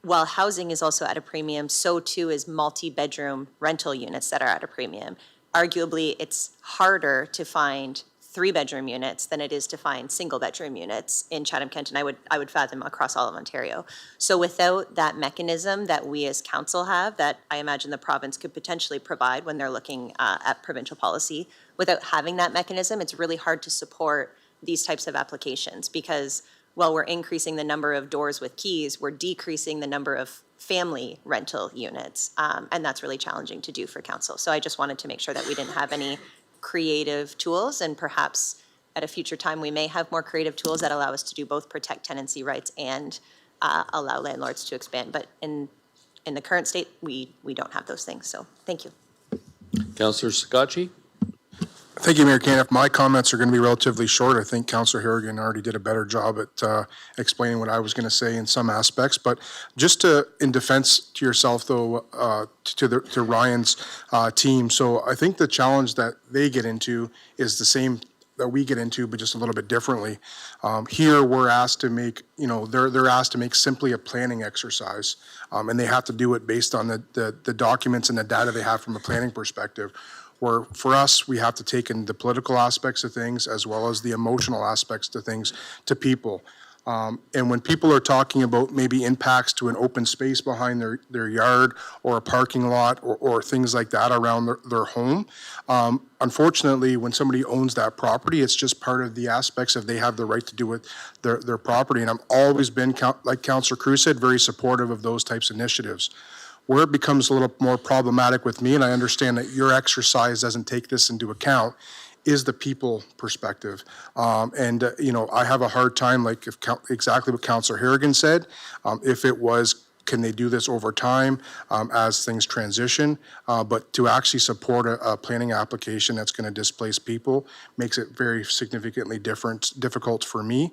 while housing is also at a premium, so too is multi-bedroom rental units that are at a premium. Arguably, it's harder to find three-bedroom units than it is to find single-bedroom units in Chatham-Kent, and I would fathom across all of Ontario. So without that mechanism that we as council have, that I imagine the province could potentially provide when they're looking at provincial policy, without having that mechanism, it's really hard to support these types of applications, because while we're increasing the number of doors with keys, we're decreasing the number of family rental units, and that's really challenging to do for council. So I just wanted to make sure that we didn't have any creative tools, and perhaps at a future time, we may have more creative tools that allow us to do both protect tenancy rights and allow landlords to expand. But in the current state, we don't have those things. So thank you. Councillor Scotchy? Thank you, Mayor Caniff. My comments are going to be relatively short. I think Councillor Harrigan already did a better job at explaining what I was going to say in some aspects. But just in defense to yourself, though, to Ryan's team. So I think the challenge that they get into is the same that we get into, but just a little bit differently. Here, we're asked to make, they're asked to make simply a planning exercise, and they have to do it based on the documents and the data they have from a planning perspective. Where for us, we have to take in the political aspects of things as well as the emotional aspects to things to people. And when people are talking about maybe impacts to an open space behind their yard or a parking lot or things like that around their home, unfortunately, when somebody owns that property, it's just part of the aspects of they have the right to do with their property. And I've always been, like Councillor Cruz said, very supportive of those types of initiatives. Where it becomes a little more problematic with me, and I understand that your exercise doesn't take this into account, is the people perspective. I have a hard time, like exactly what Councillor Harrigan said, if it was, can they do this over time as things transition? But to actually support a planning application that's going to displace people makes it very significantly difficult for me.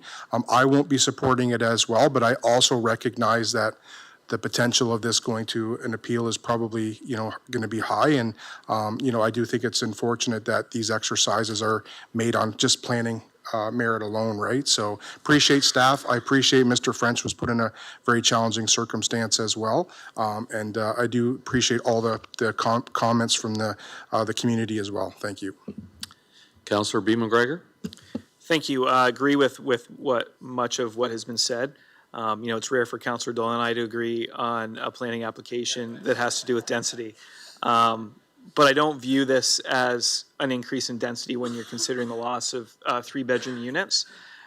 I won't be supporting it as well, but I also recognize that the potential of this going to an appeal is probably, going to be high. And, I do think it's unfortunate that these exercises are made on just planning merit alone, right? So appreciate staff. I appreciate Mr. French was put in a very challenging circumstance as well. And I do appreciate all the comments from the community as well. Thank you. Councillor B. McGregor? Thank you. I agree with much of what has been said. It's rare for Councillor Dolan and I to agree on a planning application that has to do with density. But I don't view this as an increase in density when you're considering the loss of three-bedroom units.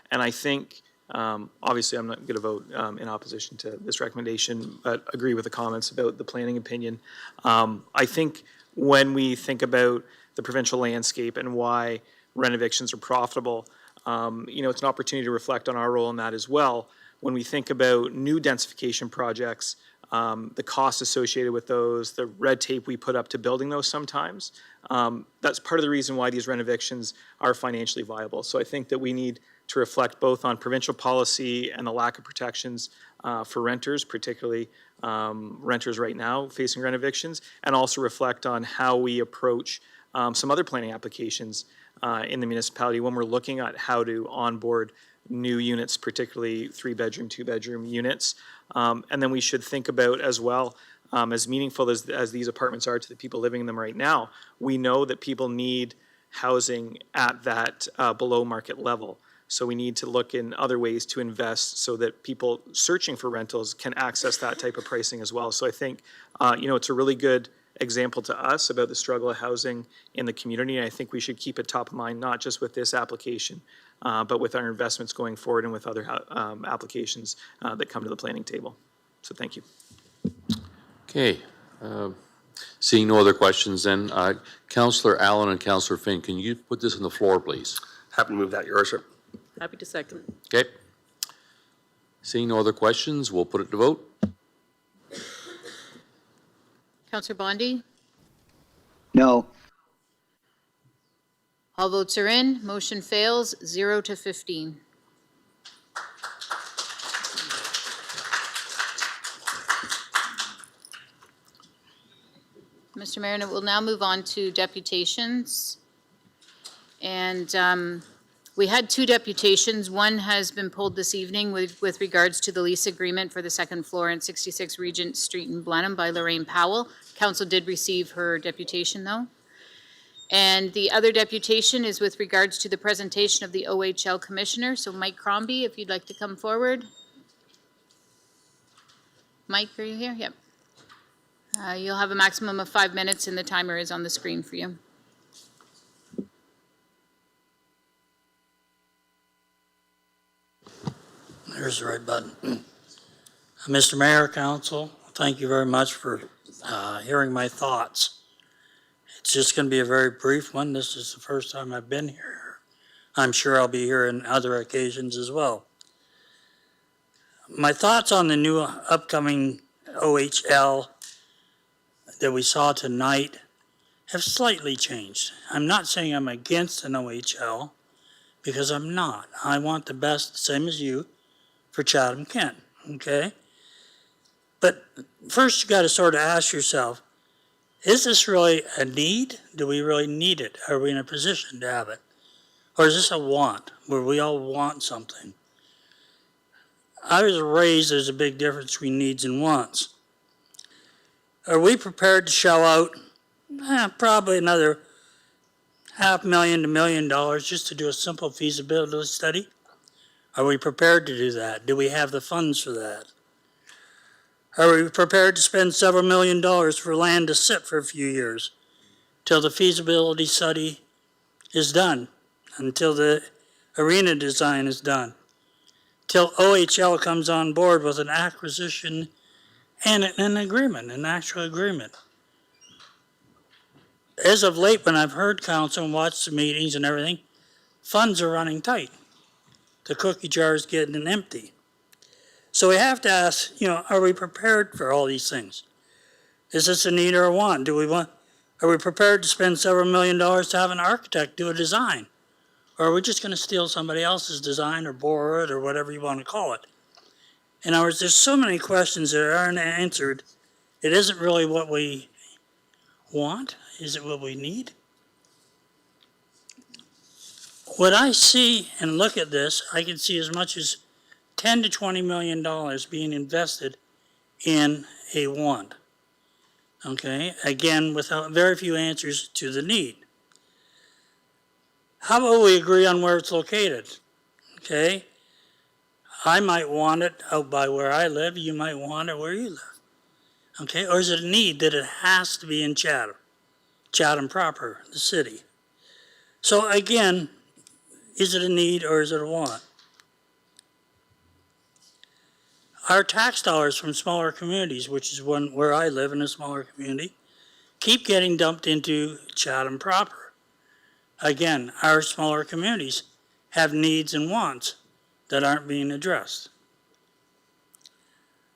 And I think, obviously, I'm not going to vote in opposition to this recommendation, but agree with the comments about the planning opinion. I think when we think about the provincial landscape and why rent evictions are profitable, it's an opportunity to reflect on our role in that as well. When we think about new densification projects, the costs associated with those, the red tape we put up to building those sometimes, that's part of the reason why these rent evictions are financially viable. So I think that we need to reflect both on provincial policy and the lack of protections for renters, particularly renters right now facing rent evictions, and also reflect on how we approach some other planning applications in the municipality when we're looking at how to onboard new units, particularly three-bedroom, two-bedroom units. And then we should think about as well, as meaningful as these apartments are to the people living in them right now, we know that people need housing at that below market level. So we need to look in other ways to invest so that people searching for rentals can access that type of pricing as well. So I think, it's a really good example to us about the struggle of housing in the community. And I think we should keep it top of mind, not just with this application, but with our investments going forward and with other applications that come to the planning table. So thank you. Okay. Seeing no other questions then, Councillor Allen and Councillor Finn, can you put this on the floor, please? Happy to move that, Your Worship. Happy to second. Okay. Seeing no other questions, we'll put it to vote. Councillor Bondi? No. All votes are in. Motion fails, 0 to 15. Mr. Mayor, we'll now move on to deputations. And We had 2 deputations. One has been pulled this evening with regards to the lease agreement for the second floor in 66 Regent Street in Blenheim by Lorraine Powell. Council did receive her deputation, though. And the other deputation is with regards to the presentation of the OHL Commissioner. So Mike Crombie, if you'd like to come forward. Mike, are you here? Yep. You'll have a maximum of 5 minutes, and the timer is on the screen for you. There's the right button. Mr. Mayor, Council, thank you very much for hearing my thoughts. It's just going to be a very brief one. This is the first time I've been here. I'm sure I'll be here on other occasions as well. My thoughts on the new upcoming OHL that we saw tonight have slightly changed. I'm not saying I'm against an OHL, because I'm not. I want the best, same as you, for Chatham-Kent, okay? But first you got to sort of ask yourself, is this really a need? Do we really need it? Are we in a position to have it? Or is this a want, where we all want something? I was raised there's a big difference between needs and wants. Are we prepared to shell out probably another $500,000 to $1 million just to do a simple feasibility study? Are we prepared to do that? Do we have the funds for that? Are we prepared to spend several $1 million for land to sit for a few years till the feasibility study is done, until the arena design is done, till OHL comes on board with an acquisition and an agreement, an actual agreement? As of late, when I've heard council and watched the meetings and everything, funds are running tight. The cookie jar is getting empty. So we have to ask, are we prepared for all these things? Is this a need or a want? Are we prepared to spend several $1 million to have an architect do a design? Or are we just going to steal somebody else's design or borrow it or whatever you want to call it? In other words, there's so many questions that aren't answered. It isn't really what we want. Is it what we need? When I see and look at this, I can see as much as $10 to $20 million being invested in a want. Okay, again, without very few answers to the need. How about we agree on where it's located? Okay, I might want it out by where I live, you might want it where you live. Okay, or is it a need that it has to be in Chatham? Chatham proper, the city. So again, is it a need or is it a want? Our tax dollars from smaller communities, which is where I live in a smaller community, keep getting dumped into Chatham proper. Again, our smaller communities have needs and wants that aren't being addressed.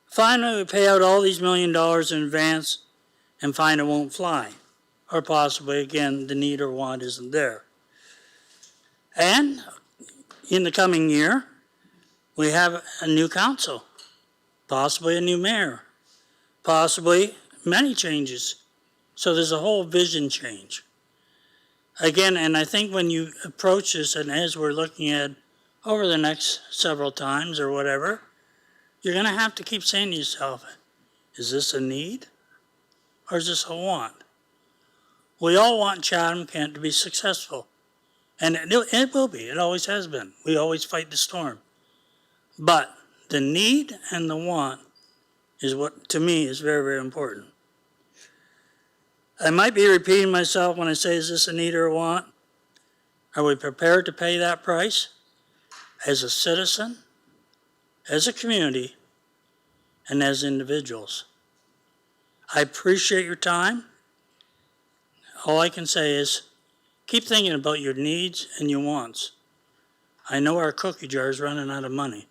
Finally, we pay out all these $1 million in advance and find it won't fly. Or possibly, again, the need or want isn't there. And in the coming year, we have a new council, possibly a new mayor, possibly many changes. So there's a whole vision change. Again, and I think when you approach this, and as we're looking at over the next several times or whatever, you're going to have to keep saying to yourself, is this a need or is this a want? We all want Chatham-Kent to be successful. And it will be. It always has been. We always fight the storm. But the need and the want is what, to me, is very, very important. I might be repeating myself when I say, is this a need or a want? Are we prepared to pay that price as a citizen, as a community, and as individuals? I appreciate your time. All I can say is keep thinking about your needs and your wants. I know our cookie jar is running out of money,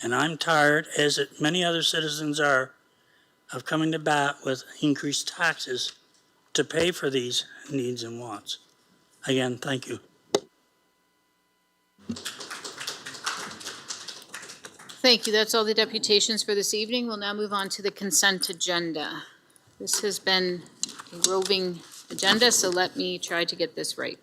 and I'm tired, as many other citizens are, of coming to bat with increased taxes to pay for these needs and wants. Again, thank you. Thank you. That's all the deputations for this evening. We'll now move on to the consent agenda. This has been a roving agenda, so let me try to get this right.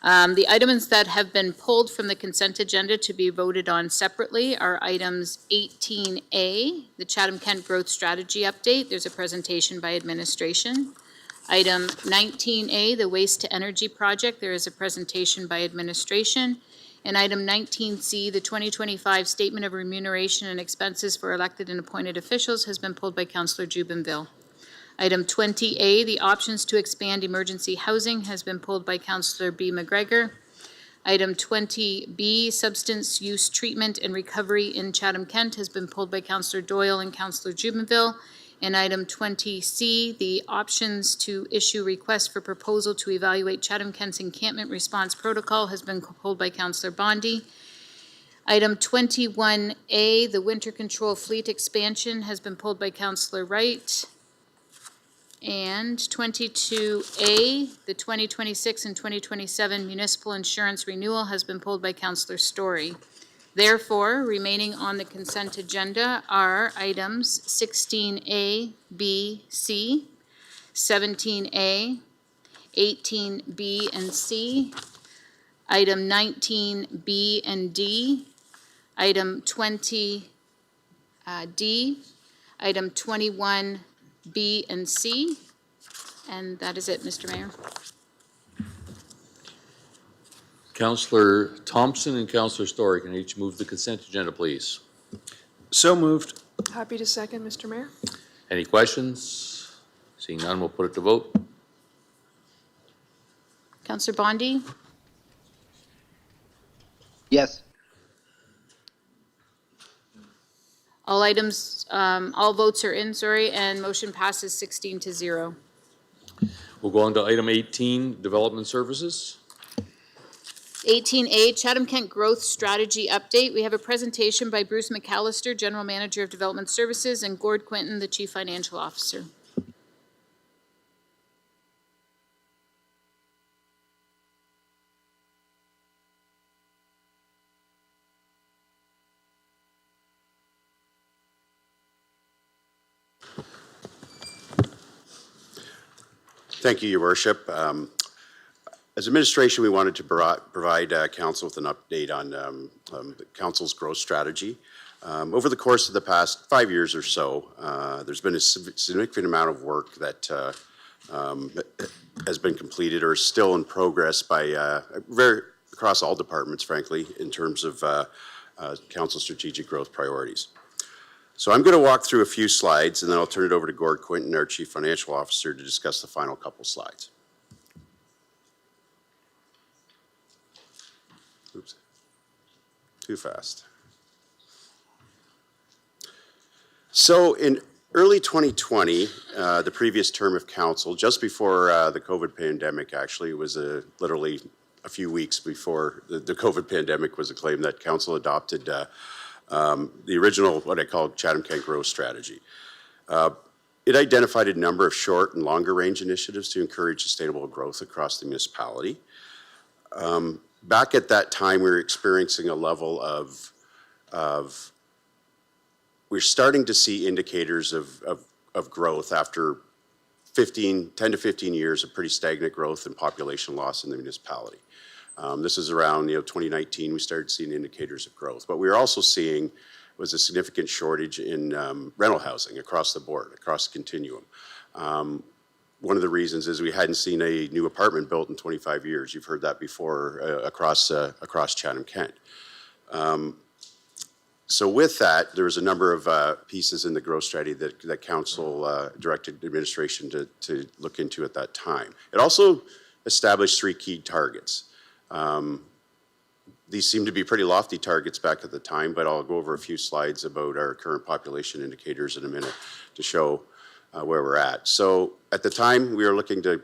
The items that have been pulled from the consent agenda to be voted on separately are items 18A, the Chatham-Kent Growth Strategy Update. There's a presentation by administration. Item 19A, the Waste to Energy Project. There is a presentation by administration. And item 19C, the 2025 Statement of Remuneration and Expenses for Elected and Appointed Officials has been pulled by Councillor Jubenville. Item 20A, the options to expand emergency housing, has been pulled by Councillor B. McGregor. Item 20B, substance use treatment and recovery in Chatham-Kent, has been pulled by Councillor Doyle and Councillor Jubenville. And item 20C, the options to issue requests for proposal to evaluate Chatham-Kent's encampment response protocol, has been pulled by Councillor Bondi. Item 21A, the winter control fleet expansion, has been pulled by Councillor Wright. And 22A, the 2026 and 2027 municipal insurance renewal, has been pulled by Councillor Story. Therefore, remaining on the consent agenda are items 16A, B, C, 17A, 18B and C, item 19B and D, item 20D, item 21B and C, and that is it, Mr. Mayor. Councillor Thompson and Councillor Story can each move the consent agenda, please. So moved. Happy to second, Mr. Mayor. Any questions? Seeing none, we'll put it to vote. Councillor Bondi? Yes. All items, all votes are in, and motion passes 16-0. We'll go on to item 18, Development Services. 18A, Chatham-Kent Growth Strategy Update. We have a presentation by Bruce McAllister, General Manager of Development Services, and Gord Quinton, the Chief Financial Officer. Thank you, Your Worship. As administration, we wanted to provide Council with an update on the Council's growth strategy. Over the course of the past 5 years or so, there's been a significant amount of work that has been completed or is still in progress by across all departments, frankly, in terms of Council's strategic growth priorities. So I'm going to walk through a few slides, and then I'll turn it over to Gord Quinton, our Chief Financial Officer, to discuss the final couple slides. Oops, too fast. So in early 2020, the previous term of council, just before the COVID pandemic, actually, it was literally a few weeks before the COVID pandemic was acclaimed, that council adopted the original, what I call Chatham-Kent Growth Strategy. It identified a number of short and longer range initiatives to encourage sustainable growth across the municipality. Back at that time, we were experiencing a level of we're starting to see indicators of growth after 10 to 15 years of pretty stagnant growth and population loss in the municipality. This is around 2019, we started seeing indicators of growth. What we were also seeing was a significant shortage in rental housing across the board, across the continuum. One of the reasons is we hadn't seen a new apartment built in 25 years. You've heard that before across Chatham-Kent. So with that, there was a number of pieces in the growth strategy that council directed administration to look into at that time. It also established 3 key targets. These seem to be pretty lofty targets back at the time, but I'll go over a few slides about our current population indicators in a minute to show where we're at. So at the time, we were looking to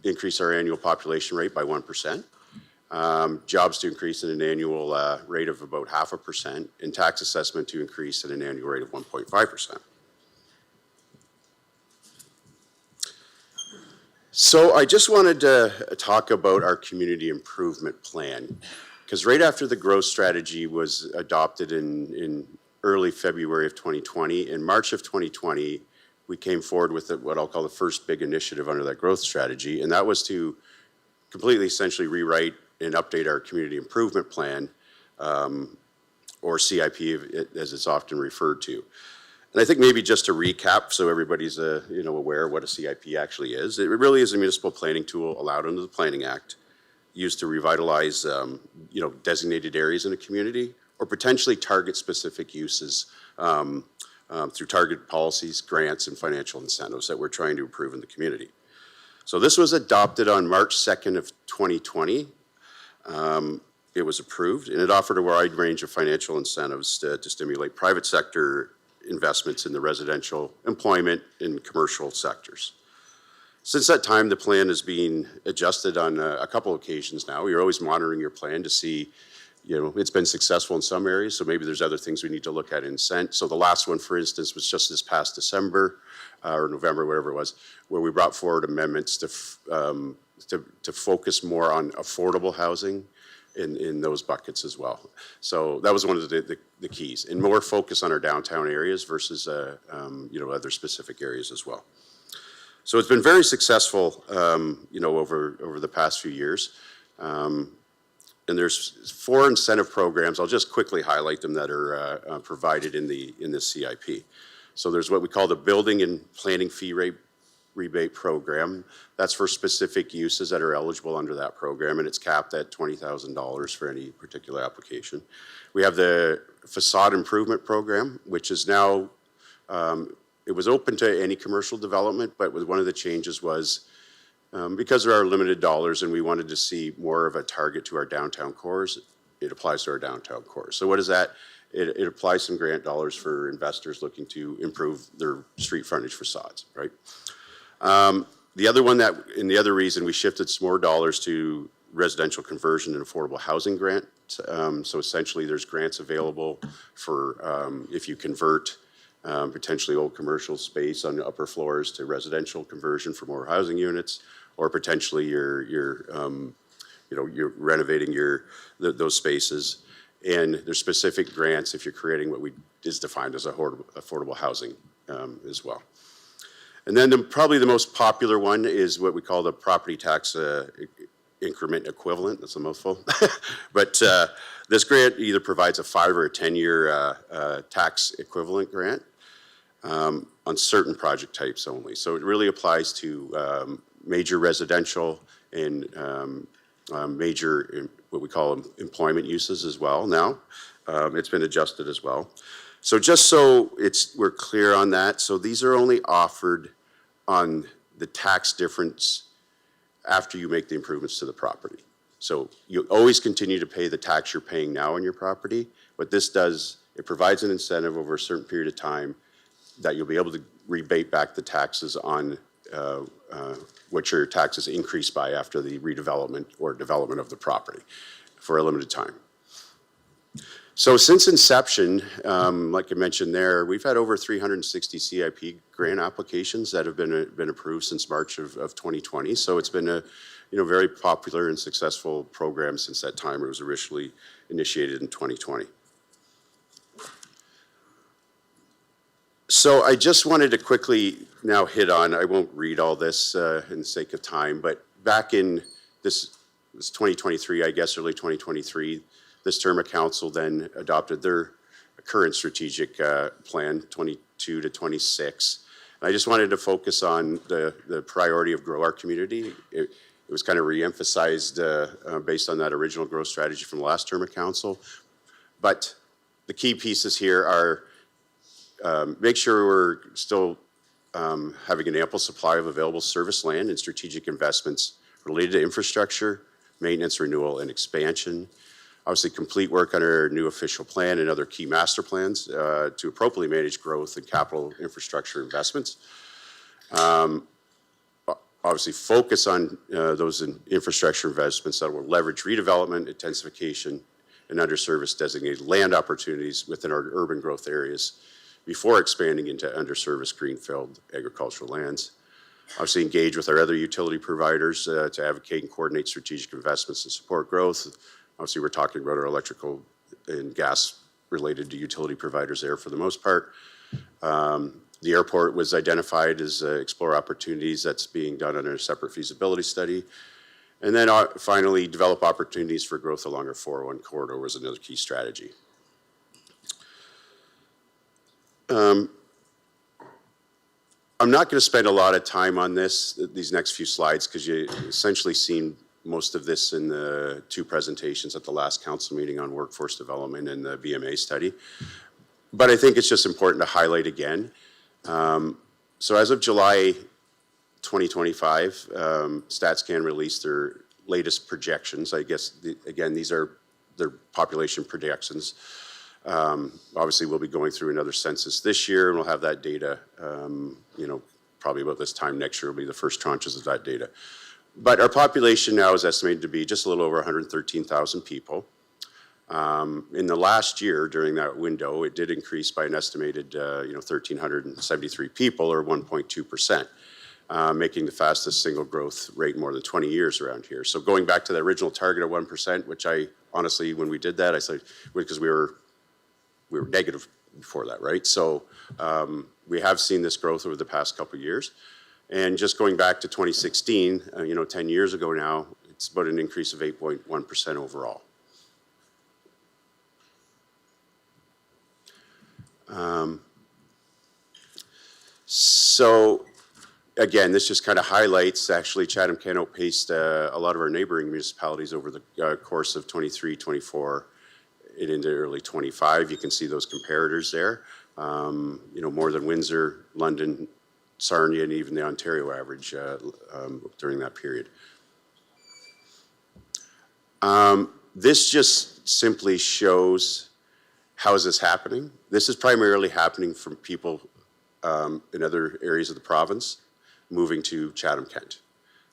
increase our annual population rate by 1%. Jobs to increase at an annual rate of about 0.5%, and tax assessment to increase at an annual rate of 1.5%. So I just wanted to talk about our community improvement plan, because right after the growth strategy was adopted in early February of 2020, in March of 2020, we came forward with what I'll call the first big initiative under that growth strategy, and that was to completely essentially rewrite and update our community improvement plan, or CIP as it's often referred to. And I think maybe just to recap, so everybody's aware of what a CIP actually is. It really is a municipal planning tool allowed under the Planning Act, used to revitalize designated areas in a community, or potentially target specific uses through target policies, grants, and financial incentives that we're trying to improve in the community. So this was adopted on March 2nd of 2020. It was approved, and it offered a wide range of financial incentives to stimulate private sector investments in the residential, employment, and commercial sectors. Since that time, the plan is being adjusted on a couple occasions now. You're always monitoring your plan to see, it's been successful in some areas, so maybe there's other things we need to look at in incent. So the last one, for instance, was just this past December, or November, whatever it was, where we brought forward amendments to focus more on affordable housing in those buckets as well. So that was one of the keys, and more focus on our downtown areas versus other specific areas as well. So it's been very successful, over the past few years. And there's 4 incentive programs. I'll just quickly highlight them that are provided in the CIP. So there's what we call the Building and Planning Fee Rebate Program. That's for specific uses that are eligible under that program, and it's capped at $20,000 for any particular application. We have the Facade Improvement Program, which is now, it was open to any commercial development, but one of the changes was because there are limited dollars and we wanted to see more of a target to our downtown cores, it applies to our downtown cores. So what is that? It applies some grant dollars for investors looking to improve their street frontage facades, right? The other one and the other reason we shifted some more dollars to residential conversion and affordable housing grant. So essentially there's grants available for if you convert potentially old commercial space on the upper floors to residential conversion for more housing units, or potentially you're renovating those spaces. And there's specific grants if you're creating what is defined as affordable housing as well. And then probably the most popular one is what we call the property tax increment equivalent. That's a mouthful. But this grant either provides a 5 or a 10-year tax equivalent grant on certain project types only. So it really applies to major residential and major, what we call employment uses as well now. It's been adjusted as well. So just so we're clear on that, so these are only offered on the tax difference after you make the improvements to the property. So you always continue to pay the tax you're paying now on your property. What this does, it provides an incentive over a certain period of time that you'll be able to rebate back the taxes on what your taxes increase by after the redevelopment or development of the property for a limited time. So since inception, like I mentioned there, we've had over 360 CIP grant applications that have been approved since March of 2020. So it's been a very popular and successful program since that time. It was originally initiated in 2020. So I just wanted to quickly now hit on, I won't read all this in the sake of time, but back in this 2023, I guess, early 2023, this term of council then adopted their current strategic plan, 22 to 26. And I just wanted to focus on the priority of grow our community. It was kind of reemphasized based on that original growth strategy from the last term of council. But the key pieces here are make sure we're still having an ample supply of available service land and strategic investments related to infrastructure, maintenance, renewal, and expansion. Obviously, complete work on our new official plan and other key master plans to appropriately manage growth and capital infrastructure investments. Obviously, focus on those infrastructure investments that will leverage redevelopment, intensification, and underserviced designated land opportunities within our urban growth areas before expanding into underserviced greenfield agricultural lands. Obviously, engage with our other utility providers to advocate and coordinate strategic investments and support growth. Obviously, we're talking about our electrical and gas related to utility providers there for the most part. The airport was identified as explore opportunities. That's being done under a separate feasibility study. And then finally, develop opportunities for growth along our 401 corridor was another key strategy. I'm not going to spend a lot of time on these next few slides, because you essentially seen most of this in the two presentations at the last council meeting on workforce development and the VMA study. But I think it's just important to highlight again. So as of July 2025, StatsCan released their latest projections. I guess, again, these are their population projections. Obviously, we'll be going through another census this year, and we'll have that data, probably about this time next year will be the first tranches of that data. But our population now is estimated to be just a little over 113,000 people. In the last year, during that window, it did increase by an estimated, 1,373 people, or 1.2%. Making the fastest single growth rate in more than 20 years around here. So going back to the original target of 1%, which I honestly, when we did that, I said, because we were negative before that, right? So we have seen this growth over the past couple of years. And just going back to 2016, 10 years ago now, it's about an increase of 8.1% overall. So again, this just kind of highlights, actually, Chatham-Kent outpaced a lot of our neighboring municipalities over the course of 23, 24, and into early 25. You can see those comparators there. More than Windsor, London, Sarnia, and even the Ontario average during that period. This just simply shows how is this happening. This is primarily happening from people in other areas of the province moving to Chatham-Kent.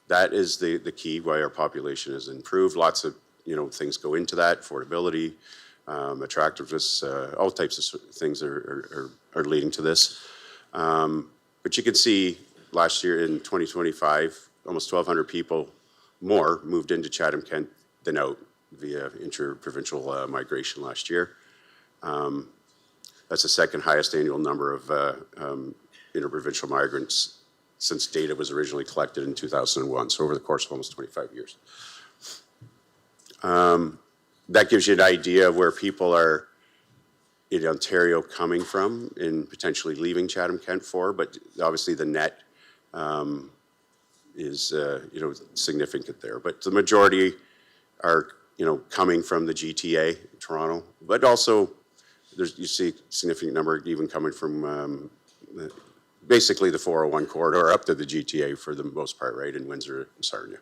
That is the key why our population has improved. Lots of things go into that: affordability, attractiveness, all types of things are leading to this. But you can see last year in 2025, almost 1,200 people more moved into Chatham-Kent than out via interprovincial migration last year. That's the second highest annual number of interprovincial migrants since data was originally collected in 2001, so over the course of almost 25 years. That gives you an idea of where people are in Ontario coming from and potentially leaving Chatham-Kent for, but obviously the net is significant there. But the majority are coming from the GTA, Toronto, but also you see a significant number even coming from basically the 401 corridor up to the GTA for the most part, right, in Windsor and Sarnia.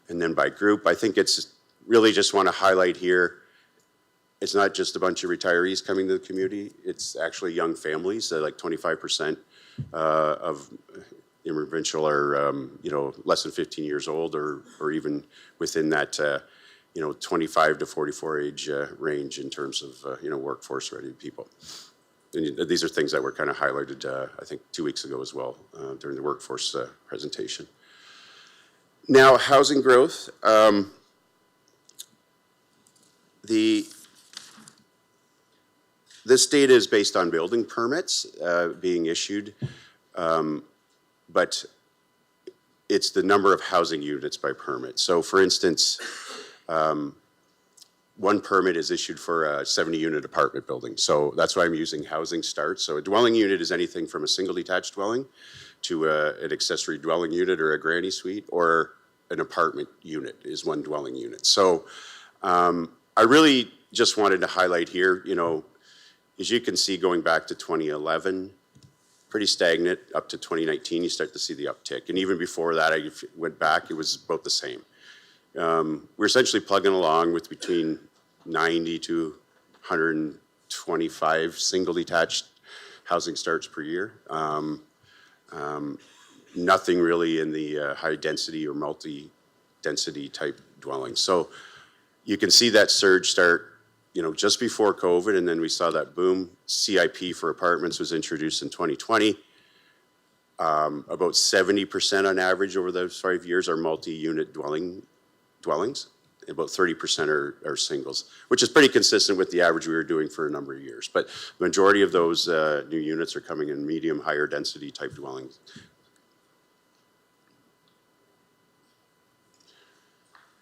And then by group, I think it's really just want to highlight here, it's not just a bunch of retirees coming to the community, it's actually young families. Like 25% of interprovincial are, less than 15 years old, or even within that, 25 to 44 age range in terms of, workforce-ready people. And these are things that were kind of highlighted, I think, 2 weeks ago as well during the workforce presentation. Now, housing growth. This data is based on building permits being issued, but it's the number of housing units by permit. So, for instance, one permit is issued for a 70-unit apartment building. So that's why I'm using housing starts. So a dwelling unit is anything from a single detached dwelling to an accessory dwelling unit or a granny suite, or an apartment unit is one dwelling unit. So I really just wanted to highlight here, as you can see, going back to 2011, pretty stagnant. Up to 2019, you start to see the uptick. And even before that, I went back, it was about the same. We're essentially plugging along with between 90 to 125 single detached housing starts per year. Nothing really in the high density or multi-density type dwellings. So you can see that surge start, just before COVID, and then we saw that boom. CIP for apartments was introduced in 2020. About 70% on average over those 5 years are multi-unit dwellings. about 30% are singles, which is pretty consistent with the average we were doing for a number of years. But the majority of those new units are coming in medium, higher density type dwellings.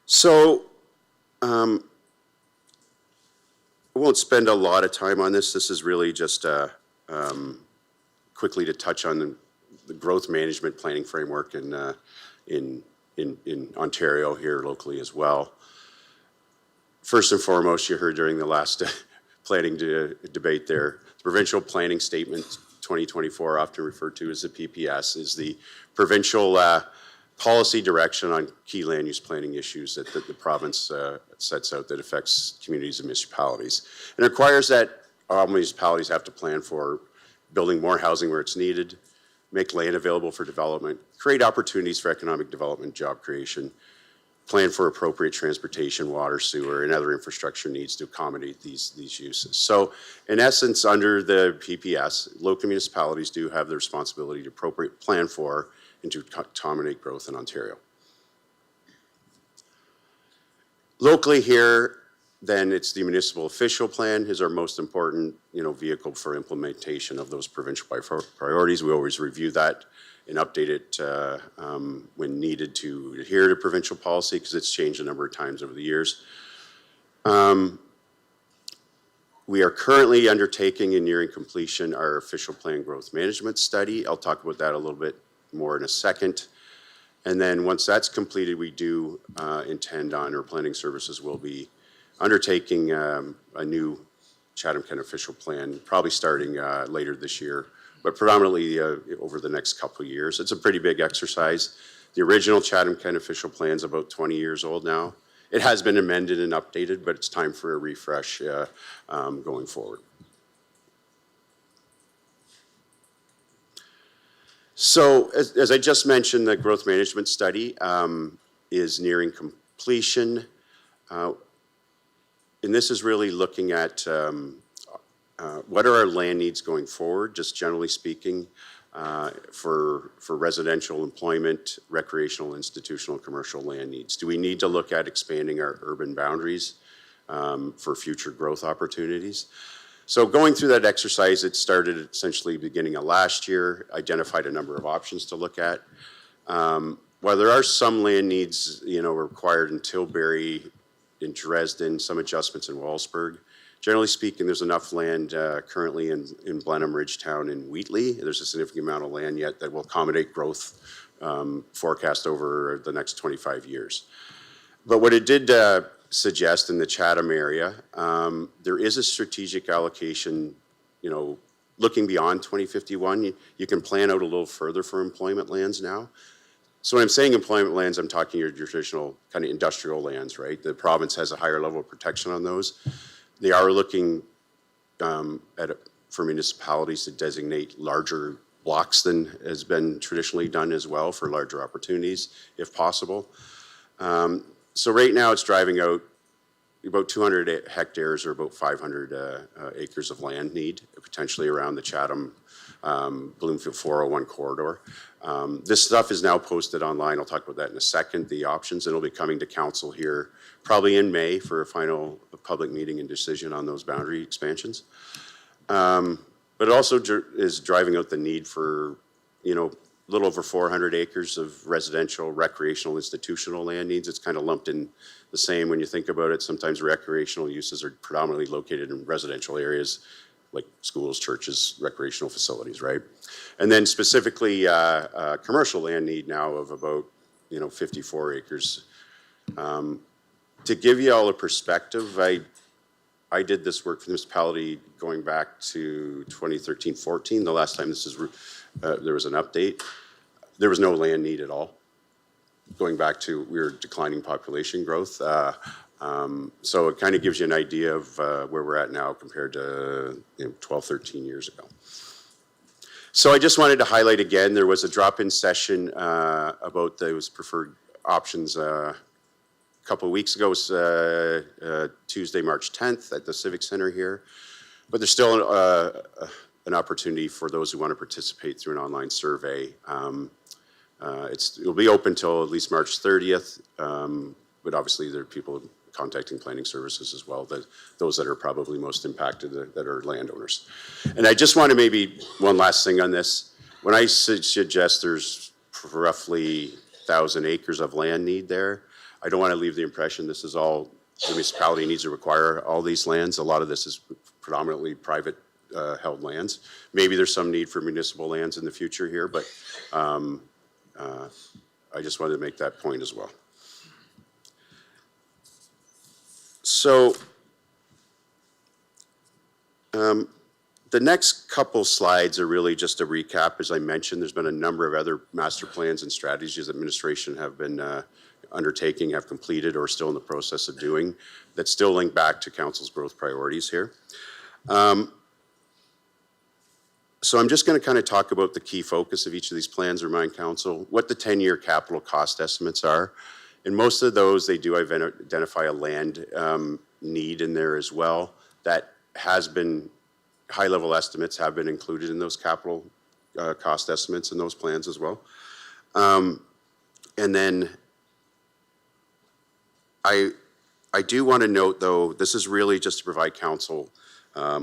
So I won't spend a lot of time on this. This is really just quickly to touch on the growth management planning framework in Ontario here locally as well. First and foremost, you heard during the last planning debate there, the Provincial Planning Statement 2024, often referred to as the PPS, is the provincial policy direction on key land use planning issues that the province sets out that affects communities and municipalities. And requires that all municipalities have to plan for building more housing where it's needed, make land available for development, create opportunities for economic development, job creation, plan for appropriate transportation, water, sewer, and other infrastructure needs to accommodate these uses. So in essence, under the PPS, local municipalities do have the responsibility to appropriate plan for and to accommodate growth in Ontario. Locally here, then it's the municipal official plan is our most important, vehicle for implementation of those provincial priorities. We always review that and update it when needed to adhere to provincial policy because it's changed a number of times over the years. We are currently undertaking and nearing completion our official plan growth management study. I'll talk about that a little bit more in a second. And then once that's completed, we do intend on, or planning services will be undertaking a new Chatham-Kent official plan, probably starting later this year, but predominantly over the next couple of years. It's a pretty big exercise. The original Chatham-Kent official plan is about 20 years old now. It has been amended and updated, but it's time for a refresh going forward. So as I just mentioned, the growth management study is nearing completion. And this is really looking at what are our land needs going forward, just generally speaking, for residential employment, recreational, institutional, commercial land needs. Do we need to look at expanding our urban boundaries for future growth opportunities? So going through that exercise, it started essentially beginning of last year, identified a number of options to look at. While there are some land needs, required in Tilbury, in Dresden, some adjustments in Wallsburg. Generally speaking, there's enough land currently in Blenheim, Ridgetown, and Wheatley. There's a significant amount of land yet that will accommodate growth forecast over the next 25 years. But what it did suggest in the Chatham area, there is a strategic allocation, looking beyond 2051. You can plan out a little further for employment lands now. So when I'm saying employment lands, I'm talking your traditional kind of industrial lands, right? The province has a higher level of protection on those. They are looking for municipalities to designate larger blocks than has been traditionally done as well for larger opportunities, if possible. So right now it's driving out about 200 hectares or about 500 acres of land need, potentially around the Chatham Bloomfield 401 corridor. This stuff is now posted online. I'll talk about that in a second, the options, and it'll be coming to council here probably in May for a final public meeting and decision on those boundary expansions. But it also is driving out the need for, a little over 400 acres of residential, recreational, institutional land needs. It's kind of lumped in the same when you think about it. Sometimes recreational uses are predominantly located in residential areas like schools, churches, recreational facilities, right? And then specifically commercial land need now of about, 54 acres. To give you all a perspective, I did this work for the municipality going back to 2013-14, the last time this is, there was an update. There was no land need at all. Going back to, we were declining population growth. So it kind of gives you an idea of where we're at now compared to 12, 13 years ago. So I just wanted to highlight again, there was a drop-in session about those preferred options a couple of weeks ago. It was Tuesday, March 10th at the Civic Center here. But there's still an opportunity for those who want to participate through an online survey. It'll be open till at least March 30th. but obviously there are people contacting planning services as well, those that are probably most impacted that are landowners. And I just want to maybe one last thing on this. When I suggest there's roughly 1,000 acres of land need there, I don't want to leave the impression this is all the municipality needs to acquire all these lands. A lot of this is predominantly private held lands. Maybe there's some need for municipal lands in the future here, but I just wanted to make that point as well. So the next couple slides are really just a recap. As I mentioned, there's been a number of other master plans and strategies that administration have been undertaking, have completed, or still in the process of doing that still link back to council's growth priorities here. So I'm just going to kind of talk about the key focus of each of these plans, remind council what the 10-year capital cost estimates are. And most of those, they do identify a land need in there as well. That has been, high-level estimates have been included in those capital cost estimates in those plans as well. And then I do want to note, though, this is really just to provide council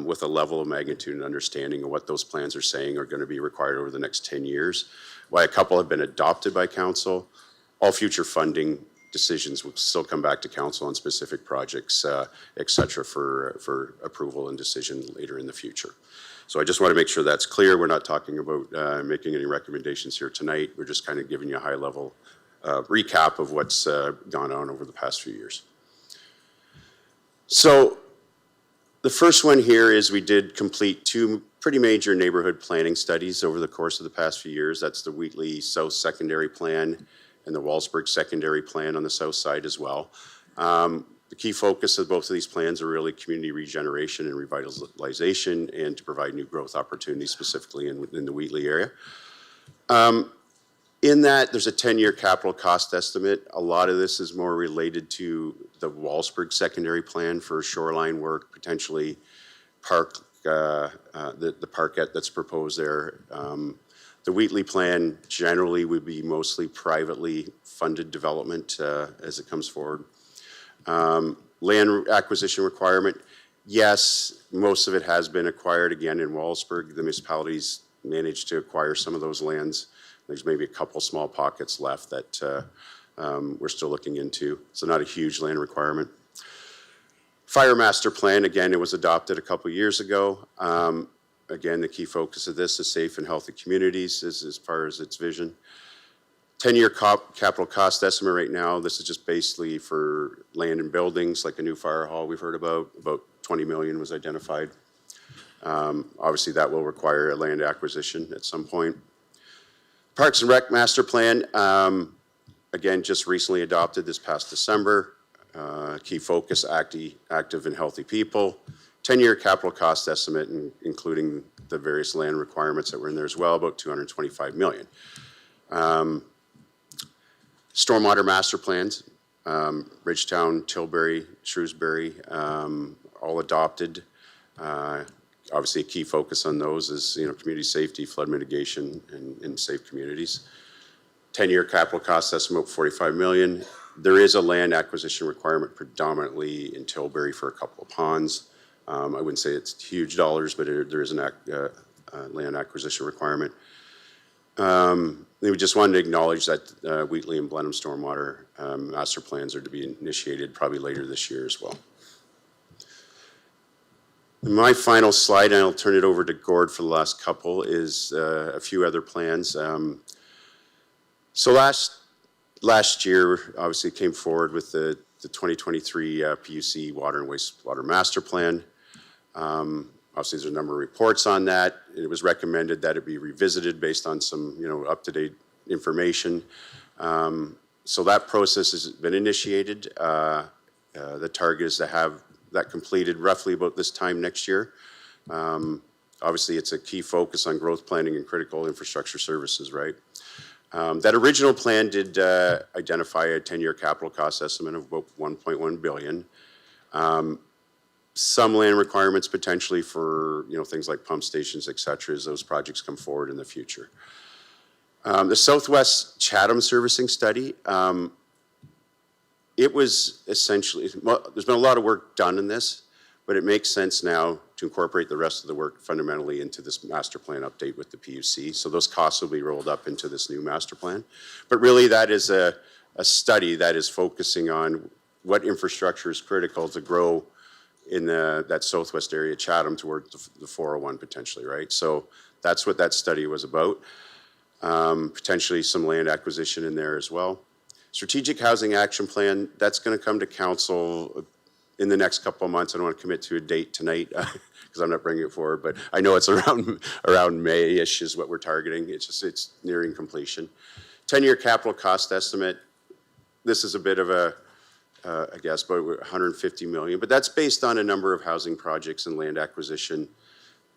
with a level of magnitude and understanding of what those plans are saying are going to be required over the next 10 years. While a couple have been adopted by council, all future funding decisions will still come back to council on specific projects, et cetera, for approval and decision later in the future. So I just want to make sure that's clear. We're not talking about making any recommendations here tonight. We're just kind of giving you a high-level recap of what's gone on over the past few years. So the first one here is we did complete two pretty major neighborhood planning studies over the course of the past few years. That's the Wheatley South Secondary Plan and the Walsburg Secondary Plan on the south side as well. The key focus of both of these plans are really community regeneration and revitalization and to provide new growth opportunities specifically in the Wheatley area. In that, there's a 10-year capital cost estimate. A lot of this is more related to the Walsburg Secondary Plan for shoreline work, potentially park, the parkette that's proposed there. The Wheatley Plan generally would be mostly privately funded development as it comes forward. Land acquisition requirement, yes, most of it has been acquired. Again, in Walsburg, the municipalities managed to acquire some of those lands. There's maybe a couple small pockets left that we're still looking into. So not a huge land requirement. Fire master plan, again, it was adopted a couple years ago. Again, the key focus of this is safe and healthy communities as far as its vision. 10-year capital cost estimate right now, this is just basically for land and buildings, like a new fire hall we've heard about 20 million was identified. Obviously, that will require a land acquisition at some point. Parks and Rec Master Plan, again, just recently adopted this past December. Key focus, active and healthy people. 10-year capital cost estimate, including the various land requirements that were in there as well, about $225 million. Stormwater master plans, Ridgetown, Tilbury, Shrewsbury, all adopted. Obviously, a key focus on those is community safety, flood mitigation, and safe communities. 10-year capital cost estimate, $45 million. There is a land acquisition requirement predominantly in Tilbury for a couple of ponds. I wouldn't say it's huge dollars, but there is a land acquisition requirement. We just wanted to acknowledge that Wheatley and Blenheim stormwater master plans are to be initiated probably later this year as well. My final slide, and I'll turn it over to Gord for the last couple, is a few other plans. So last year, obviously, came forward with the 2023 PUC Water and Wastewater Master Plan. Obviously, there's a number of reports on that. It was recommended that it be revisited based on some, up-to-date information. So that process has been initiated. The target is to have that completed roughly about this time next year. Obviously, it's a key focus on growth planning and critical infrastructure services, right? That original plan did identify a 10-year capital cost estimate of about $1.1 billion. Some land requirements potentially for things like pump stations, et cetera, as those projects come forward in the future. The Southwest Chatham servicing study, it was essentially, well, there's been a lot of work done in this, but it makes sense now to incorporate the rest of the work fundamentally into this master plan update with the PUC. So those costs will be rolled up into this new master plan. But really that is a study that is focusing on what infrastructure is critical to grow in that southwest area, Chatham, towards the 401 potentially, right? So that's what that study was about. Potentially some land acquisition in there as well. Strategic Housing Action Plan, that's going to come to council in the next couple of months. I don't want to commit to a date tonight because I'm not bringing it forward, but I know it's around May-ish is what we're targeting. It's nearing completion. 10-year capital cost estimate. This is a bit of a, I guess, about 150 million, but that's based on a number of housing projects and land acquisition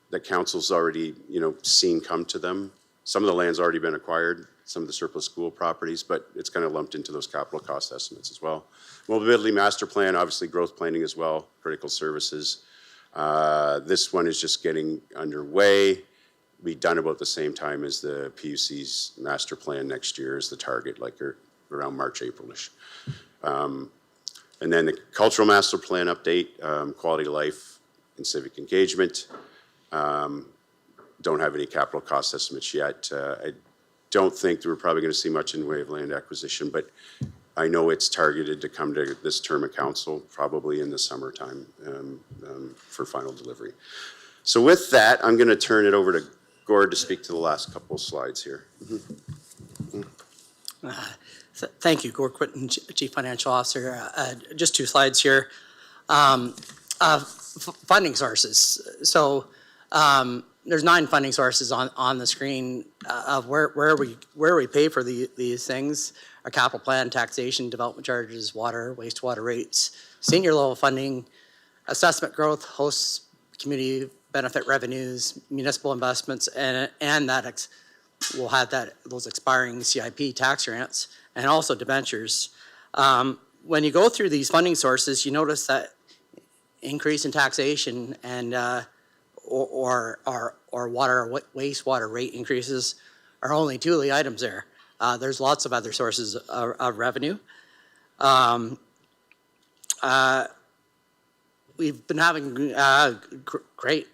that council's already, seen come to them. Some of the land's already been acquired, some of the surplus school properties, but it's kind of lumped into those capital cost estimates as well. Mobility master plan, obviously growth planning as well, critical services. This one is just getting underway. Be done about the same time as the PUC's master plan next year is the target, like around March, April-ish. And then the cultural master plan update, quality of life and civic engagement. Don't have any capital cost estimates yet. I don't think that we're probably going to see much in the way of land acquisition, but I know it's targeted to come to this term of council probably in the summertime for final delivery. So with that, I'm going to turn it over to Gord to speak to the last couple of slides here. Thank you, Gord Quinton, Chief Financial Officer. Just 2 slides here. Funding sources. So there's 9 funding sources on the screen of where we pay for these things. Our capital plan, taxation, development charges, water, wastewater rates, senior level funding, assessment growth, host community benefit revenues, municipal investments, and that we'll have those expiring CIP tax grants, and also debentures. When you go through these funding sources, you notice that increase in taxation and or water or wastewater rate increases are only 2 of the items there. There's lots of other sources of revenue. We've been having great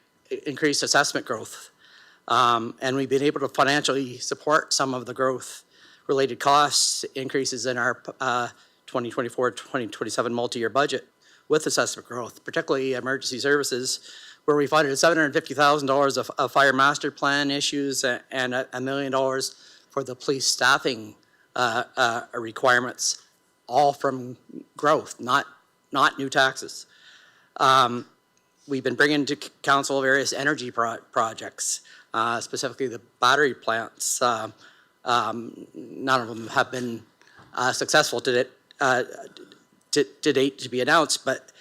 increased assessment growth, and we've been able to financially support some of the growth-related costs increases in our 2024-2027 multi-year budget with assessment growth, particularly emergency services, where we funded $750,000 of fire master plan issues and $1 million for the police staffing requirements, all from growth, not new taxes. We've been bringing to council various energy projects, specifically the battery plants. None of them have been successful to date to be announced, but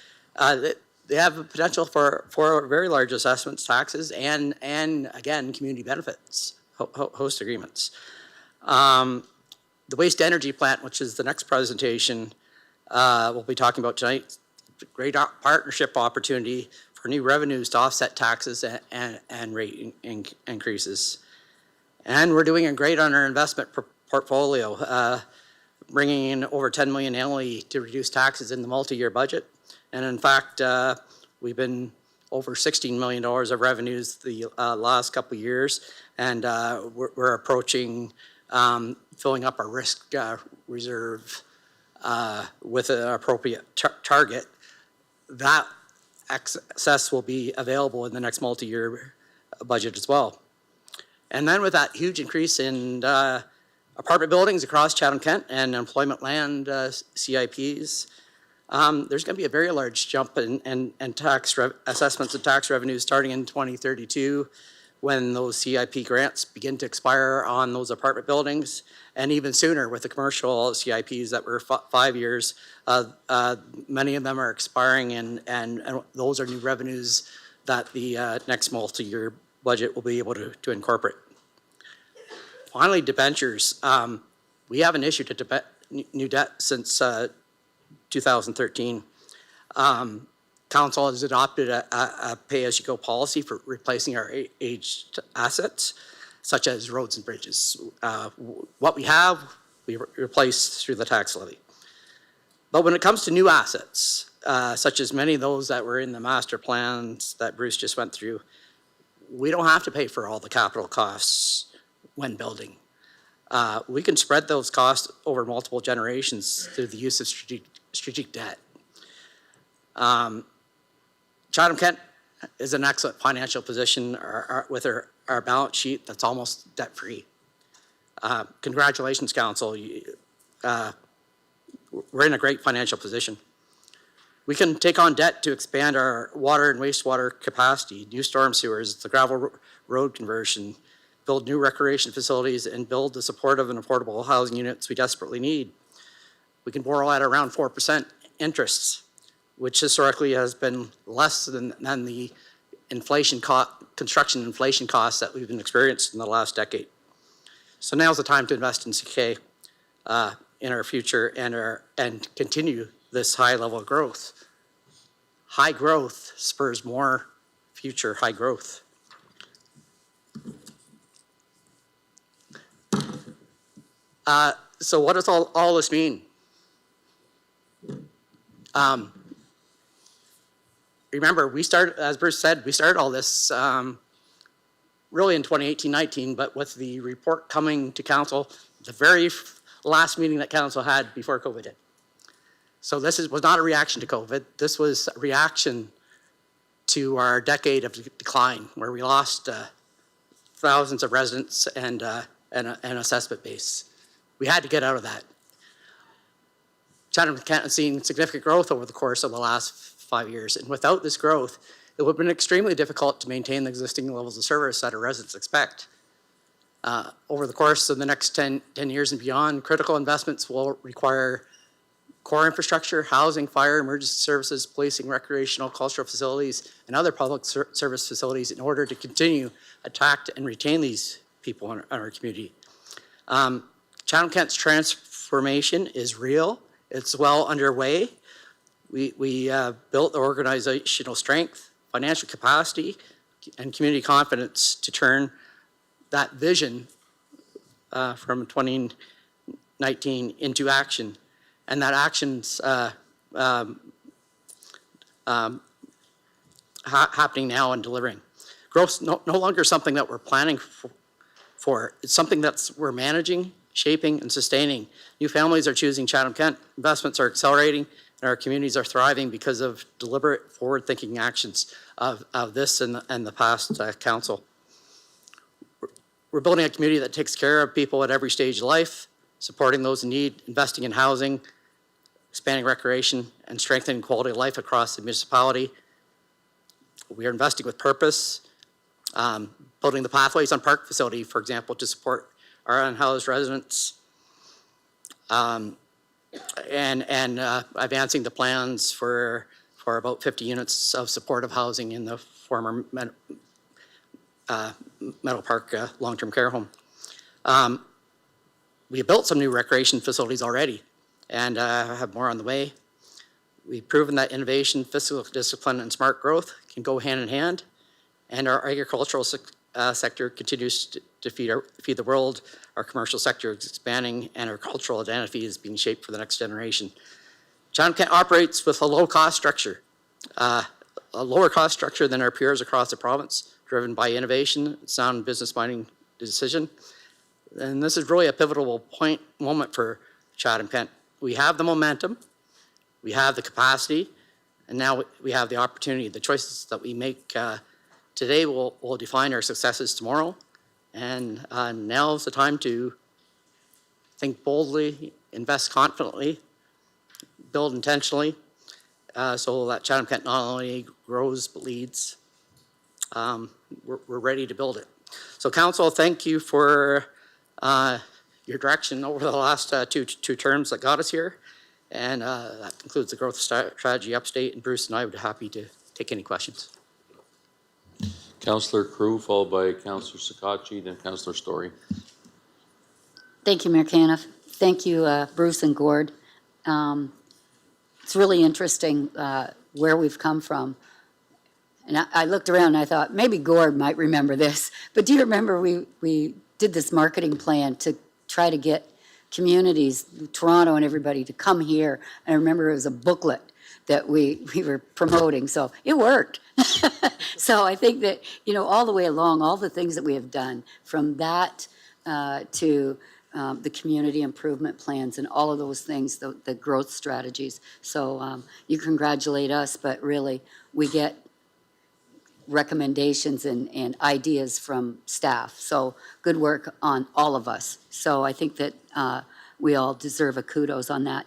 they have a potential for very large assessments, taxes, and again, community benefits, host agreements. The waste energy plant, which is the next presentation we'll be talking about tonight, great partnership opportunity for new revenues to offset taxes and rate increases. And we're doing great on our investment portfolio, bringing in over $10 million annually to reduce taxes in the multi-year budget. And in fact, we've been over $16 million of revenues the last couple of years, and we're approaching filling up our risk reserve with an appropriate target. That excess will be available in the next multi-year budget as well. And then with that huge increase in apartment buildings across Chatham-Kent and employment land CIPs, there's going to be a very large jump in tax assessments and tax revenues starting in 2032 when those CIP grants begin to expire on those apartment buildings, and even sooner with the commercial CIPs that were 5 years. Many of them are expiring, and those are new revenues that the next multi-year budget will be able to incorporate. Finally, debentures. We haven't issued a new debt since 2013. Council has adopted a pay-as-you-go policy for replacing our aged assets, such as roads and bridges. What we have, we replace through the tax levy. But when it comes to new assets, such as many of those that were in the master plans that Bruce just went through, we don't have to pay for all the capital costs when building. We can spread those costs over multiple generations through the use of strategic debt. Chatham-Kent is an excellent financial position with our balance sheet that's almost debt-free. Congratulations, Council. We're in a great financial position. We can take on debt to expand our water and wastewater capacity, new storm sewers, the gravel road conversion, build new recreation facilities, and build the supportive and affordable housing units we desperately need. We can borrow at around 4% interest, which historically has been less than the construction inflation costs that we've been experiencing in the last decade. So now's the time to invest in CK in our future and continue this high level of growth. High growth spurs more future high growth. So what does all this mean? Remember, we started, as Bruce said, we started all this really in 2018-19, but with the report coming to council, the very last meeting that council had before COVID hit. So this was not a reaction to COVID. This was a reaction to our decade of decline, where we lost thousands of residents and an assessment base. We had to get out of that. Chatham-Kent has seen significant growth over the course of the last 5 years, and without this growth, it would have been extremely difficult to maintain the existing levels of service that our residents expect. Over the course of the next 10 years and beyond, critical investments will require core infrastructure, housing, fire, emergency services, policing, recreational, cultural facilities, and other public service facilities in order to continue to attract and retain these people in our community. Chatham-Kent's transformation is real. It's well underway. We built the organizational strength, financial capacity, and community confidence to turn that vision from 2019 into action. And that action's happening now and delivering. Growth's no longer something that we're planning for. It's something we're managing, shaping, and sustaining. New families are choosing Chatham-Kent. Investments are accelerating, and our communities are thriving because of deliberate, forward-thinking actions of this and the past council. We're building a community that takes care of people at every stage of life, supporting those in need, investing in housing, expanding recreation, and strengthening quality of life across the municipality. We are investing with purpose, building the pathways on Park facility, for example, to support our unhoused residents, and advancing the plans for about 50 units of supportive housing in the former Meadow Park long-term care home. We built some new recreation facilities already and have more on the way. We've proven that innovation, fiscal discipline, and smart growth can go hand in hand, and our agricultural sector continues to feed the world. Our commercial sector is expanding, and our cultural identity is being shaped for the next generation. Chatham-Kent operates with a low-cost structure, a lower cost structure than our peers across the province, driven by innovation, sound business-minded decision. And this is really a pivotal moment for Chatham-Kent. We have the momentum, we have the capacity, and now we have the opportunity. The choices that we make today will define our successes tomorrow. And now's the time to think boldly, invest confidently, build intentionally, so that Chatham-Kent not only grows but leads. We're ready to build it. So Council, thank you for your direction over the last two terms that got us here. And that concludes the growth strategy update. And Bruce and I would be happy to take any questions. Councillor Crew, followed by Councillor Sakachi, then Councillor Story. Thank you, Mayor Caniff. Thank you, Bruce and Gord. It's really interesting where we've come from. And I looked around and I thought, maybe Gord might remember this. But do you remember we did this marketing plan to try to get communities, Toronto and everybody, to come here. And I remember it was a booklet that we were promoting, so it worked. So I think that, you know, all the way along, all the things that we have done, from that to the community improvement plans and all of those things, the growth strategies. So you congratulate us, but really, we get recommendations and ideas from staff. So good work on all of us. So I think that we all deserve a kudos on that.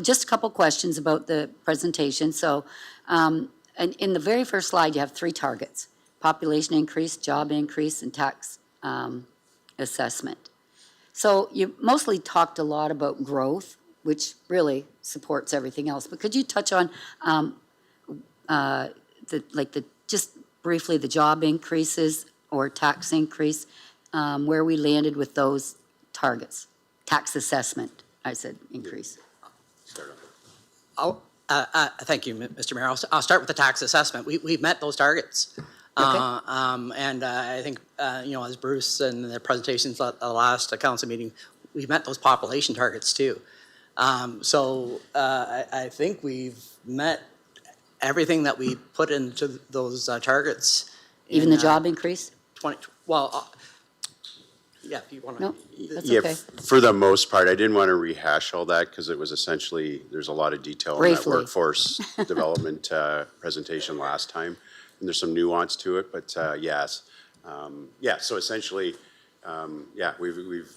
Just a couple questions about the presentation. So in the very first slide, you have 3 targets: population increase, job increase, and tax assessment. So you mostly talked a lot about growth, which really supports everything else. But could you touch on just briefly the job increases or tax increase, where we landed with those targets? Tax assessment, I said increase. Thank you, Mr. Mayor. I'll start with the tax assessment. We've met those targets. Okay. And I think, you know, as Bruce and the presentations at the last council meeting, we've met those population targets too. So I think we've met everything that we put into those targets. Even the job increase? Yeah, if you want to. No, that's Yeah, okay. for the most part, I didn't want to rehash all that because it was essentially, there's a lot of detail in that Briefly. workforce development presentation last time. And there's some nuance to it, but yes. Yeah, so essentially, yeah, we've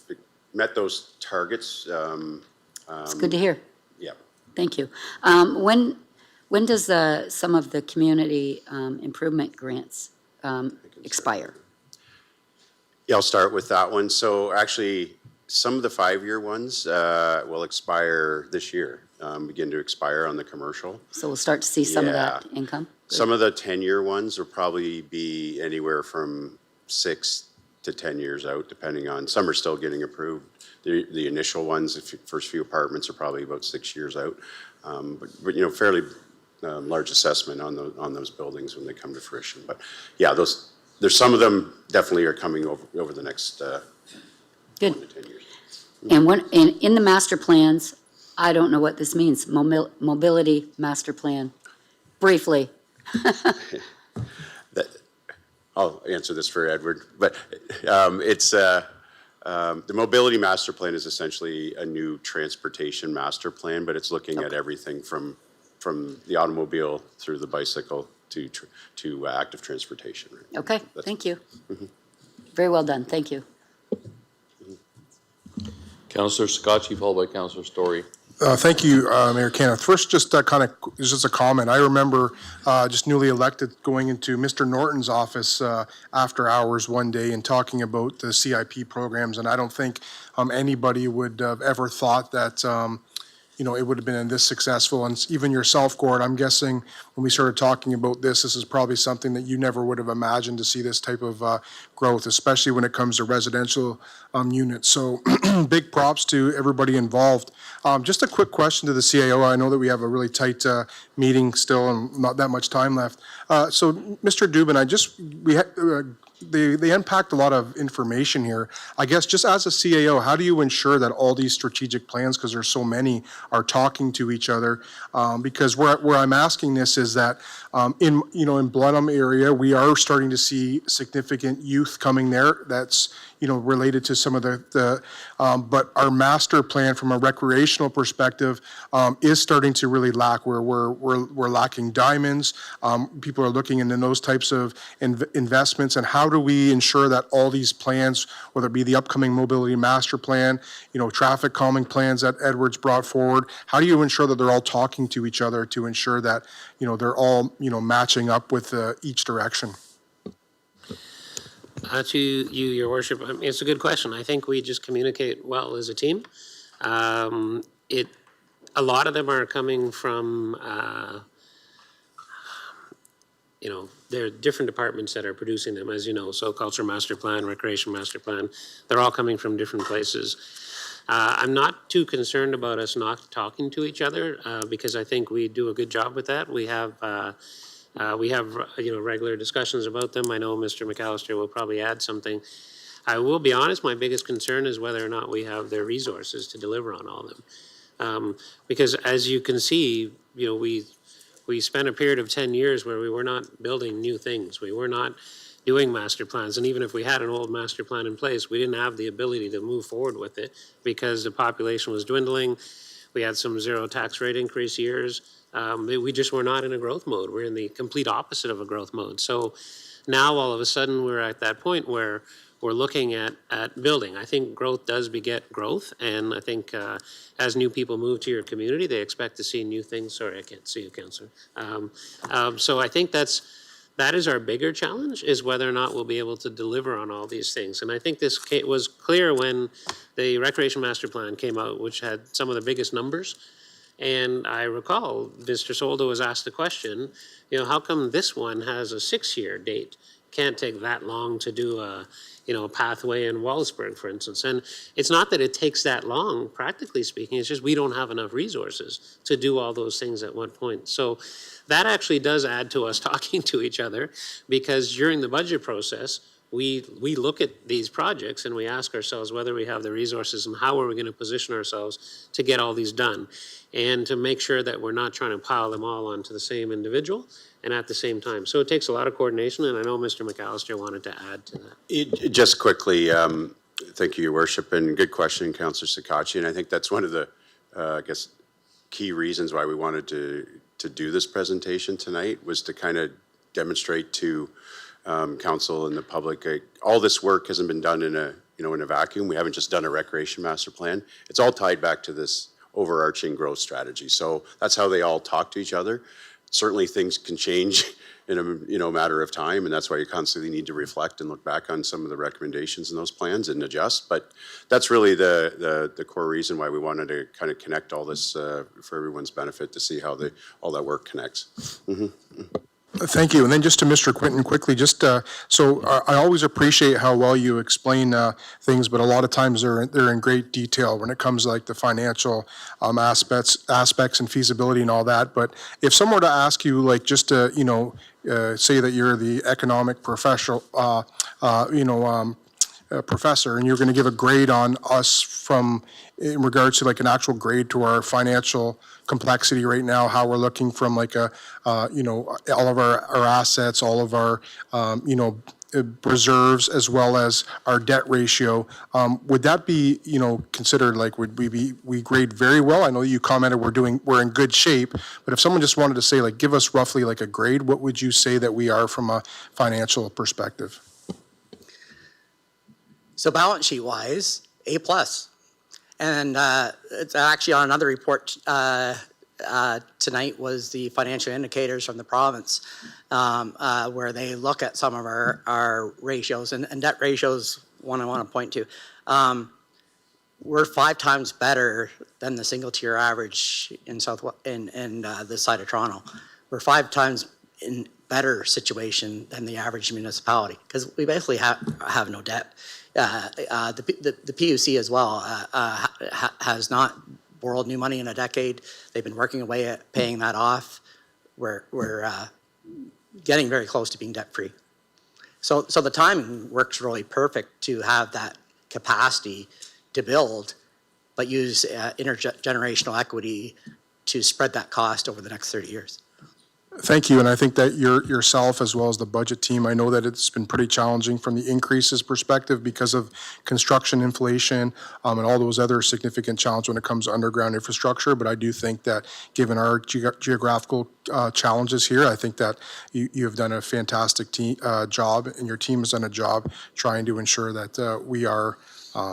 met those targets. It's good to hear. Yeah. Thank you. When does some of the community improvement grants expire? Yeah, I'll start with that one. So actually, some of the 5-year ones will expire this year, begin to expire on the commercial. So we'll start to see some of that income? Good. Some of the 10-year ones will probably be anywhere from 6 to 10 years out, depending on, some are still getting approved. The initial ones, the first few apartments are probably about 6 years out. But you know, fairly large assessment on those buildings when they come to fruition. But yeah, there's some of them definitely are coming over the next 1 to 10 years. And in the master plans, I don't know what this means, mobility master plan, briefly. I'll answer this for Edward, but it's the mobility master plan is essentially a new transportation master plan, but it's looking at everything from the automobile through the bicycle to active transportation. Right? Okay, thank you. Very well done, thank you. Councillor Scotchy, followed by Councillor Story. Thank you, Mayor Kenneth. First, just just a comment. I remember just newly elected going into Mr. Norton's office after hours one day and talking about the CIP programs, and I don't think anybody would have ever thought that you know, it would have been this successful. And even yourself, Gord, I'm guessing when we started talking about this is probably something that you never would have imagined to see this type of growth, especially when it comes to residential units. So big props to everybody involved. Just a quick question to the CAO. I know that we have a really tight meeting still and not that much time left. So Mr. Dubin, they unpacked a lot of information here. I guess just as a CAO, how do you ensure that all these strategic plans, because there's so many, are talking to each other? Because where I'm asking this is that in Blenheim area, we are starting to see significant youth coming there. That's related to some of but our master plan from a recreational perspective is starting to really lack. Where we're lacking diamonds. People are looking into those types of investments, and how do we ensure that all these plans, whether it be the upcoming mobility master plan, traffic calming plans that Edwards brought forward, how do you ensure that they're all talking to each other to ensure that they're all matching up with each direction? To you, Your Worship, it's a good question. I think we just communicate well as a team. A lot of them are coming from, there are different departments that are producing them, as you know, so culture master plan, recreation master plan, they're all coming from different places. I'm not too concerned about us not talking to each other because I think we do a good job with that. We have regular discussions about them. I know Mr. McAllister will probably add something. I will be honest, my biggest concern is whether or not we have the resources to deliver on all of them. Because as you can see, you know, we spent a period of 10 years where we were not building new things. We were not doing master plans. And even if we had an old master plan in place, we didn't have the ability to move forward with it because the population was dwindling. We had some zero tax rate increase years. We just were not in a growth mode. We're in the complete opposite of a growth mode. So now all of a sudden we're at that point where we're looking at building. I think growth does beget growth. And I think as new people move to your community, they expect to see new things. Sorry, I can't see you, Councillor. So I think that is our bigger challenge, is whether or not we'll be able to deliver on all these things. And I think this was clear when the Recreation Master Plan came out, which had some of the biggest numbers. And I recall Mr. Soldo was asked the question, you know, how come this one has a 6-year date? Can't take that long to do a pathway in Wallsburg, for instance. And it's not that it takes that long, practically speaking, it's just we don't have enough resources to do all those things at one point. So that actually does add to us talking to each other, because during the budget process, we look at these projects and we ask ourselves whether we have the resources and how are we going to position ourselves to get all these done, and to make sure that we're not trying to pile them all onto the same individual and at the same time. So it takes a lot of coordination, and I know Mr. McAllister wanted to add to that. Just quickly, thank you, Your Worship, and good question, Councillor Sakachi. And I think that's one of the, key reasons why we wanted to do this presentation tonight, was to kind of demonstrate to council and the public, all this work hasn't been done in a vacuum. We haven't just done a recreation master plan. It's all tied back to this overarching growth strategy. So that's how they all talk to each other. Certainly things can change in a matter of time, and that's why you constantly need to reflect and look back on some of the recommendations in those plans and adjust. But that's really the core reason why we wanted to kind of connect all this for everyone's benefit, to see how all that work connects. Thank you. And then just to Mr. Quinton quickly, so I always appreciate how well you explain things, but a lot of times they're in great detail when it comes to like the financial aspects and feasibility and all that. But if someone were to ask you, like, just to, say that you're the economic professional, professor, and you're going to give a grade on us in regards to like an actual grade to our financial complexity right now, how we're looking from like all of our assets, all of our, reserves, as well as our debt ratio, would that be, considered like, would we grade very well? I know you commented we're in good shape, but if someone just wanted to say, like, give us roughly like a grade, what would you say that we are from a financial perspective? So balance sheet wise, A+. And it's actually on another report tonight was the financial indicators from the province, where they look at some of our ratios, and debt ratios, one I want to point to. We're 5 times better than the single tier average in this side of Toronto. We're 5 times in better situation than the average municipality, because we basically have no debt. The PUC as well has not borrowed new money in a decade. They've been working away at paying that off. We're getting very close to being debt free. So the timing works really perfect to have that capacity to build, but use intergenerational equity to spread that cost over the next 30 years. Thank you, and I think that yourself, as well as the budget team, I know that it's been pretty challenging from the increases perspective because of construction inflation and all those other significant challenges when it comes to underground infrastructure, but I do think that given our geographical challenges here, I think that you have done a fantastic job, and your team has done a job trying to ensure that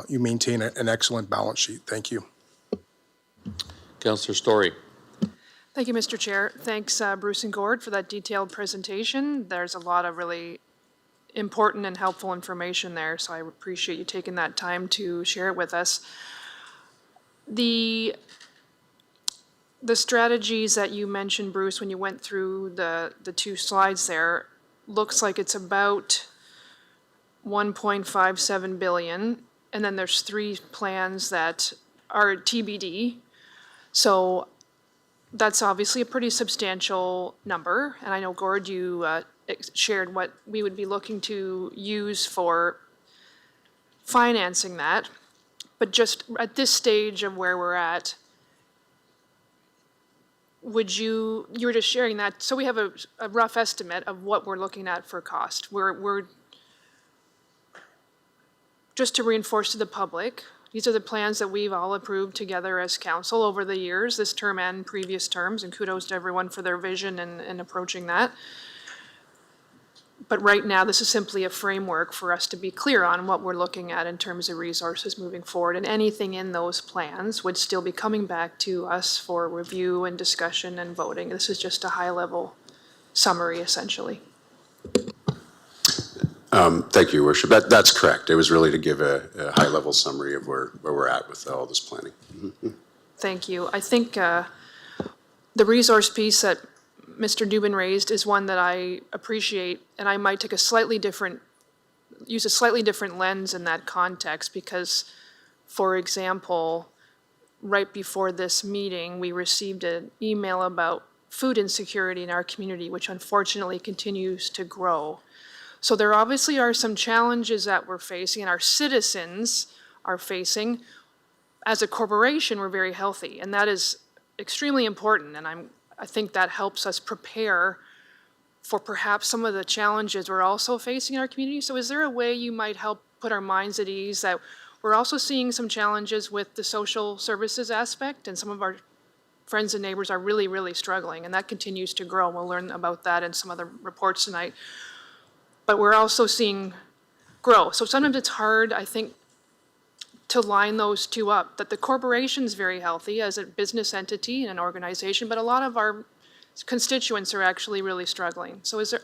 you maintain an excellent balance sheet. Thank you. Councillor Story. Thank you, Mr. Chair. Thanks, Bruce and Gord, for that detailed presentation. There's a lot of really important and helpful information there, so I appreciate you taking that time to share it with us. The strategies that you mentioned, Bruce, when you went through the 2 slides there, looks like it's about $1.57 billion, and then there's 3 plans that are TBD. So that's obviously a pretty substantial number, and I know, Gord, you shared what we would be looking to use for financing that. But just at this stage of where we're at, you were just sharing that, so we have a rough estimate of what we're looking at for cost. We're just to reinforce to the public, these are the plans that we've all approved together as council over the years, this term and previous terms, and kudos to everyone for their vision and approaching that. But right now, this is simply a framework for us to be clear on what we're looking at in terms of resources moving forward. And anything in those plans would still be coming back to us for review and discussion and voting. This is just a high-level summary, essentially. Thank you, Your Worship. That's correct. It was really to give a high-level summary of where we're at with all this planning. Thank you. I think the resource piece that Mr. Dubin raised is one that I appreciate, and I might take use a slightly different lens in that context because, for example, right before this meeting, we received an email about food insecurity in our community, which unfortunately continues to grow. So there obviously are some challenges that we're facing and our citizens are facing. As a corporation, we're very healthy, and that is extremely important, and I think that helps us prepare for perhaps some of the challenges we're also facing in our community. So is there a way you might help put our minds at ease that we're also seeing some challenges with the social services aspect, and some of our friends and neighbors are really, really struggling, and that continues to grow. We'll learn about that in some other reports tonight. But we're also seeing grow. So sometimes it's hard, I think, to line those two up, that the corporation's very healthy as a business entity and an organization, but a lot of our constituents are actually really struggling. So is there,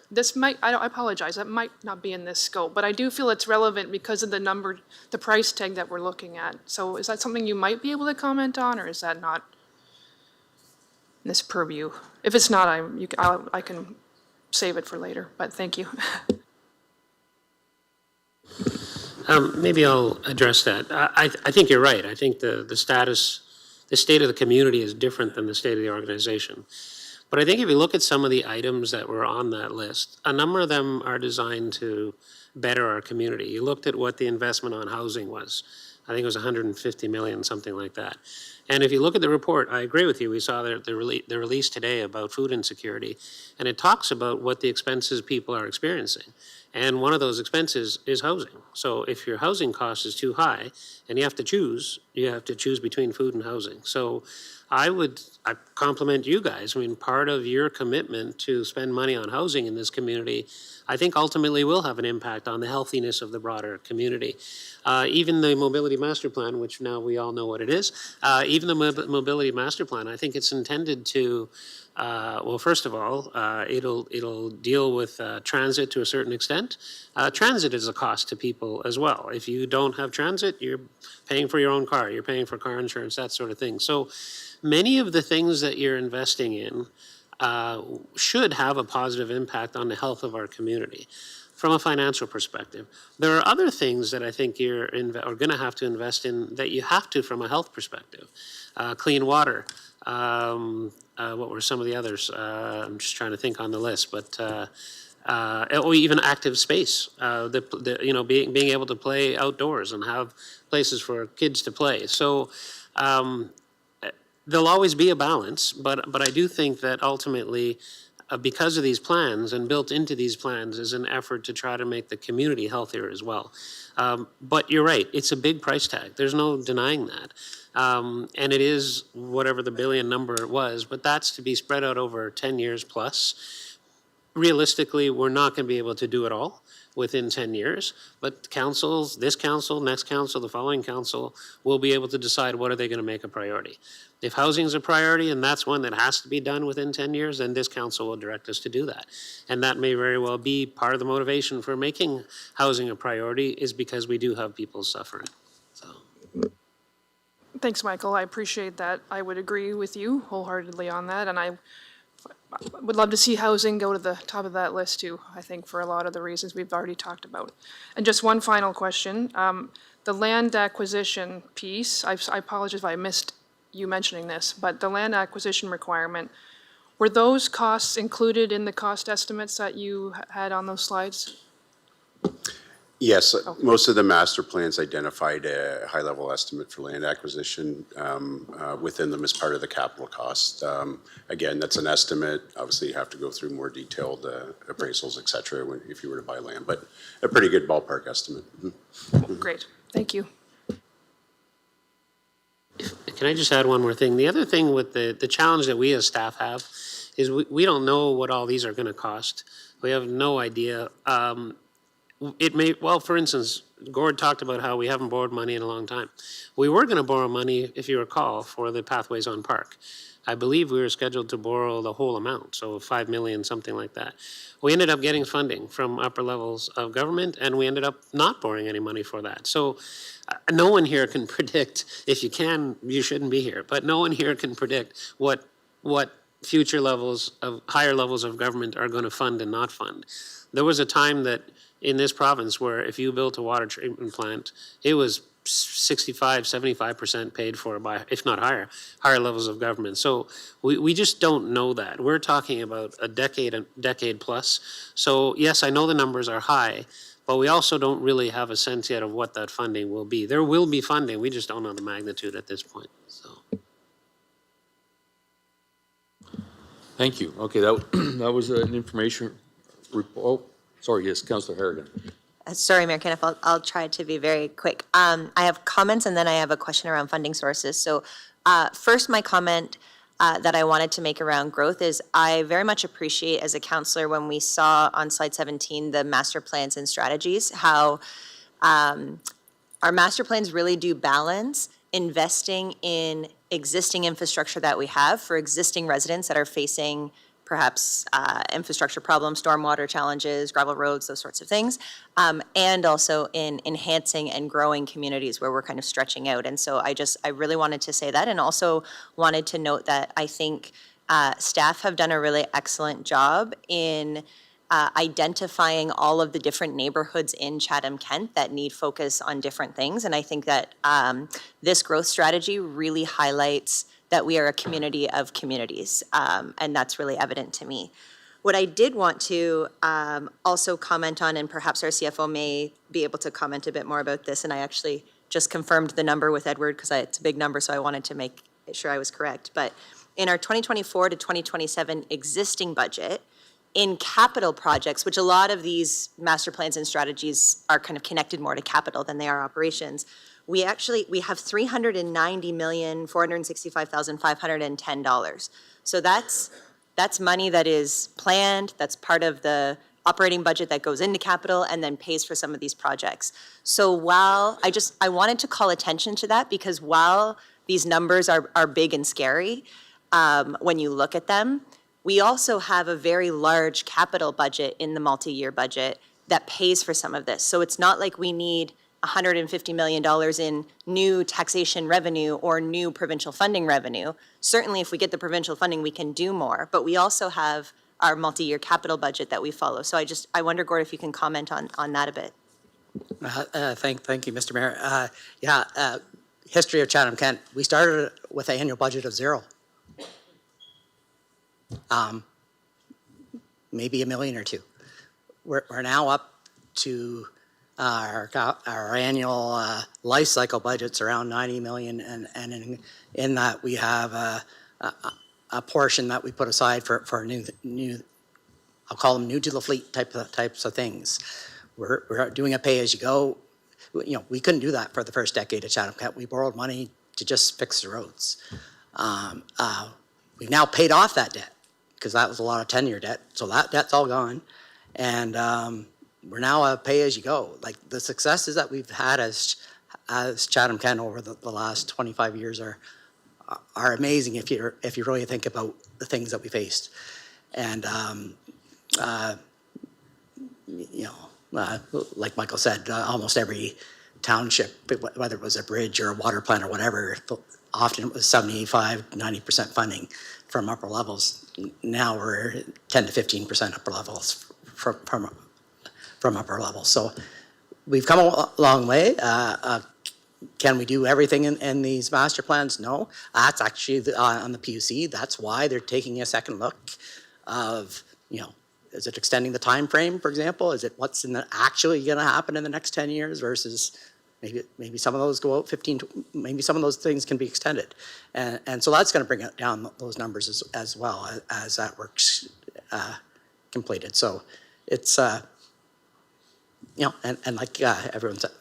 I apologize, that might not be in this scope, but I do feel it's relevant because of the price tag that we're looking at. So is that something you might be able to comment on, or is that not in this purview? If it's not, I can save it for later, but thank you. Maybe I'll address that. I think you're right. I think the state of the community is different than the state of the organization. But I think if you look at some of the items that were on that list, a number of them are designed to better our community. You looked at what the investment on housing was. I think it was 150 million, something like that. And if you look at the report, I agree with you. We saw the release today about food insecurity, and it talks about what the expenses people are experiencing. And one of those expenses is housing. So if your housing cost is too high and you have to choose between food and housing. So I compliment you guys. I mean, part of your commitment to spend money on housing in this community, I think ultimately will have an impact on the healthiness of the broader community. Even the Mobility Master Plan, which now we all know what it is, even the Mobility Master Plan, I think it's intended to, well, first of all, it'll deal with transit to a certain extent. Transit is a cost to people as well. If you don't have transit, you're paying for your own car, you're paying for car insurance, that sort of thing. So many of the things that you're investing in should have a positive impact on the health of our community from a financial perspective. There are other things that I think you're going to have to invest in that you have to from a health perspective. Clean water. What were some of the others? I'm just trying to think on the list, but or even active space. Being able to play outdoors and have places for kids to play. So there'll always be a balance, but I do think that ultimately, because of these plans and built into these plans is an effort to try to make the community healthier as well. But you're right, it's a big price tag. There's no denying that. And it is whatever the billion number was, but that's to be spread out over 10 years plus. Realistically, we're not going to be able to do it all within 10 years, but councils, this council, next council, the following council, will be able to decide what are they going to make a priority. If housing is a priority and that's one that has to be done within 10 years, then this council will direct us to do that. And that may very well be part of the motivation for making housing a priority is because we do have people suffering. So. Thanks, Michael. I appreciate that. I would agree with you wholeheartedly on that, and I would love to see housing go to the top of that list too, I think, for a lot of the reasons we've already talked about. And just one final question. The land acquisition piece, I apologize if I missed you mentioning this, but the land acquisition requirement, were those costs included in the cost estimates that you had on those slides? Yes, most of the master plans identified a high-level estimate for land acquisition within them as part of the capital cost. Again, that's an estimate. Obviously, you have to go through more detailed appraisals, et cetera, if you were to buy land, but a pretty good ballpark estimate. Great, thank you. Can I just add one more thing? The other thing with the challenge that we as staff have is we don't know what all these are going to cost. We have no idea. For instance, Gord talked about how we haven't borrowed money in a long time. We were going to borrow money, if you recall, for the Pathways on Park. I believe we were scheduled to borrow the whole amount, so 5 million, something like that. We ended up getting funding from upper levels of government, and we ended up not borrowing any money for that. So no one here can predict. If you can, you shouldn't be here. But no one here can predict what future higher levels of government are going to fund and not fund. There was a time that in this province where if you built a water treatment plant, it was 65-75% paid for by, if not higher levels of government. So we just don't know that. We're talking about a decade plus. So yes, I know the numbers are high, but we also don't really have a sense yet of what that funding will be. There will be funding, we just don't know the magnitude at this point, so. Thank you. Okay, that was an information report. Oh, sorry, yes, Councillor Harrigan. Sorry, Mayor Kenneth, I'll try to be very quick. I have comments and then I have a question around funding sources. So first, my comment that I wanted to make around growth is I very much appreciate as a councillor when we saw on slide 17 the master plans and strategies, how our master plans really do balance investing in existing infrastructure that we have for existing residents that are facing perhaps infrastructure problems, stormwater challenges, gravel roads, those sorts of things, and also in enhancing and growing communities where we're kind of stretching out. And so I really wanted to say that, and also wanted to note that I think staff have done a really excellent job in identifying all of the different neighborhoods in Chatham-Kent that need focus on different things. And I think that this growth strategy really highlights that we are a community of communities, and that's really evident to me. What I did want to also comment on, and perhaps our CFO may be able to comment a bit more about this, and I actually just confirmed the number with Edward because it's a big number, so I wanted to make sure I was correct. But in our 2024 to 2027 existing budget, in capital projects, which a lot of these master plans and strategies are kind of connected more to capital than they are operations, we have $390,465,510. So that's money that is planned, that's part of the operating budget that goes into capital and then pays for some of these projects. So while I wanted to call attention to that, because while these numbers are big and scary, when you look at them, we also have a very large capital budget in the multi-year budget that pays for some of this. So it's not like we need $150 million in new taxation revenue or new provincial funding revenue. Certainly, if we get the provincial funding, we can do more. But we also have our multi-year capital budget that we follow. So I wonder, Gord, if you can comment on that a bit. Thank you, Mr. Mayor. History of Chatham-Kent, we started with an annual budget of zero. Maybe $1 million or $2 million. We're now up to our annual life cycle budget's around $90 million, and in that we have a portion that we put aside for new I'll call them new to the fleet types of things. We're doing a pay as you go. We couldn't do that for the first decade of Chatham-Kent. We borrowed money to just fix the roads. We've now paid off that debt because that was a lot of 10-year debt. So that debt's all gone. And we're now a pay-as-you-go. Like the successes that we've had as Chatham-Kent over the last 25 years are amazing if you really think about the things that we faced. And like Michael said, almost every township, whether it was a bridge or a water plant or whatever, often it was 75-90% funding from upper levels. Now we're 10 to 15% upper levels from upper levels. So we've come a long way. Can we do everything in these master plans? No. That's actually on the PUC. That's why they're taking a second look of, is it extending the time frame, for example? Is it what's actually going to happen in the next 10 years versus maybe some of those go out 15, maybe some of those things can be extended. And so that's going to bring it down those numbers as well as that work's completed. So it's, and like everyone said,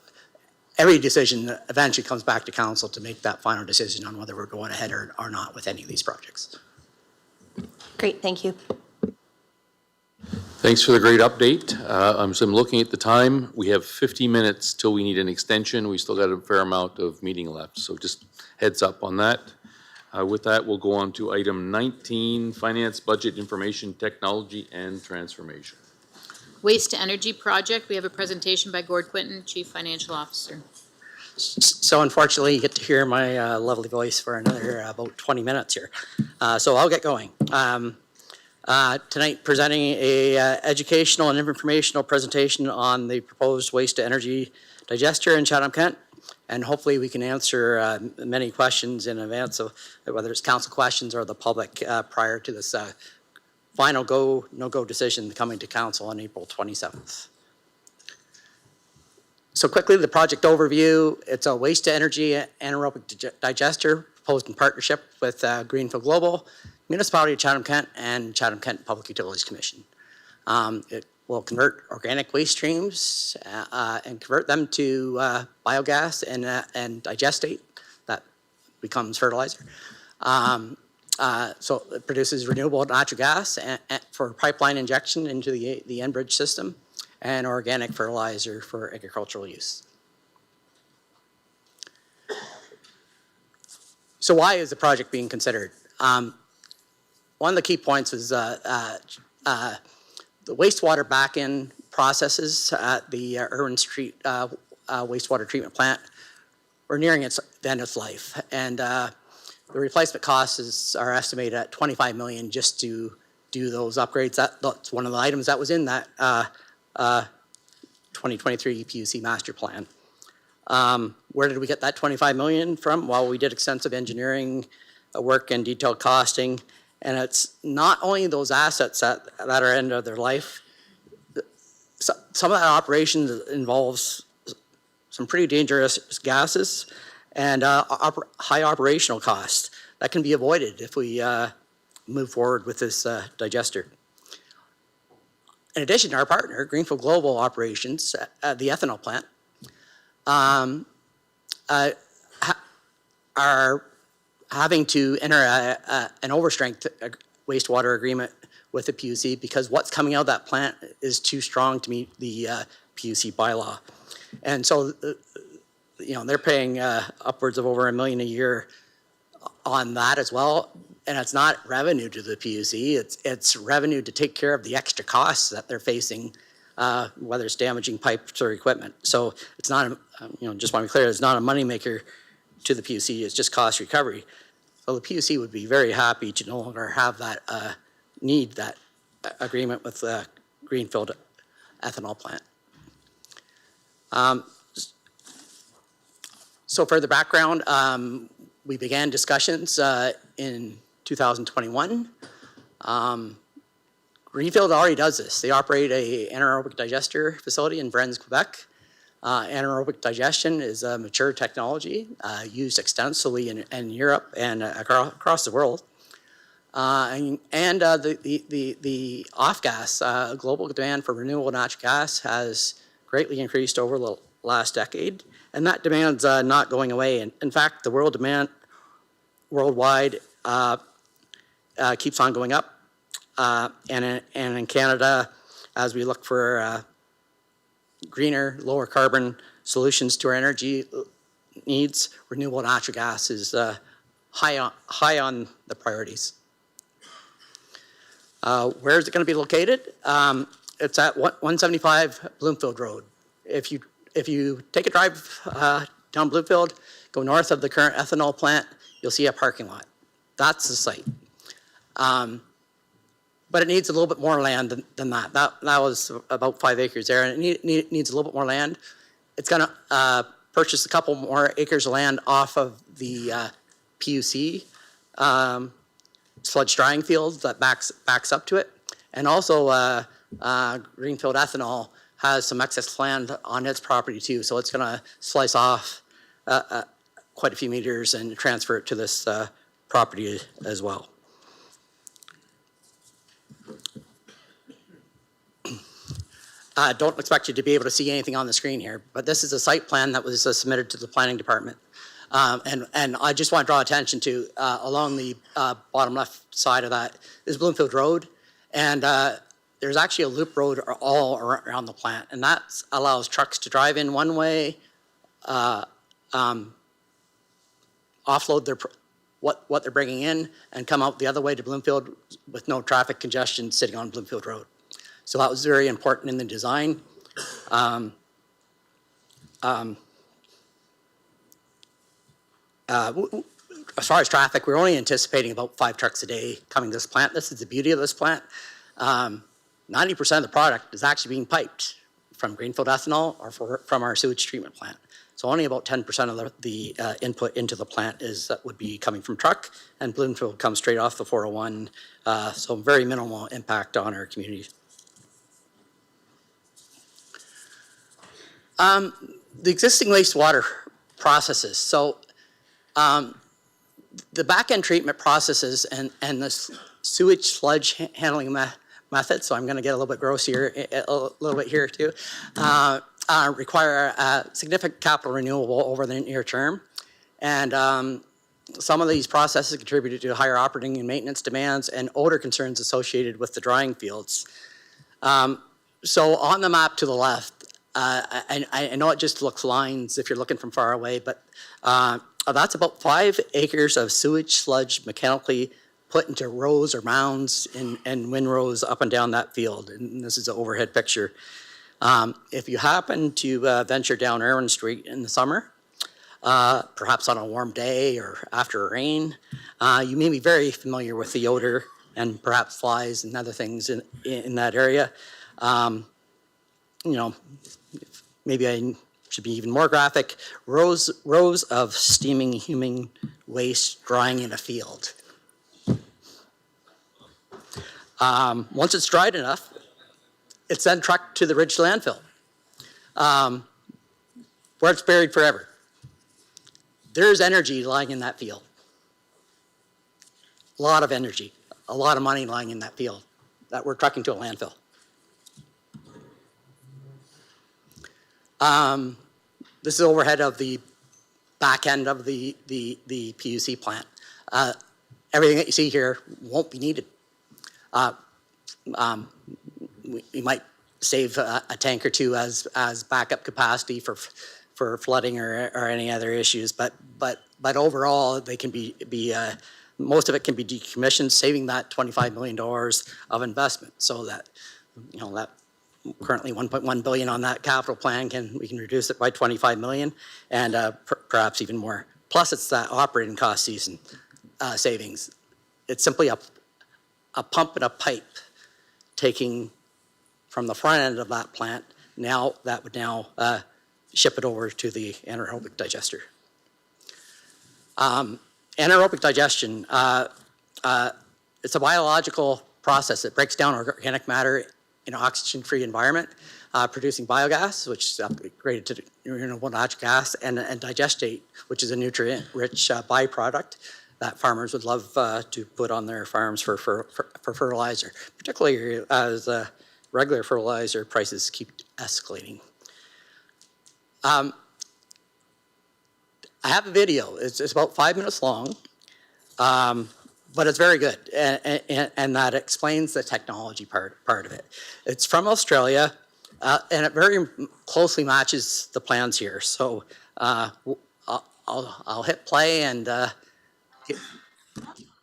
every decision eventually comes back to council to make that final decision on whether we're going ahead or not with any of these projects. Great, thank you. Thanks for the great update. So I'm looking at the time. We have 50 minutes till we need an extension. We still got a fair amount of meeting left, so just heads up on that. With that, we'll go on to item 19, Finance, Budget, Information, Technology, and Transformation. Waste to Energy Project, we have a presentation by Gord Quinton, Chief Financial Officer. So unfortunately, you get to hear my lovely voice for another about 20 minutes here. So I'll get going. Tonight, presenting a educational and informational presentation on the proposed waste to energy digester in Chatham-Kent. And hopefully we can answer many questions in advance of whether it's council questions or the public prior to this final go, no-go decision coming to council on April 27th. So quickly, the project overview. It's a waste to energy anaerobic digester proposed in partnership with Greenfield Global, Municipality of Chatham-Kent, and Chatham-Kent Public Utilities Commission. It will convert organic waste streams and convert them to biogas and digestate. That becomes fertilizer. So it produces renewable natural gas for pipeline injection into the Enbridge system and organic fertilizer for agricultural use. So why is the project being considered? One of the key points is the wastewater back-end processes at the Irwin Street wastewater treatment plant. We're nearing the end of its life, and the replacement costs are estimated at $25 million just to do those upgrades. That's one of the items that was in that 2023 PUC master plan. Where did we get that $25 million from? Well, we did extensive engineering work and detailed costing, and it's not only those assets that are end of their life. Some of that operation involves some pretty dangerous gases and high operational costs that can be avoided if we move forward with this digester. In addition, our partner, Greenfield Global Operations, the ethanol plant, are having to enter an overstrength wastewater agreement with the PUC because what's coming out of that plant is too strong to meet the PUC bylaw. And so, they're paying upwards of over $1 million a year on that as well. And it's not revenue to the PUC, it's revenue to take care of the extra costs that they're facing, whether it's damaging pipes or equipment. So it's not, just want to be clear, it's not a moneymaker to the PUC, it's just cost recovery. So the PUC would be very happy to no longer have that that agreement with the Greenfield ethanol plant. So for the background, we began discussions in 2021. Greenfield already does this. They operate a anaerobic digester facility in Brennes, Quebec. Anaerobic digestion is a mature technology used extensively in Europe and across the world. The off-gas, global demand for renewable natural gas has greatly increased over the last decade, and that demand's not going away. In fact, the world demand worldwide keeps on going up, and in Canada, as we look for greener, lower carbon solutions to our energy needs, renewable natural gas is high on the priorities. Where is it going to be located? It's at 175 Bloomfield Road. If you take a drive down Bloomfield, go north of the current ethanol plant, you'll see a parking lot. That's the site. But it needs a little bit more land than that. That was about 5 acres there, and it needs a little bit more land. It's going to purchase a couple more acres of land off of the PUC sludge drying field that backs up to it, and also Greenfield Ethanol has some excess land on its property too, so it's going to slice off quite a few meters and transfer it to this property as well. I don't expect you to be able to see anything on the screen here, but this is a site plan that was submitted to the planning department. And I just want to draw attention to, along the bottom left side of that is Bloomfield Road. And there's actually a loop road all around the plant. And that allows trucks to drive in one way, offload what they're bringing in, and come out the other way to Bloomfield with no traffic congestion sitting on Bloomfield Road. So that was very important in the design. As far as traffic, we're only anticipating about 5 trucks a day coming to this plant. This is the beauty of this plant. 90% of the product is actually being piped from Greenfield Ethanol or from our sewage treatment plant. So only about 10% of the input into the plant would be coming from truck, and Bloomfield comes straight off the 401, so very minimal impact on our community. The existing wastewater processes. So the back-end treatment processes and the sewage sludge handling method, so I'm going to get a little bit gross here, a little bit here too, require significant capital renewal over the near term. And some of these processes contributed to higher operating and maintenance demands and odor concerns associated with the drying fields. So on the map to the left, I know it just looks lines if you're looking from far away, but that's about 5 acres of sewage sludge mechanically put into rows or mounds and windrows up and down that field. And this is an overhead picture. If you happen to venture down Erwin Street in the summer, perhaps on a warm day or after a rain, you may be very familiar with the odor and perhaps flies and other things in that area. You know, maybe I should be even more graphic. Rows of steaming human waste drying in a field. Once it's dried enough, it's then trucked to the Ridge landfill, where it's buried forever. There's energy lying in that field. A lot of energy, a lot of money lying in that field that we're trucking to a landfill. This is overhead of the back end of the PUC plant. Everything that you see here won't be needed. We might save a tank or two as backup capacity for flooding or any other issues, but overall they can be most of it can be decommissioned, saving that $25 million of investment. So that that currently 1.1 billion on that capital plan we can reduce it by 25 million and perhaps even more. Plus it's that operating cost season savings. It's simply a pump and a pipe taking from the front end of that plant. Now that would ship it over to the anaerobic digester. Anaerobic digestion, it's a biological process that breaks down organic matter in an oxygen-free environment, producing biogas, which is upgraded to renewable natural gas, and digestate, which is a nutrient-rich byproduct that farmers would love to put on their farms for fertilizer, particularly as regular fertilizer prices keep escalating. I have a video. It's about 5 minutes long, but it's very good, and that explains the technology part of it. It's from Australia, and it very closely matches the plans here. So I'll hit play and give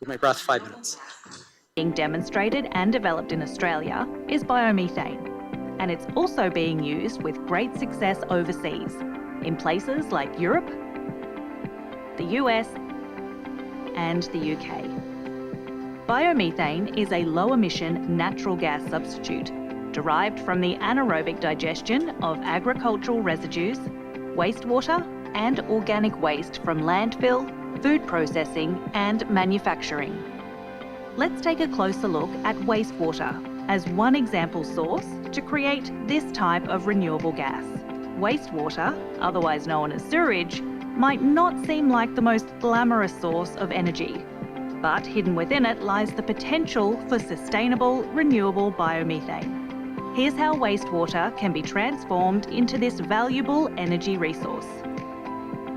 my breath 5 minutes. Being demonstrated and developed in Australia is biomethane, and it's also being used with great success overseas, in places like Europe, the US, and the UK. Biomethane is a low-emission natural gas substitute derived from the anaerobic digestion of agricultural residues, wastewater, and organic waste from landfill, food processing, and manufacturing. Let's take a closer look at wastewater. as one example source to create this type of renewable gas. Wastewater, otherwise known as sewage, might not seem like the most glamorous source of energy, but hidden within it lies the potential for sustainable, renewable biomethane. Here's how wastewater can be transformed into this valuable energy resource.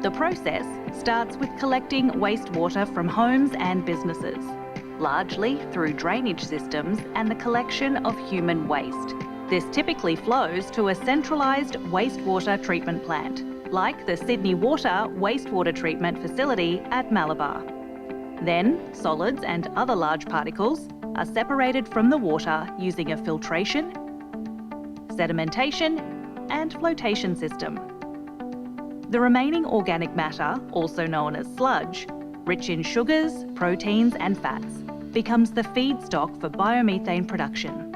The process starts with collecting wastewater from homes and businesses, largely through drainage systems and the collection of human waste. This typically flows to a centralised wastewater treatment plant, like the Sydney Water Wastewater Treatment Facility at Malabar. Then, solids and other large particles are separated from the water using a filtration, sedimentation, and flotation system. The remaining organic matter, also known as sludge, rich in sugars, proteins, and fats, becomes the feedstock for biomethane production.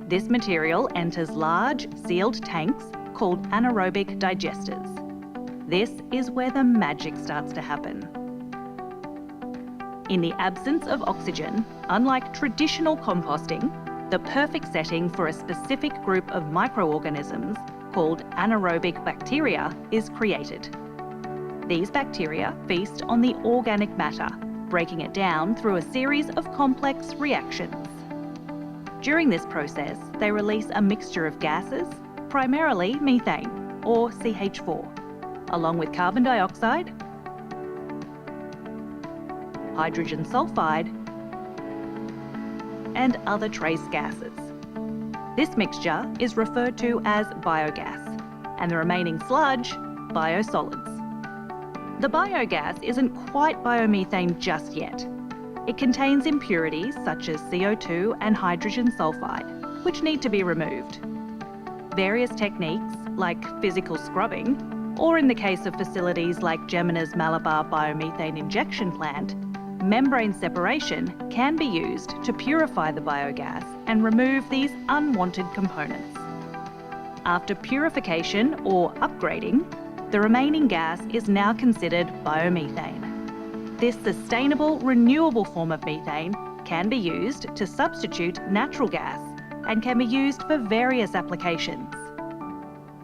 This material enters large, sealed tanks called anaerobic digesters. This is where the magic starts to happen. In the absence of oxygen, unlike traditional composting, the perfect setting for a specific group of microorganisms called anaerobic bacteria is created. These bacteria feast on the organic matter, breaking it down through a series of complex reactions. During this process, they release a mixture of gases, primarily methane, or CH4, along with carbon dioxide, hydrogen sulfide, and other trace gases. This mixture is referred to as biogas, and the remaining sludge, biosolids. The biogas isn't quite biomethane just yet. It contains impurities such as CO2 and hydrogen sulfide, which need to be removed. Various techniques, like physical scrubbing, or in the case of facilities like Gemina's Malabar Biomethane Injection Plant, membrane separation can be used to purify the biogas and remove these unwanted components. After purification or upgrading, the remaining gas is now considered biomethane. This sustainable, renewable form of methane can be used to substitute natural gas and can be used for various applications.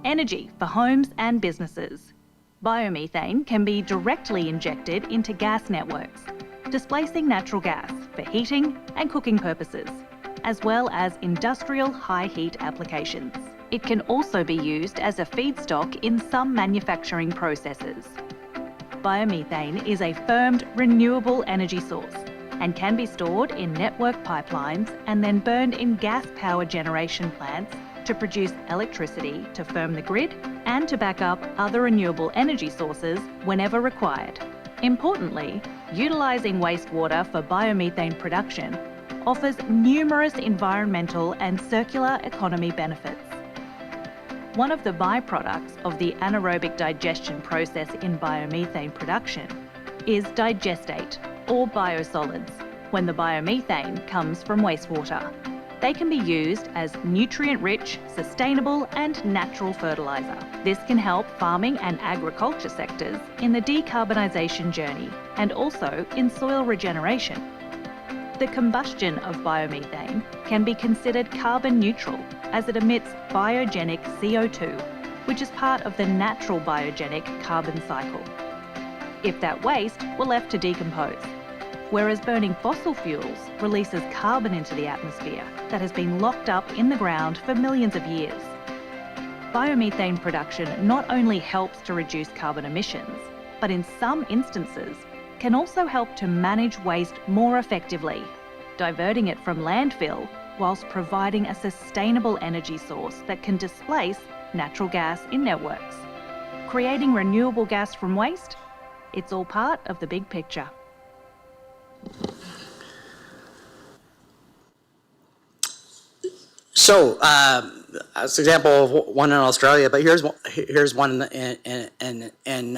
Energy for homes and businesses. Biomethane can be directly injected into gas networks, displacing natural gas for heating and cooking purposes, as well as industrial high heat applications. It can also be used as a feedstock in some manufacturing processes. Biomethane is a firmed, renewable energy source and can be stored in network pipelines and then burned in gas power generation plants to produce electricity to firm the grid and to back up other renewable energy sources whenever required. Importantly, utilising wastewater for biomethane production offers numerous environmental and circular economy benefits. One of the byproducts of the anaerobic digestion process in biomethane production is digestate, or biosolids, when the biomethane comes from wastewater. They can be used as nutrient-rich, sustainable and natural fertiliser. This can help farming and agriculture sectors in the decarbonisation journey and also in soil regeneration. The combustion of biomethane can be considered carbon neutral as it emits biogenic CO2, which is part of the natural biogenic carbon cycle. If that waste were left to decompose, whereas burning fossil fuels releases carbon into the atmosphere that has been locked up in the ground for millions of years. Biomethane production not only helps to reduce carbon emissions, but in some instances can also help to manage waste more effectively, diverting it from landfill whilst providing a sustainable energy source that can displace natural gas in networks. Creating renewable gas from waste, it's all part of the big picture. So, as an example of one in Australia, but here's one in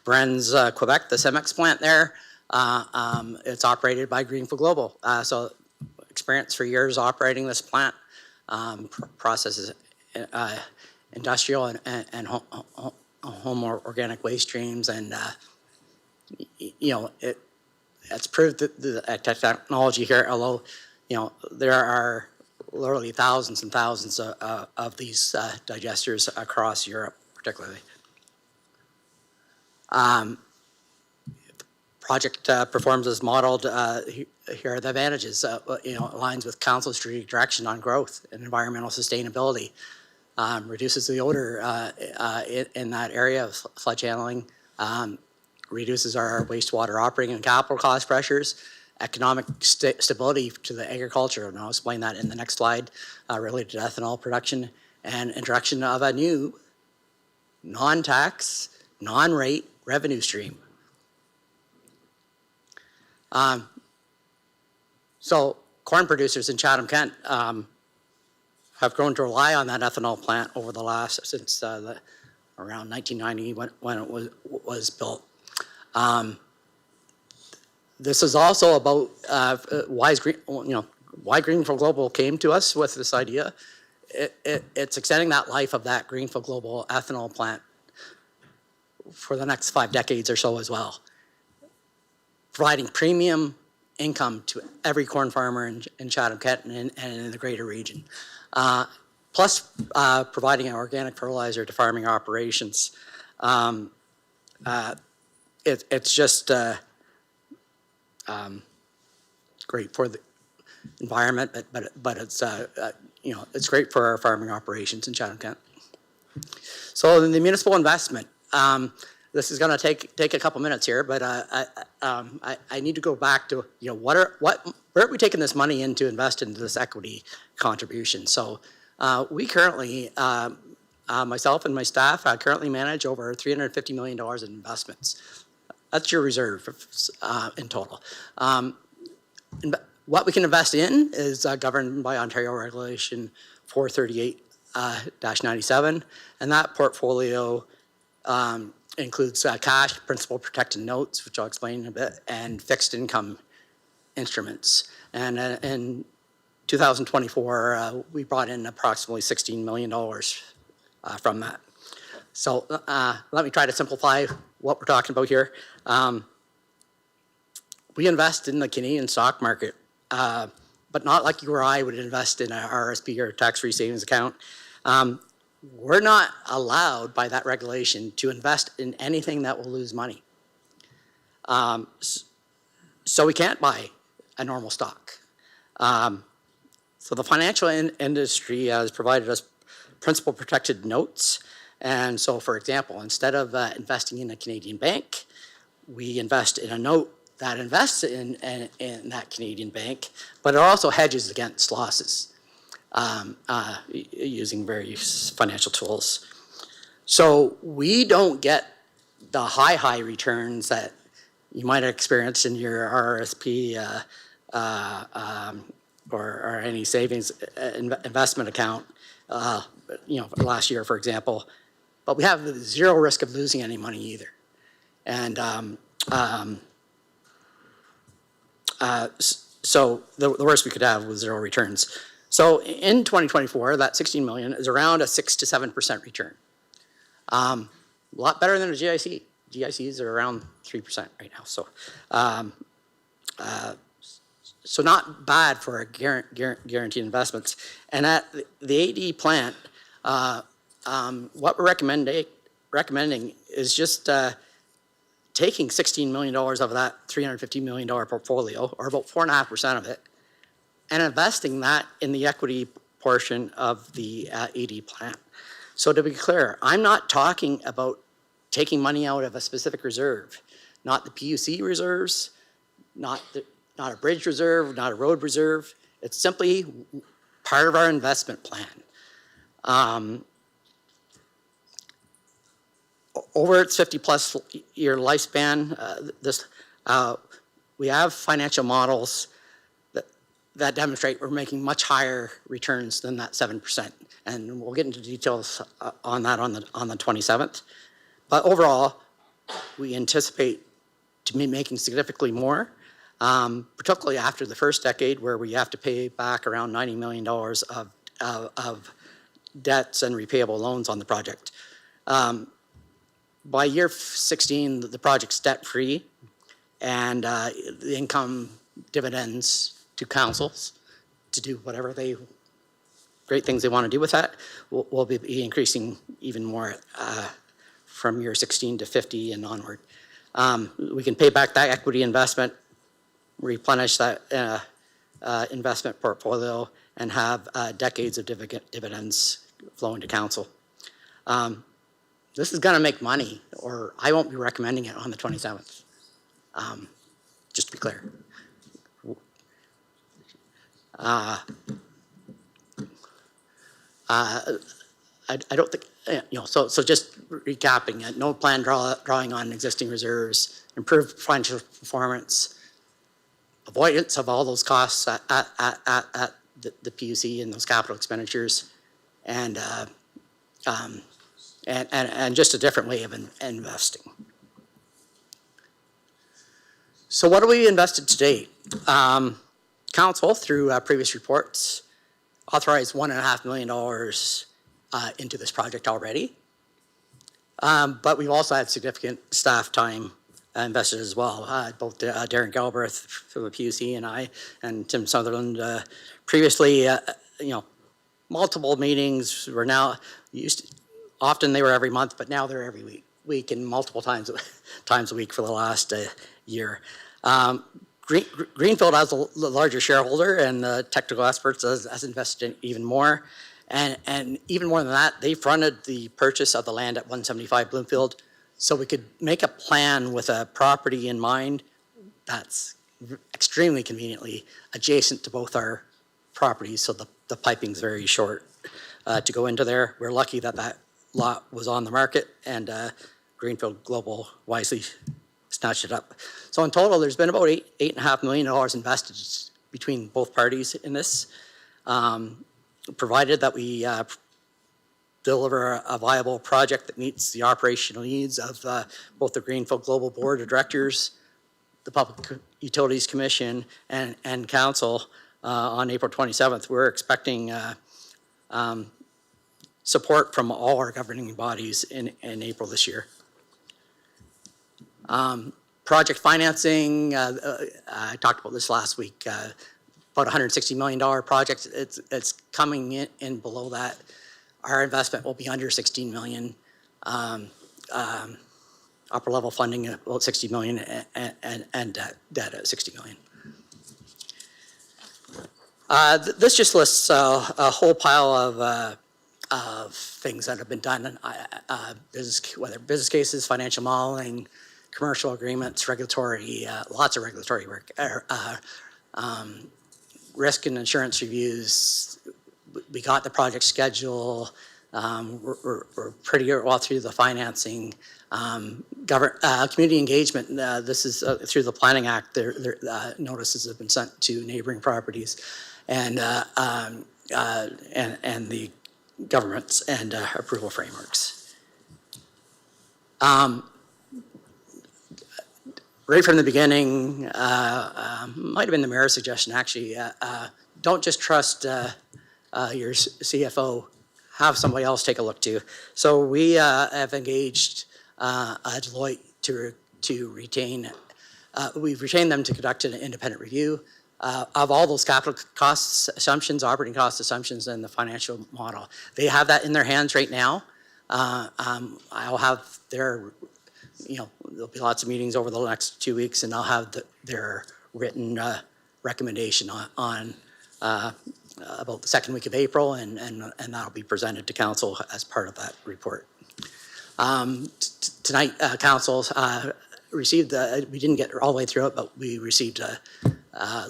Brands, Quebec, the Cemex plant there. It's operated by Greenfield Global. So, experience for years operating this plant, processes industrial and home organic waste streams, and it's proved that the technology here, although there are literally thousands and thousands of these digesters across Europe, particularly. Project performs as modeled. Here are the advantages. Aligns with council's strategic direction on growth and environmental sustainability. Reduces the odor in that area of sludge handling. Reduces our wastewater operating and capital cost pressures. Economic stability to the agriculture, and I'll explain that in the next slide, related to ethanol production, and introduction of a new non-tax, non-rate revenue stream. So corn producers in Chatham-Kent have grown to rely on that ethanol plant over the last, since around 1990 when it was built. This is also about why Greenfield Global came to us with this idea. It's extending that life of that Greenfield Global ethanol plant for the next 5 decades or so as well. Providing premium income to every corn farmer in Chatham-Kent and in the greater region. Plus providing an organic fertilizer to farming operations. It's just great for the environment, but it's it's great for our farming operations in Chatham-Kent. So the municipal investment. This is going to take a couple minutes here, but I need to go back to where are we taking this money in to invest into this equity contribution? So we currently, myself and my staff, currently manage over $350 million in investments. That's your reserve in total. What we can invest in is governed by Ontario Regulation 438-97, and that portfolio includes cash, principal protected notes, which I'll explain in a bit, and fixed income instruments. And in 2024, we brought in approximately $16 million from that. So let me try to simplify what we're talking about here. We invest in the Canadian stock market, but not like you or I would invest in an RSP or a tax-free savings account. We're not allowed by that regulation to invest in anything that will lose money. So we can't buy a normal stock. So the financial industry has provided us principal protected notes. And so, for example, instead of investing in a Canadian bank, we invest in a note that invests in that Canadian bank, but it also hedges against losses. Using various financial tools. So we don't get the high returns that you might have experienced in your RSP or any savings investment account, last year, for example. But we have zero risk of losing any money either. And so the worst we could have was zero returns. So in 2024, that 16 million is around a 6 to 7% return. A lot better than a GIC. GICs are around 3% right now. So not bad for guaranteed investments. And at the AD plant, what we're recommending is just taking $16 million of that $350 million portfolio, or about 4.5% of it, and investing that in the equity portion of the AD plant. So to be clear, I'm not talking about taking money out of a specific reserve, not the PUC reserves, not a bridge reserve, not a road reserve. It's simply part of our investment plan. Over its 50-plus year lifespan, we have financial models that demonstrate we're making much higher returns than that 7%. And we'll get into details on that on the 27th. But overall, we anticipate to be making significantly more, particularly after the first decade, where we have to pay back around $90 million of debts and repayable loans on the project. By year 16, the project's debt-free, and the income dividends to councils to do whatever great things they want to do with that. We'll be increasing even more from year 16 to 50 and onward. We can pay back that equity investment, replenish that investment portfolio, and have decades of dividends flowing to council. This is going to make money, or I won't be recommending it on the 27th, just to be clear. I don't think, so just recapping it, no plan drawing on existing reserves, improved financial performance, avoidance of all those costs at the PUC and those capital expenditures, and just a different way of investing. So what have we invested to date? Council, through previous reports, authorized $1.5 million into this project already. But we've also had significant staff time invested as well. Both Darren Galbraith from the PUC and I, and Tim Sutherland, previously, multiple meetings were now often they were every month, but now they're every week and multiple times a week for the last year. Greenfield, as a larger shareholder and the technical experts, has invested in even more. And even more than that, they fronted the purchase of the land at 175 Bloomfield, so we could make a plan with a property in mind that's extremely conveniently adjacent to both our properties, so the piping's very short to go into there. We're lucky that that lot was on the market, and Greenfield Global wisely snatched it up. So in total, there's been about $8.5 million invested between both parties in this, provided that we deliver a viable project that meets the operational needs of both the Greenfield Global Board of Directors, the Public Utilities Commission, and Council on April 27th. We're expecting support from all our governing bodies in April this year. Project financing, I talked about this last week, about $160 million project. It's coming in below that. Our investment will be under $16 million. Upper level funding at about $60 million and debt at $60 million. This just lists a whole pile of things that have been done, whether business cases, financial modeling, commercial agreements, regulatory, lots of regulatory work, risk and insurance reviews. We got the project schedule. We're pretty well through the financing. Community engagement, this is through the Planning Act. Notices have been sent to neighboring properties and the governments and approval frameworks. Right from the beginning, might have been the mayor's suggestion actually, don't just trust your CFO, have somebody else take a look too. So we have engaged Deloitte to retain, we've retained them to conduct an independent review of all those capital costs assumptions, operating cost assumptions, and the financial model. They have that in their hands right now. I'll have their, there'll be lots of meetings over the next 2 weeks, and I'll have their written recommendation on about the second week of April, and that'll be presented to council as part of that report. Tonight, council received, we didn't get all the way through it, but we received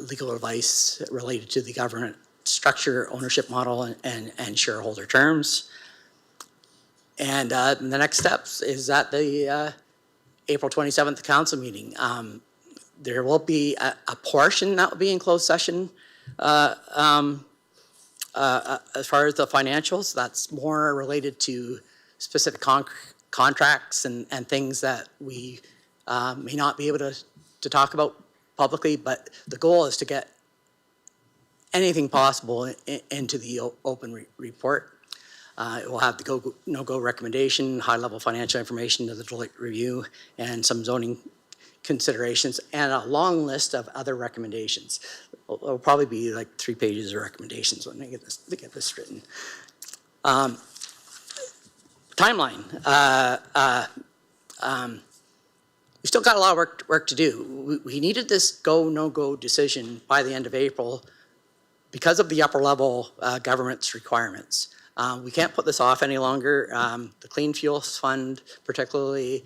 legal advice related to the government structure, ownership model, and shareholder terms. And the next steps is at the April 27th council meeting. There will be a portion that will be in closed session as far as the financials. That's more related to specific contracts and things that we may not be able to talk about publicly, but the goal is to get anything possible into the open report. It will have the go, no-go recommendation, high-level financial information to the Deloitte review, and some zoning considerations and a long list of other recommendations. It'll probably be like 3 pages of recommendations when they get this written. Timeline. We still got a lot of work to do. We needed this go, no-go decision by the end of April because of the upper level government's requirements. We can't put this off any longer. The Clean Fuels Fund particularly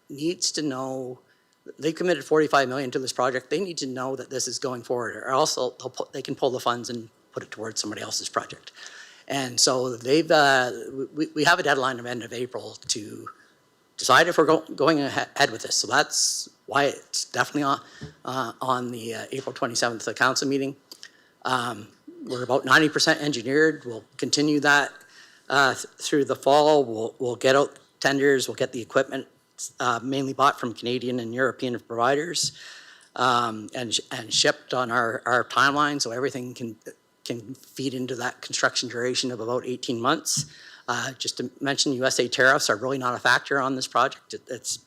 needs to know, they committed $45 million to this project. They need to know that this is going forward, or else they can pull the funds and put it towards somebody else's project. And so they've, we have a deadline of end of April to decide if we're going ahead with this. So that's why it's definitely on the April 27th council meeting. We're about 90% engineered. We'll continue that through the fall. We'll get out tenders. We'll get the equipment mainly bought from Canadian and European providers and shipped on our timeline, so everything can feed into that construction duration of about 18 months. Just to mention, USA tariffs are really not a factor on this project. It's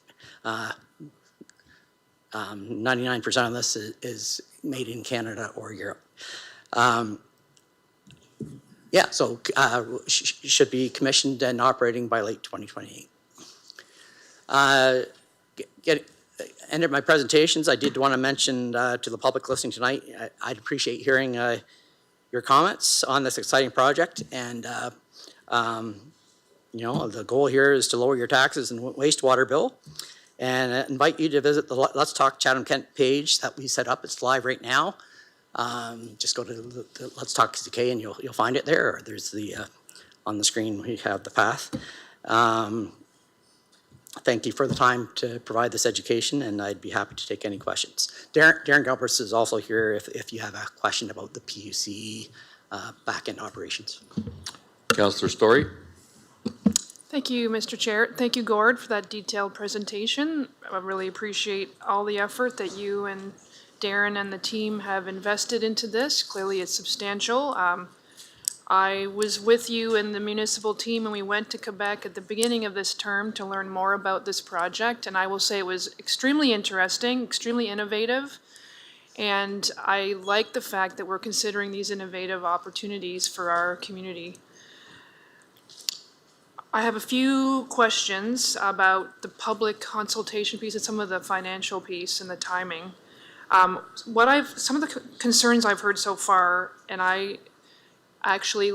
99% of this is made in Canada or Europe. Yeah, so should be commissioned and operating by late 2028. Ended my presentations. I did want to mention to the public listening tonight, I'd appreciate hearing your comments on this exciting project. And you know, the goal here is to lower your taxes and wastewater bill. And I invite you to visit the Let's Talk Chatham-Kent page that we set up. It's live right now. Just go to the Let's Talk CK and you'll find it there. Or there's the on the screen we have the path. Thank you for the time to provide this education, and I'd be happy to take any questions. Darren Galbraith is also here if you have a question about the PUC back-end operations. Councillor Story. Thank you, Mr. Chair. Thank you, Gord, for that detailed presentation. I really appreciate all the effort that you and Darren and the team have invested into this. Clearly, it's substantial. I was with you and the municipal team, and we went to Quebec at the beginning of this term to learn more about this project, and I will say it was extremely interesting, extremely innovative, and I like the fact that we're considering these innovative opportunities for our community. I have a few questions about the public consultation piece and some of the financial piece and the timing. Some of the concerns I've heard so far, and I personally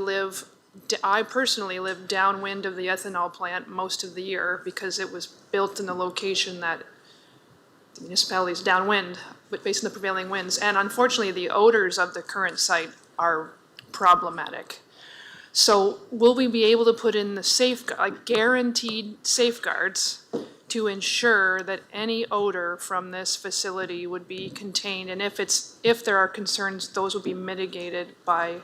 live downwind of the ethanol plant most of the year because it was built in the location that the municipality is downwind, but based on the prevailing winds. And unfortunately, the odors of the current site are problematic. So will we be able to put in the guaranteed safeguards to ensure that any odor from this facility would be contained? And if there are concerns, those will be mitigated by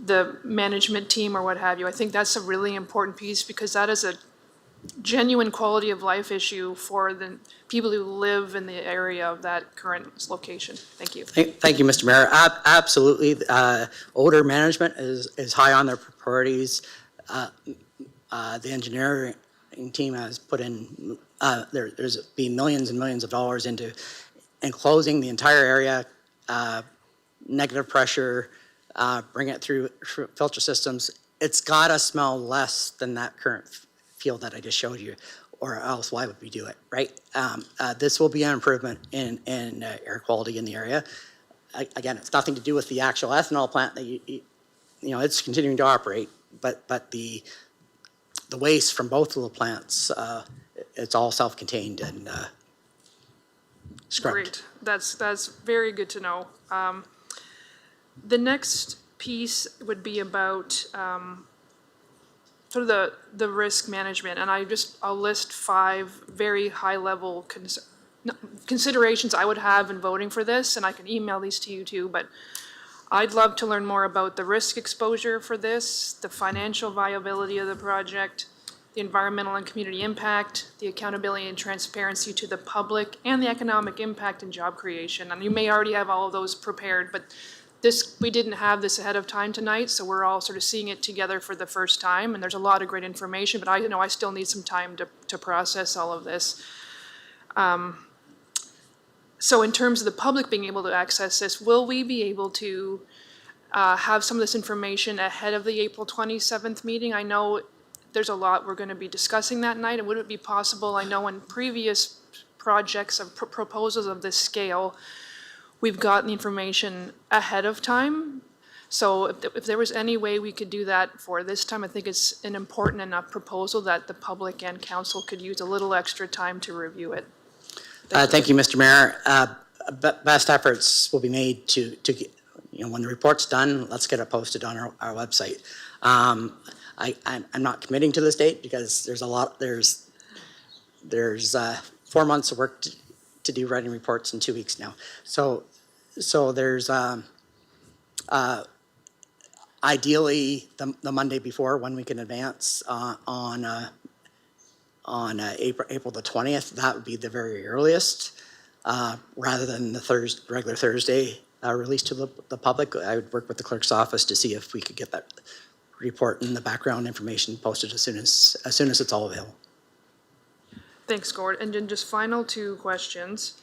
the management team or what have you. I think that's a really important piece because that is a genuine quality of life issue for the people who live in the area of that current location. Thank you. Thank you, Mr. Mayor. Absolutely. Odor management is high on their priorities. The engineering team has put in, there's been millions and millions of dollars into enclosing the entire area, negative pressure, bring it through filter systems. It's gotta smell less than that current field that I just showed you, or else why would we do it, right? This will be an improvement in air quality in the area. Again, it's nothing to do with the actual ethanol plant that you know, it's continuing to operate, but the waste from both of the plants, it's all self-contained and scrubbed. Great. That's very good to know. The next piece would be about sort of the risk management, and I'll list 5 very high-level considerations I would have in voting for this, and I can email these to you too, but I'd love to learn more about the risk exposure for this, the financial viability of the project, the environmental and community impact, the accountability and transparency to the public, and the economic impact and job creation. And you may already have all of those prepared, but we didn't have this ahead of time tonight, so we're all sort of seeing it together for the first time, and there's a lot of great information, but I know I still need some time to process all of this. So in terms of the public being able to access this, will we be able to have some of this information ahead of the April 27th meeting? I know there's a lot we're going to be discussing that night, and would it be possible, I know in previous projects of proposals of this scale, we've gotten the information ahead of time. So if there was any way we could do that for this time, I think it's an important enough proposal that the public and council could use a little extra time to review it. Thank you, Mr. Mayor. Best efforts will be made to get, when the report's done, let's get it posted on our website. I'm not committing to this date because there's 4 months of work to do writing reports in 2 weeks now. So there's ideally the Monday before, 1 week in advance on April the 20th. That would be the very earliest, rather than the regular Thursday release to the public. I would work with the clerk's office to see if we could get that report and the background information posted as soon as it's all available. Thanks, Gord. And then just final 2 questions.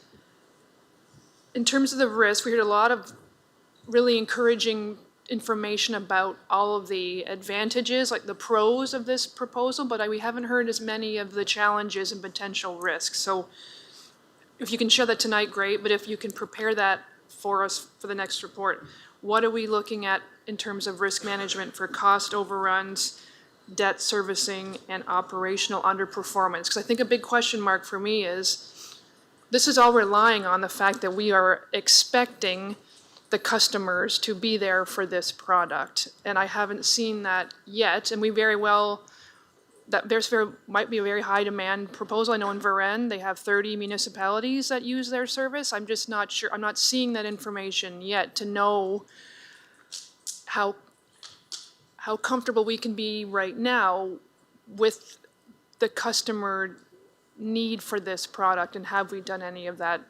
In terms of the risk, we heard a lot of really encouraging information about all of the advantages, like the pros of this proposal, but we haven't heard as many of the challenges and potential risks. So if you can share that tonight, great, but if you can prepare that for us for the next report, what are we looking at in terms of risk management for cost overruns, debt servicing, and operational underperformance? Because I think a big question mark for me is, this is all relying on the fact that we are expecting the customers to be there for this product. And I haven't seen that yet. And we very well, might be a very high demand proposal. I know in Varennes, they have 30 municipalities that use their service. I'm just not sure, I'm not seeing that information yet to know how comfortable we can be right now with the customer need for this product, and have we done any of that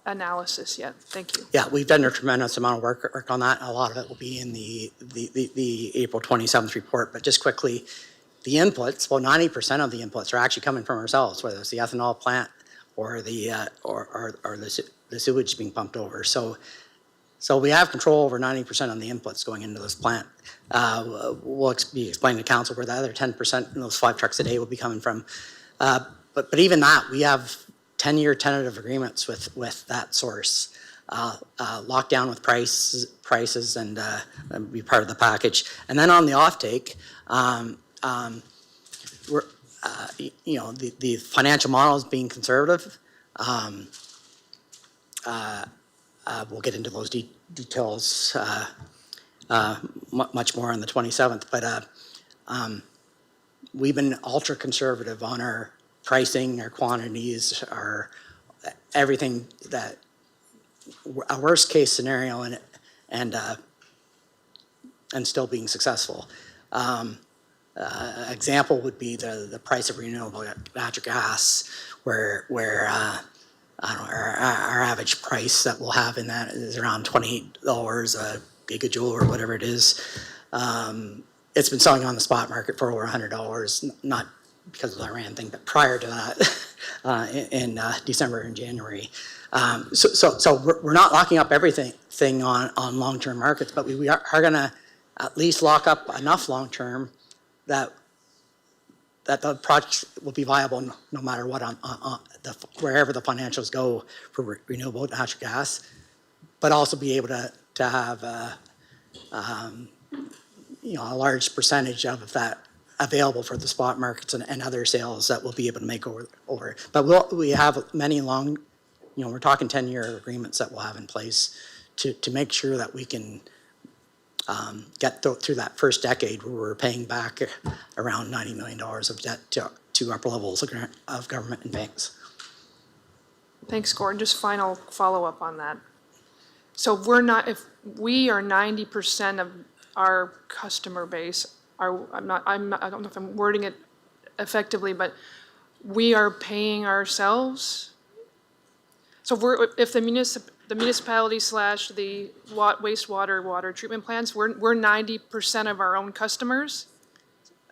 analysis yet? Thank you. Yeah, we've done a tremendous amount of work on that. A lot of it will be in the April 27th report. But just quickly, the inputs, well, 90% of the inputs are actually coming from ourselves, whether it's the ethanol plant or the sewage being pumped over. So we have control over 90% of the inputs going into this plant. We'll be explaining to council where the other 10% in those 5 trucks a day will be coming from. But even that, we have 10-year tentative agreements with that source, locked down with prices and be part of the package. And then on the offtake, we're, the financial model is being conservative. We'll get into those details much more on the 27th, but we've been ultra conservative on our pricing, our quantities, our everything, that a worst case scenario and still being successful. Example would be the price of renewable natural gas, where I don't know, our average price that we'll have in that is around $28 a gigajoule or whatever it is. It's been selling on the spot market for over $100, not because of the Iran thing, but prior to that, in December and January. So we're not locking up everything on long-term markets, but we are going to at least lock up enough long-term that the project will be viable no matter what wherever the financials go for renewable natural gas, but also be able to have a large percentage of that available for the spot markets and other sales that we'll be able to make over. But we have many we're talking 10-year agreements that we'll have in place to make sure that we can get through that first decade where we're paying back around $90 million of debt to upper levels of government and banks. Thanks, Gordon. Just final follow-up on that. So if we are 90% of our customer base, I don't know if I'm wording it effectively, but we are paying ourselves. So if the municipality / the wastewater water treatment plants, we're 90% of our own customers.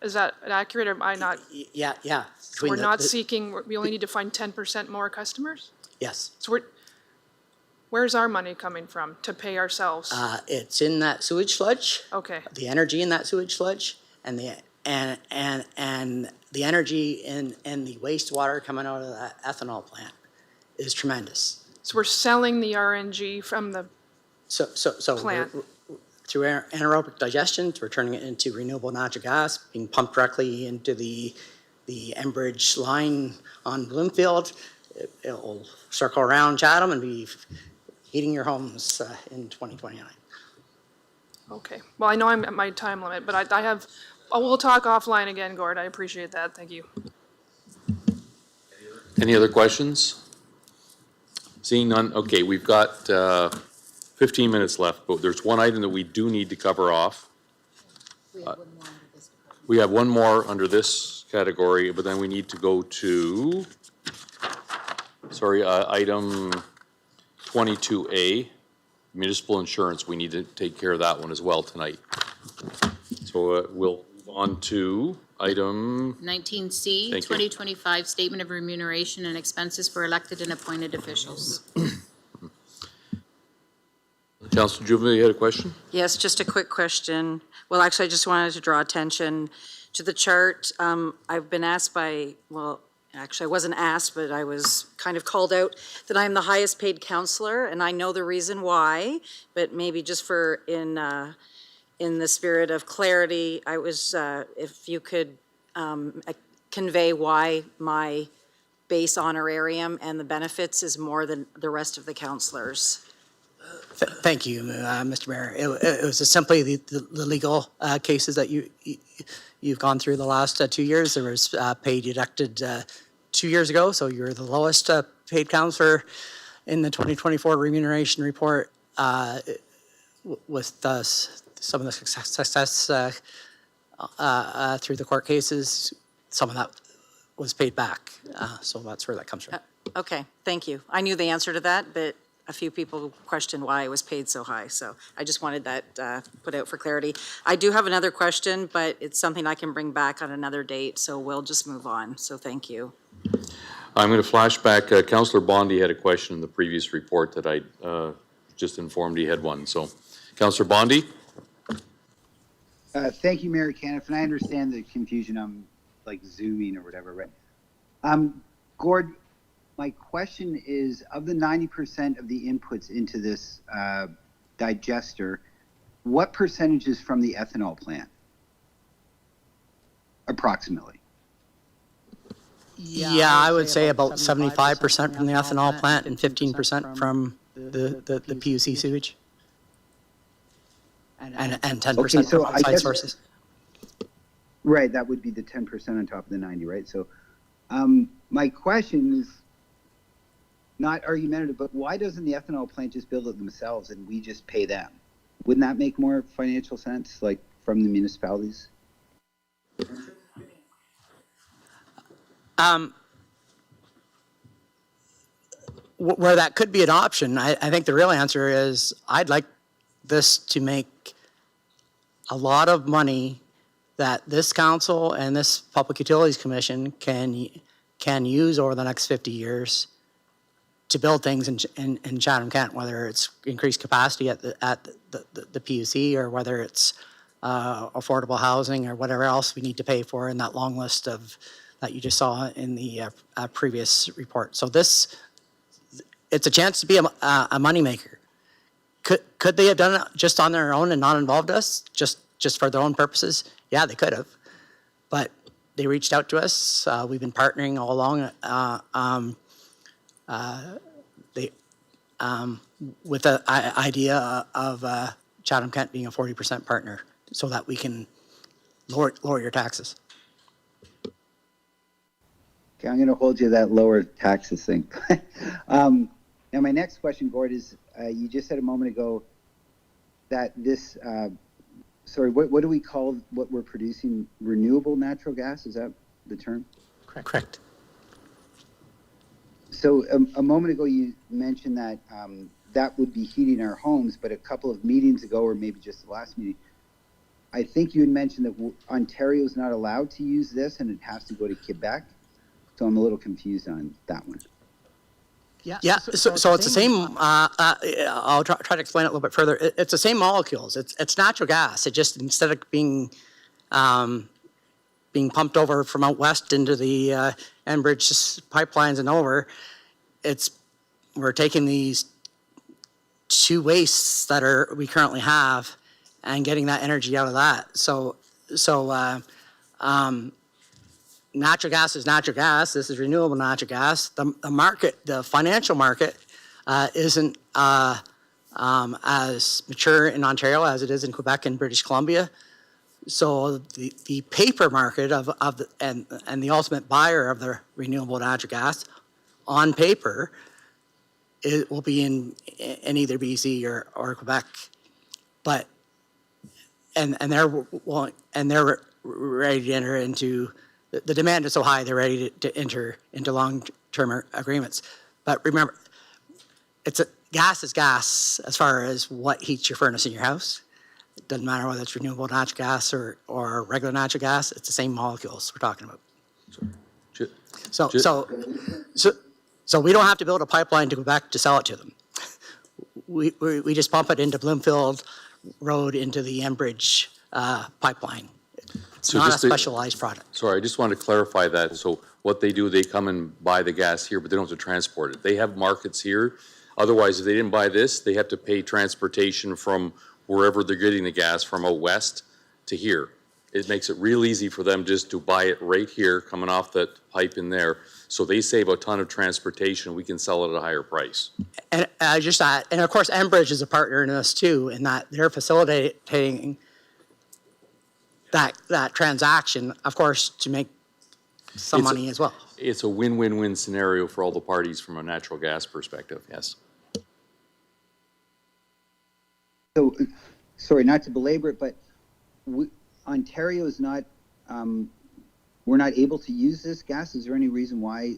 Is that accurate, or am I not? Yeah, yeah. So Between we're the- not the- seeking, we only need to find 10% more customers? Yes. So where's our money coming from to pay ourselves? It's in that sewage sludge, Okay, the energy in that sewage sludge, and the energy in the wastewater coming out of that ethanol plant is tremendous. so we're selling the RNG from the So plant. through anaerobic digestion, we're turning it into renewable natural gas, being pumped directly into the Enbridge line on Bloomfield. It'll circle around Chatham and be heating your homes in 2029. Okay, well, I know I'm at my time limit, but I have, we'll talk offline again, Gord. I appreciate that. Thank you. Any other questions? Seeing none, okay, we've got 15 minutes left, but there's one item that we do need to cover off. We have one more under this category, but then we need to go to, item 22A, municipal insurance. We need to take care of that one as well tonight. So we'll move on to item, 19C, Thank you. 2025 Statement of Remuneration and Expenses for Elected and Appointed Officials. Councilor Juvenile, you had a question? Yes, just a quick question. Well, actually, I just wanted to draw attention to the chart. I've been asked by, well, actually, I wasn't asked, but I was kind of called out that I'm the highest paid counselor, and I know the reason why, but maybe just for in the spirit of clarity, I was, if you could convey why my base honorarium and the benefits is more than the rest of the counselors. Thank you, Mr. Mayor. It was simply the legal cases that you've gone through the last 2 years. There was pay deducted 2 years ago, so you're the lowest paid counselor in the 2024 remuneration report. With some of the success through the court cases, some of that was paid back. So that's where that comes from. Okay, thank you. I knew the answer to that, but a few people questioned why I was paid so high, so I just wanted that put out for clarity. I do have another question, but it's something I can bring back on another date, so we'll just move on, so thank you. I'm going to flash back. Councilor Bondi had a question in the previous report that I just informed he had one. So, Councilor Bondi? Thank you, Mayor Caniff, and I understand the confusion. I'm like zooming or whatever, right? Gord, my question is, of the 90% of the inputs into this digester, what percentage is from the ethanol plant? Approximately. Yeah, I would say about 75% from the ethanol plant and 15% from the PUC sewage. And 10% from outside sources. Right, that would be the 10% on top of the 90, right? So my question is not argumentative, but why doesn't the ethanol plant just build it themselves and we just pay them? Wouldn't that make more financial sense, like from the municipalities? Where that could be an option, I think the real answer is I'd like this to make a lot of money that this council and this Public Utilities Commission can use over the next 50 years to build things in Chatham-Kent, whether it's increased capacity at the PUC or whether it's affordable housing or whatever else we need to pay for in that long list of that you just saw in the previous report. So it's a chance to be a moneymaker. Could they have done it just on their own and not involved us, just for their own purposes? Yeah, they could have, but they reached out to us. We've been partnering all along. With the idea of Chatham-Kent being a 40% partner, so that we can lower your taxes. Okay, I'm going to hold you to that lower taxes thing. Now, my next question, Gord, is you just said a moment ago that this, what do we call what we're producing? Renewable natural gas? Is that the term? Correct. So a moment ago, you mentioned that that would be heating our homes, but a couple of meetings ago, or maybe just the last meeting, I think you had mentioned that Ontario is not allowed to use this and it has to go to Quebec. So I'm a little confused on that one. Yeah, so it's the same, I'll try to explain it a little bit further. It's the same molecules. It's natural gas. It just, instead of being pumped over from out west into the Enbridge pipelines and over, we're taking these two wastes that we currently have and getting that energy out of that. So natural gas is natural gas. This is renewable natural gas. The market, the financial market, isn't as mature in Ontario as it is in Quebec and British Columbia. So the paper market and the ultimate buyer of the renewable natural gas, on paper, it will be in either BC or Quebec, but and they're ready to enter into. The demand is so high, they're ready to enter into long-term agreements. But remember, gas is gas as far as what heats your furnace in your house. It doesn't matter whether it's renewable natural gas or regular natural gas. It's the same molecules we're talking about. So we don't have to build a pipeline to Quebec to sell it to them. We just pump it into Bloomfield Road into the Enbridge pipeline. It's not a specialized product. Sorry, I just wanted to clarify that. So what they do, they come and buy the gas here, but they don't have to transport it. They have markets here. Otherwise, if they didn't buy this, they have to pay transportation from wherever they're getting the gas from out west to here. It makes it real easy for them just to buy it right here, coming off that pipe in there. So they save a ton of transportation. We can sell it at a higher price. And and of course, Enbridge is a partner in this too, in that they're facilitating that transaction, of course, to make some money as well. It's a win-win-win scenario for all the parties from a natural gas perspective, yes. So, sorry, not to belabor it, but Ontario is not, we're not able to use this gas. Is there any reason why?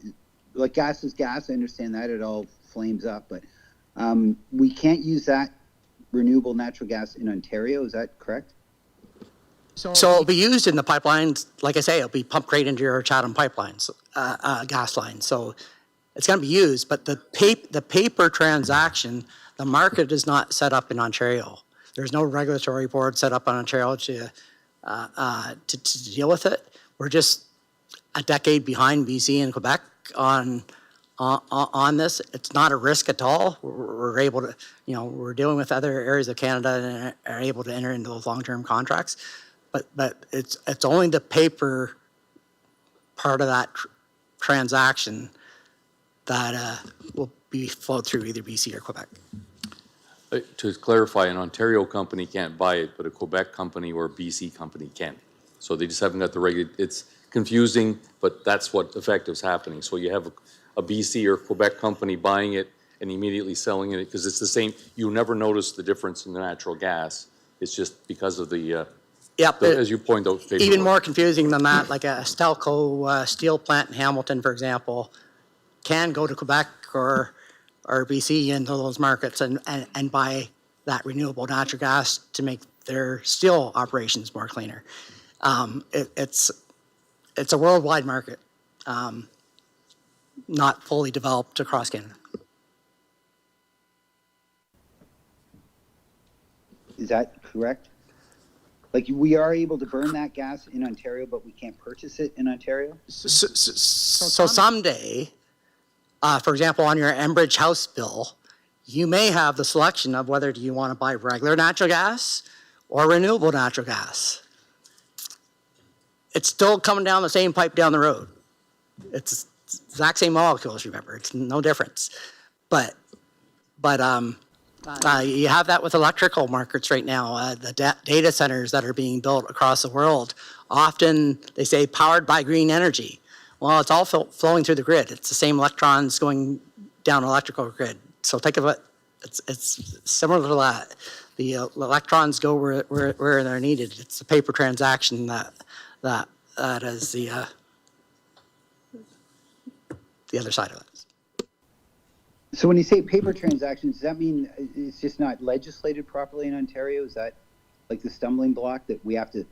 Like, gas is gas, I understand that, it all flames up, but we can't use that renewable natural gas in Ontario, is that correct? So it'll be used in the pipelines. Like I say, it'll be pumped right into your Chatham pipelines, gas lines. So it's going to be used, but the paper transaction, the market is not set up in Ontario. There's no regulatory board set up in Ontario to deal with it. We're just a decade behind BC and Quebec on this. It's not a risk at all. We're able to, we're dealing with other areas of Canada and are able to enter into those long-term contracts. But it's only the paper part of that transaction that will be flowed through either BC or Quebec. To clarify, an Ontario company can't buy it, but a Quebec company or a BC company can. So they just haven't got the regular, it's confusing, but that's what effect is happening. So you have a BC or Quebec company buying it and immediately selling it, because it's the same, you'll never notice the difference in the natural gas. It's just because of the, as you point out. Even more confusing than that, like a Stelco steel plant in Hamilton, for example, can go to Quebec or BC into those markets and buy that renewable natural gas to make their steel operations more cleaner. It's a worldwide market, not fully developed across Canada. Is that correct? Like, we are able to burn that gas in Ontario, but we can't purchase it in Ontario? So someday, for example, on your Enbridge house bill, you may have the selection of whether do you want to buy regular natural gas or renewable natural gas. It's still coming down the same pipe down the road. It's the exact same molecules, remember. It's no difference. But you have that with electrical markets right now. The data centers that are being built across the world, often they say powered by green energy. Well, it's all flowing through the grid. It's the same electrons going down an electrical grid. So think of it, it's similar to that. The electrons go where they're needed. It's the paper transaction that is the other side of it. So when you say paper transactions, does that mean it's just not legislated properly in Ontario? Is that like the stumbling block that we have to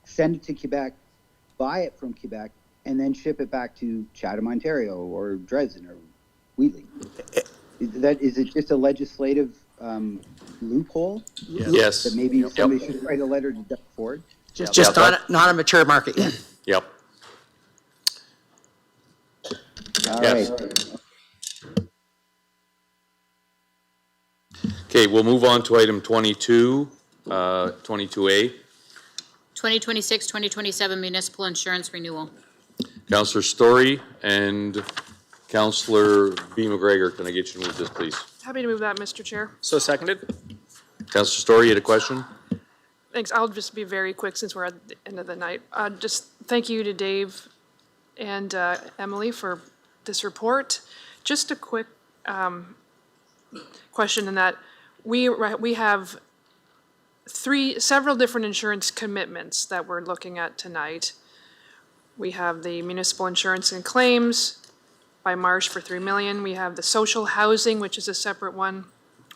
send it to Quebec, buy it from Quebec, and then ship it back to Chatham, Ontario, or Dresden, or Wheatley? Is it just a legislative loophole? Yes. That maybe somebody should write a letter to Doug Ford? Just not a mature market yet. Yep. All Yes. right. Okay, we'll move on to item 22, 22A. 2026-2027 municipal insurance renewal. Councillor Story and Councillor B. McGregor, can I get you to move this, please? Happy to move that, Mr. Chair. So seconded? Councillor Story, you had a question? Thanks. I'll just be very quick since we're at the end of the night. Just thank you to Dave and Emily for this report. Just a quick question in that we have several different insurance commitments that we're looking at tonight. We have the municipal insurance and claims by Marsh for $3 million. We have the social housing, which is a separate one.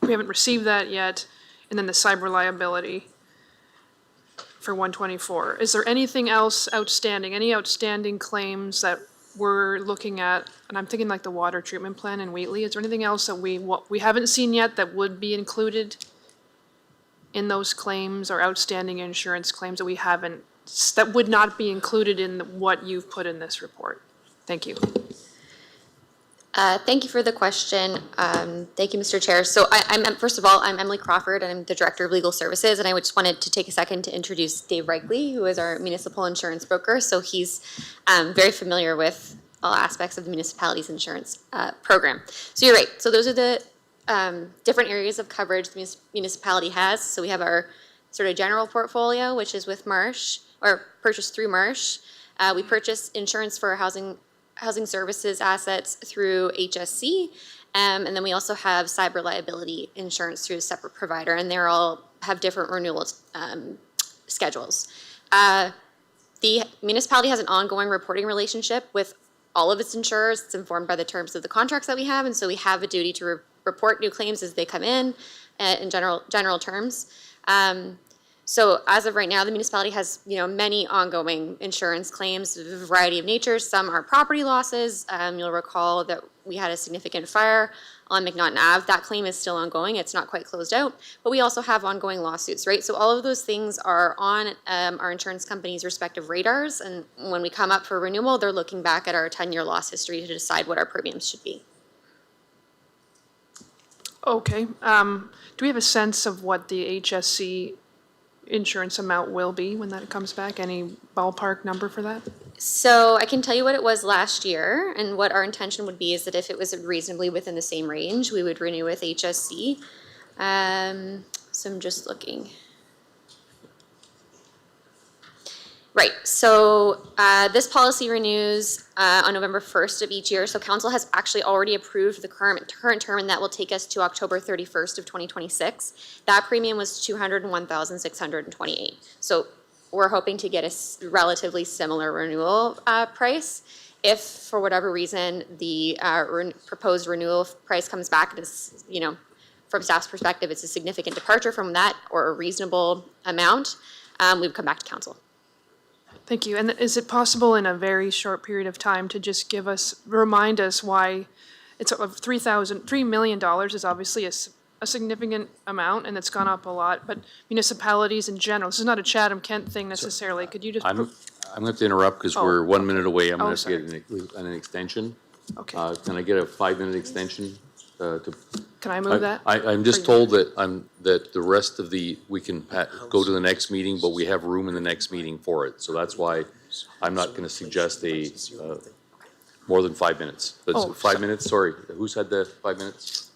We haven't received that yet. And then the cyber liability for 124. Is there anything else outstanding? Any outstanding claims that we're looking at? And I'm thinking like the water treatment plan in Wheatley. Is there anything else that we haven't seen yet that would be included in those claims or outstanding insurance claims that we haven't, that would not be included in what you've put in this report? Thank you. Thank you for the question. Thank you, Mr. Chair. So first of all, I'm Emily Crawford, and I'm the Director of Legal Services, and I just wanted to take a second to introduce Dave Reikley, who is our municipal insurance broker. So he's very familiar with all aspects of the municipality's insurance program. So you're right. So those are the different areas of coverage the municipality has. So we have our sort of general portfolio, which is with Marsh, or purchased through Marsh. We purchase insurance for housing services assets through HSC, and then we also have cyber liability insurance through a separate provider, and they all have different renewal schedules. The municipality has an ongoing reporting relationship with all of its insurers. It's informed by the terms of the contracts that we have, and so we have a duty to report new claims as they come in general terms. So as of right now, the municipality has, many ongoing insurance claims of a variety of natures. Some are property losses. You'll recall that we had a significant fire on McNaughton Ave. That claim is still ongoing. It's not quite closed out, but we also have ongoing lawsuits, right? So all of those things are on our insurance company's respective radars. And when we come up for renewal, they're looking back at our 10-year loss history to decide what our premiums should be. Okay. Do we have a sense of what the HSC insurance amount will be when that comes back? Any ballpark number for that? So I can tell you what it was last year, and what our intention would be is that if it was reasonably within the same range, we would renew with HSC. So I'm just looking. Right, so this policy renews on November 1st of each year. So council has actually already approved the current term, and that will take us to October 31st of 2026. That premium was $201,628. So we're hoping to get a relatively similar renewal price. If for whatever reason the proposed renewal price comes back, it's, from staff's perspective, it's a significant departure from that or a reasonable amount, we would come back to council. Thank you. And is it possible in a very short period of time to just remind us why it's $3 million is obviously a significant amount, and it's gone up a lot, but municipalities in general, this is not a Chatham-Kent thing necessarily. Could you just? I'm going to have to interrupt because we're 1 minute away. I'm going to have to get an extension. Okay. Can I get a 5-minute extension? Can I move that? I'm just told that that the rest of we can go to the next meeting, but we have room in the next meeting for it. So that's why I'm not going to suggest more than 5 minutes. But 5 minutes, sorry. Who said that 5 minutes?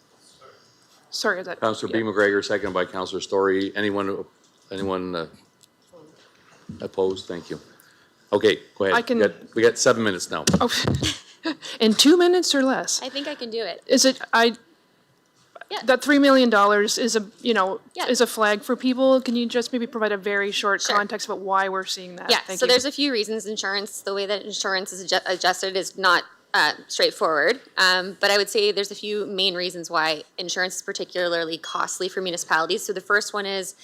Sorry, Councillor B. McGregor, seconded by Councillor Story. Anyone opposed? Thank you. Okay, go ahead. We got 7 minutes now. Oh. In 2 minutes or less? I think I can do it. Is it, that $3 million is is a flag for people. Can you just maybe provide a very short context about why we're seeing that? Yeah, Thank so you. there's a few reasons the way that insurance is adjusted is not straightforward. But I would say there's a few main reasons why insurance is particularly costly for municipalities. So the first one is,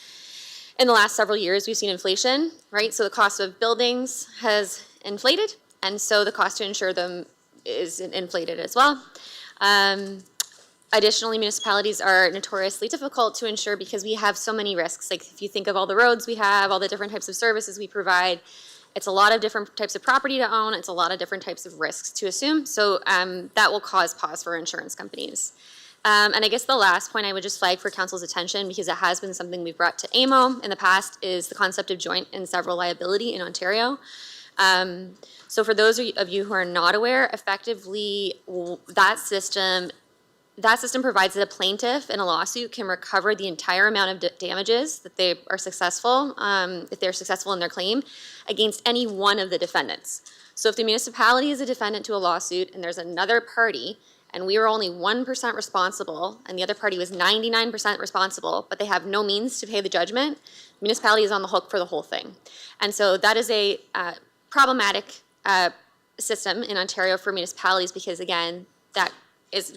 in the last several years, we've seen inflation, right? So the cost of buildings has inflated, and so the cost to insure them is inflated as well. Additionally, municipalities are notoriously difficult to insure because we have so many risks. Like if you think of all the roads we have, all the different types of services we provide, it's a lot of different types of property to own. It's a lot of different types of risks to assume. So that will cause pause for insurance companies. And I guess the last point I would just flag for council's attention, because it has been something we've brought to AMO in the past, is the concept of joint and several liability in Ontario. So for those of you who are not aware, effectively that system provides that a plaintiff in a lawsuit can recover the entire amount of damages that they are successful, if they're successful in their claim, against any one of the defendants. So if the municipality is a defendant to a lawsuit and there's another party, and we were only 1% responsible, and the other party was 99% responsible, but they have no means to pay the judgment, the municipality is on the hook for the whole thing. And so that is a problematic system in Ontario for municipalities because, again, that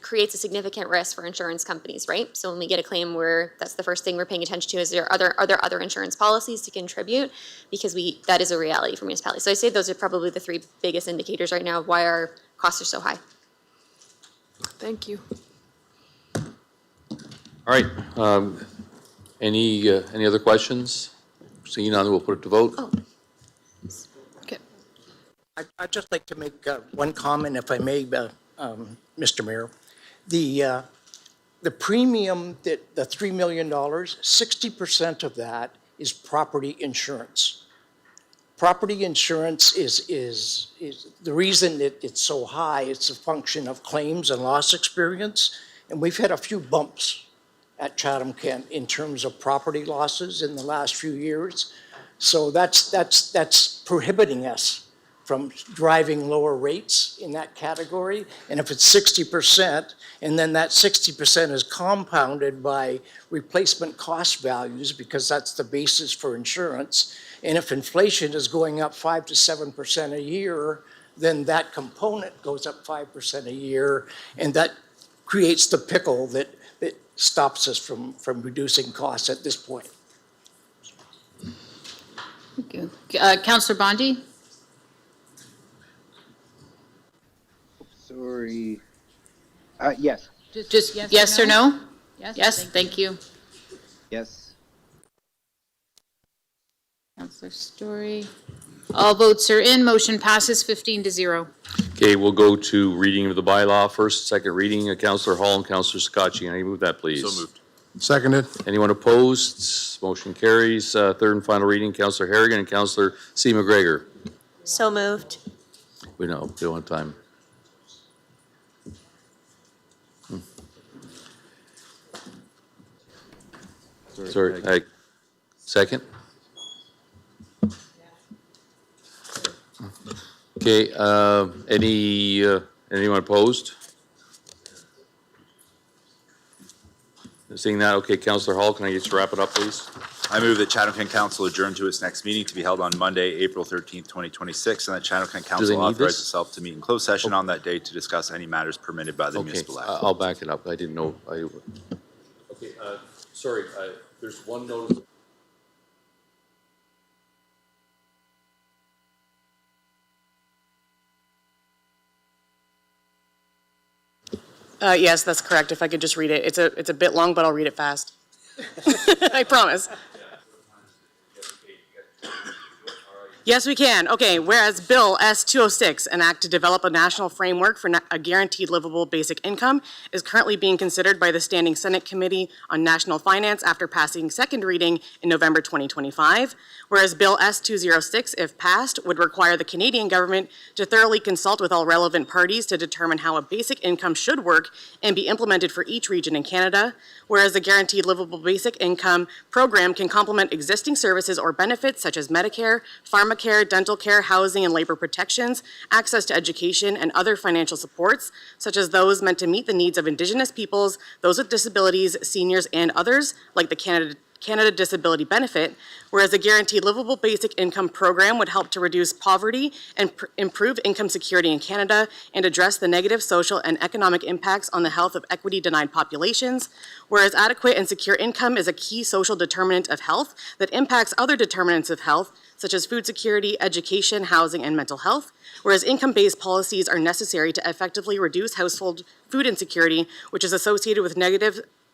creates a significant risk for insurance companies, right? So when we get a claim, that's the first thing we're paying attention to is are there other insurance policies to contribute, because that is a reality for municipalities. So I say those are probably the three biggest indicators right now of why our costs are so high. Thank you. All right. Any other questions? Seeing none, we'll put it to vote. Oh. Okay. I'd just like to make one comment, if I may, Mr. Mayor. The premium, the $3 million, 60% of that is property insurance. Property insurance is the reason it's so high. It's a function of claims and loss experience, and we've had a few bumps at Chatham-Kent in terms of property losses in the last few years. So that's prohibiting us from driving lower rates in that category. And if it's 60%, and then that 60% is compounded by replacement cost values, because that's the basis for insurance, and if inflation is going up 5 to 7% a year, then that component goes up 5% a year, and that creates the pickle that stops us from reducing costs at this point. Thank you. Councillor Bondi? Sorry. Yes. Just yes or no? Yes, thank you. Yes. Councillor Story. All votes are in. Motion passes 15-0. Okay, we'll go to reading of the bylaw first, second reading. Councillor Hall and Councillor Scotchy. Can I move that, please? So moved. Seconded. Anyone opposed? Motion carries. Third and final reading, Councillor Harrigan and Councillor C. McGregor. So moved. We don't have time. Sorry, second? Okay, anyone opposed? Seeing that, okay, Councillor Hall, can I get you to wrap it up, please? I move that Chatham-Kent Council adjourn to its next meeting to be held on Monday, April 13th, 2026, and that Chatham-Kent Council authorize itself to meet in closed session on that day to discuss any matters permitted by the Municipal Act. I'll back it up. I didn't know. Okay, sorry, there's one notice. Yes, that's correct. If I could just read it. It's a bit long, but I'll read it fast. I promise. Yes, we can. Okay, whereas Bill S-206, an act to develop a national framework for a guaranteed livable basic income, is currently being considered by the Standing Senate Committee on National Finance after passing second reading in November 2025. Whereas Bill S-206, if passed, would require the Canadian government to thoroughly consult with all relevant parties to determine how a basic income should work and be implemented for each region in Canada. Whereas the Guaranteed Livable Basic Income program can complement existing services or benefits such as Medicare, pharmacare, dental care, housing and labor protections, access to education, and other financial supports, such as those meant to meet the needs of Indigenous peoples, those with disabilities, seniors, and others, like the Canada Disability Benefit, whereas a guaranteed livable basic income program would help to reduce poverty and improve income security in Canada and address the negative social and economic impacts on the health of equity-denied populations, whereas adequate and secure income is a key social determinant of health that impacts other determinants of health, such as food security, education, housing, and mental health, whereas income-based policies are necessary to effectively reduce household food insecurity, which is associated with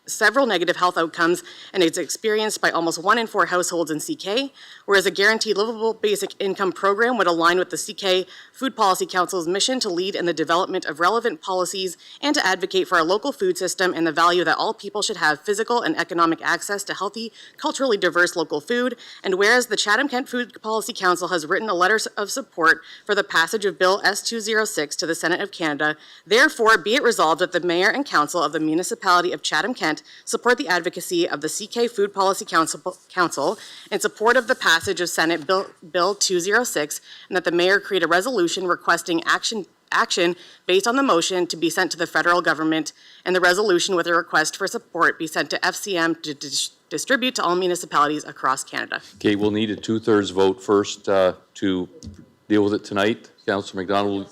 several negative health outcomes and is experienced by almost 1 in 4 households in CK, whereas a guaranteed livable basic income program would align with the CK Food Policy Council's mission to lead in the development of relevant policies and to advocate for our local food system and the value that all people should have physical and economic access to healthy, culturally diverse local food, and whereas the Chatham-Kent Food Policy Council has written a letter of support for the passage of Bill S-206 to the Senate of Canada, therefore be it resolved that the Mayor and Council of the Municipality of Chatham-Kent support the advocacy of the CK Food Policy Council in support of the passage of Senate Bill 206, and that the Mayor create a resolution requesting action based on the motion to be sent to the federal government, and the resolution with a request for support be sent to FCM to distribute to all municipalities across Canada. Okay, we'll need a 2/3 vote first to deal with it tonight. Councillor McDonald.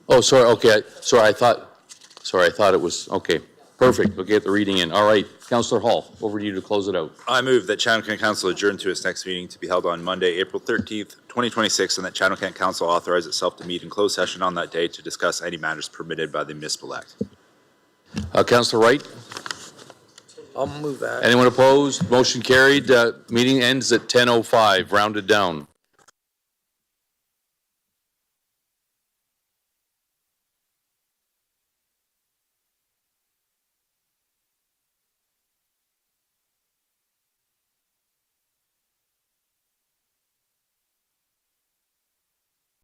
Oh, sorry, okay, sorry, I thought it was, okay. Perfect, we'll get the reading in. All right, Councillor Hall, over to you to close it out. I move that Chatham-Kent Council adjourn to its next meeting to be held on Monday, April 13th, 2026, and that Chatham-Kent Council authorize itself to meet in closed session on that day to discuss any matters permitted by the Municipal Act. Councillor Wright? I'll move that. Anyone opposed? Motion carried. Meeting ends at 10:05, rounded down.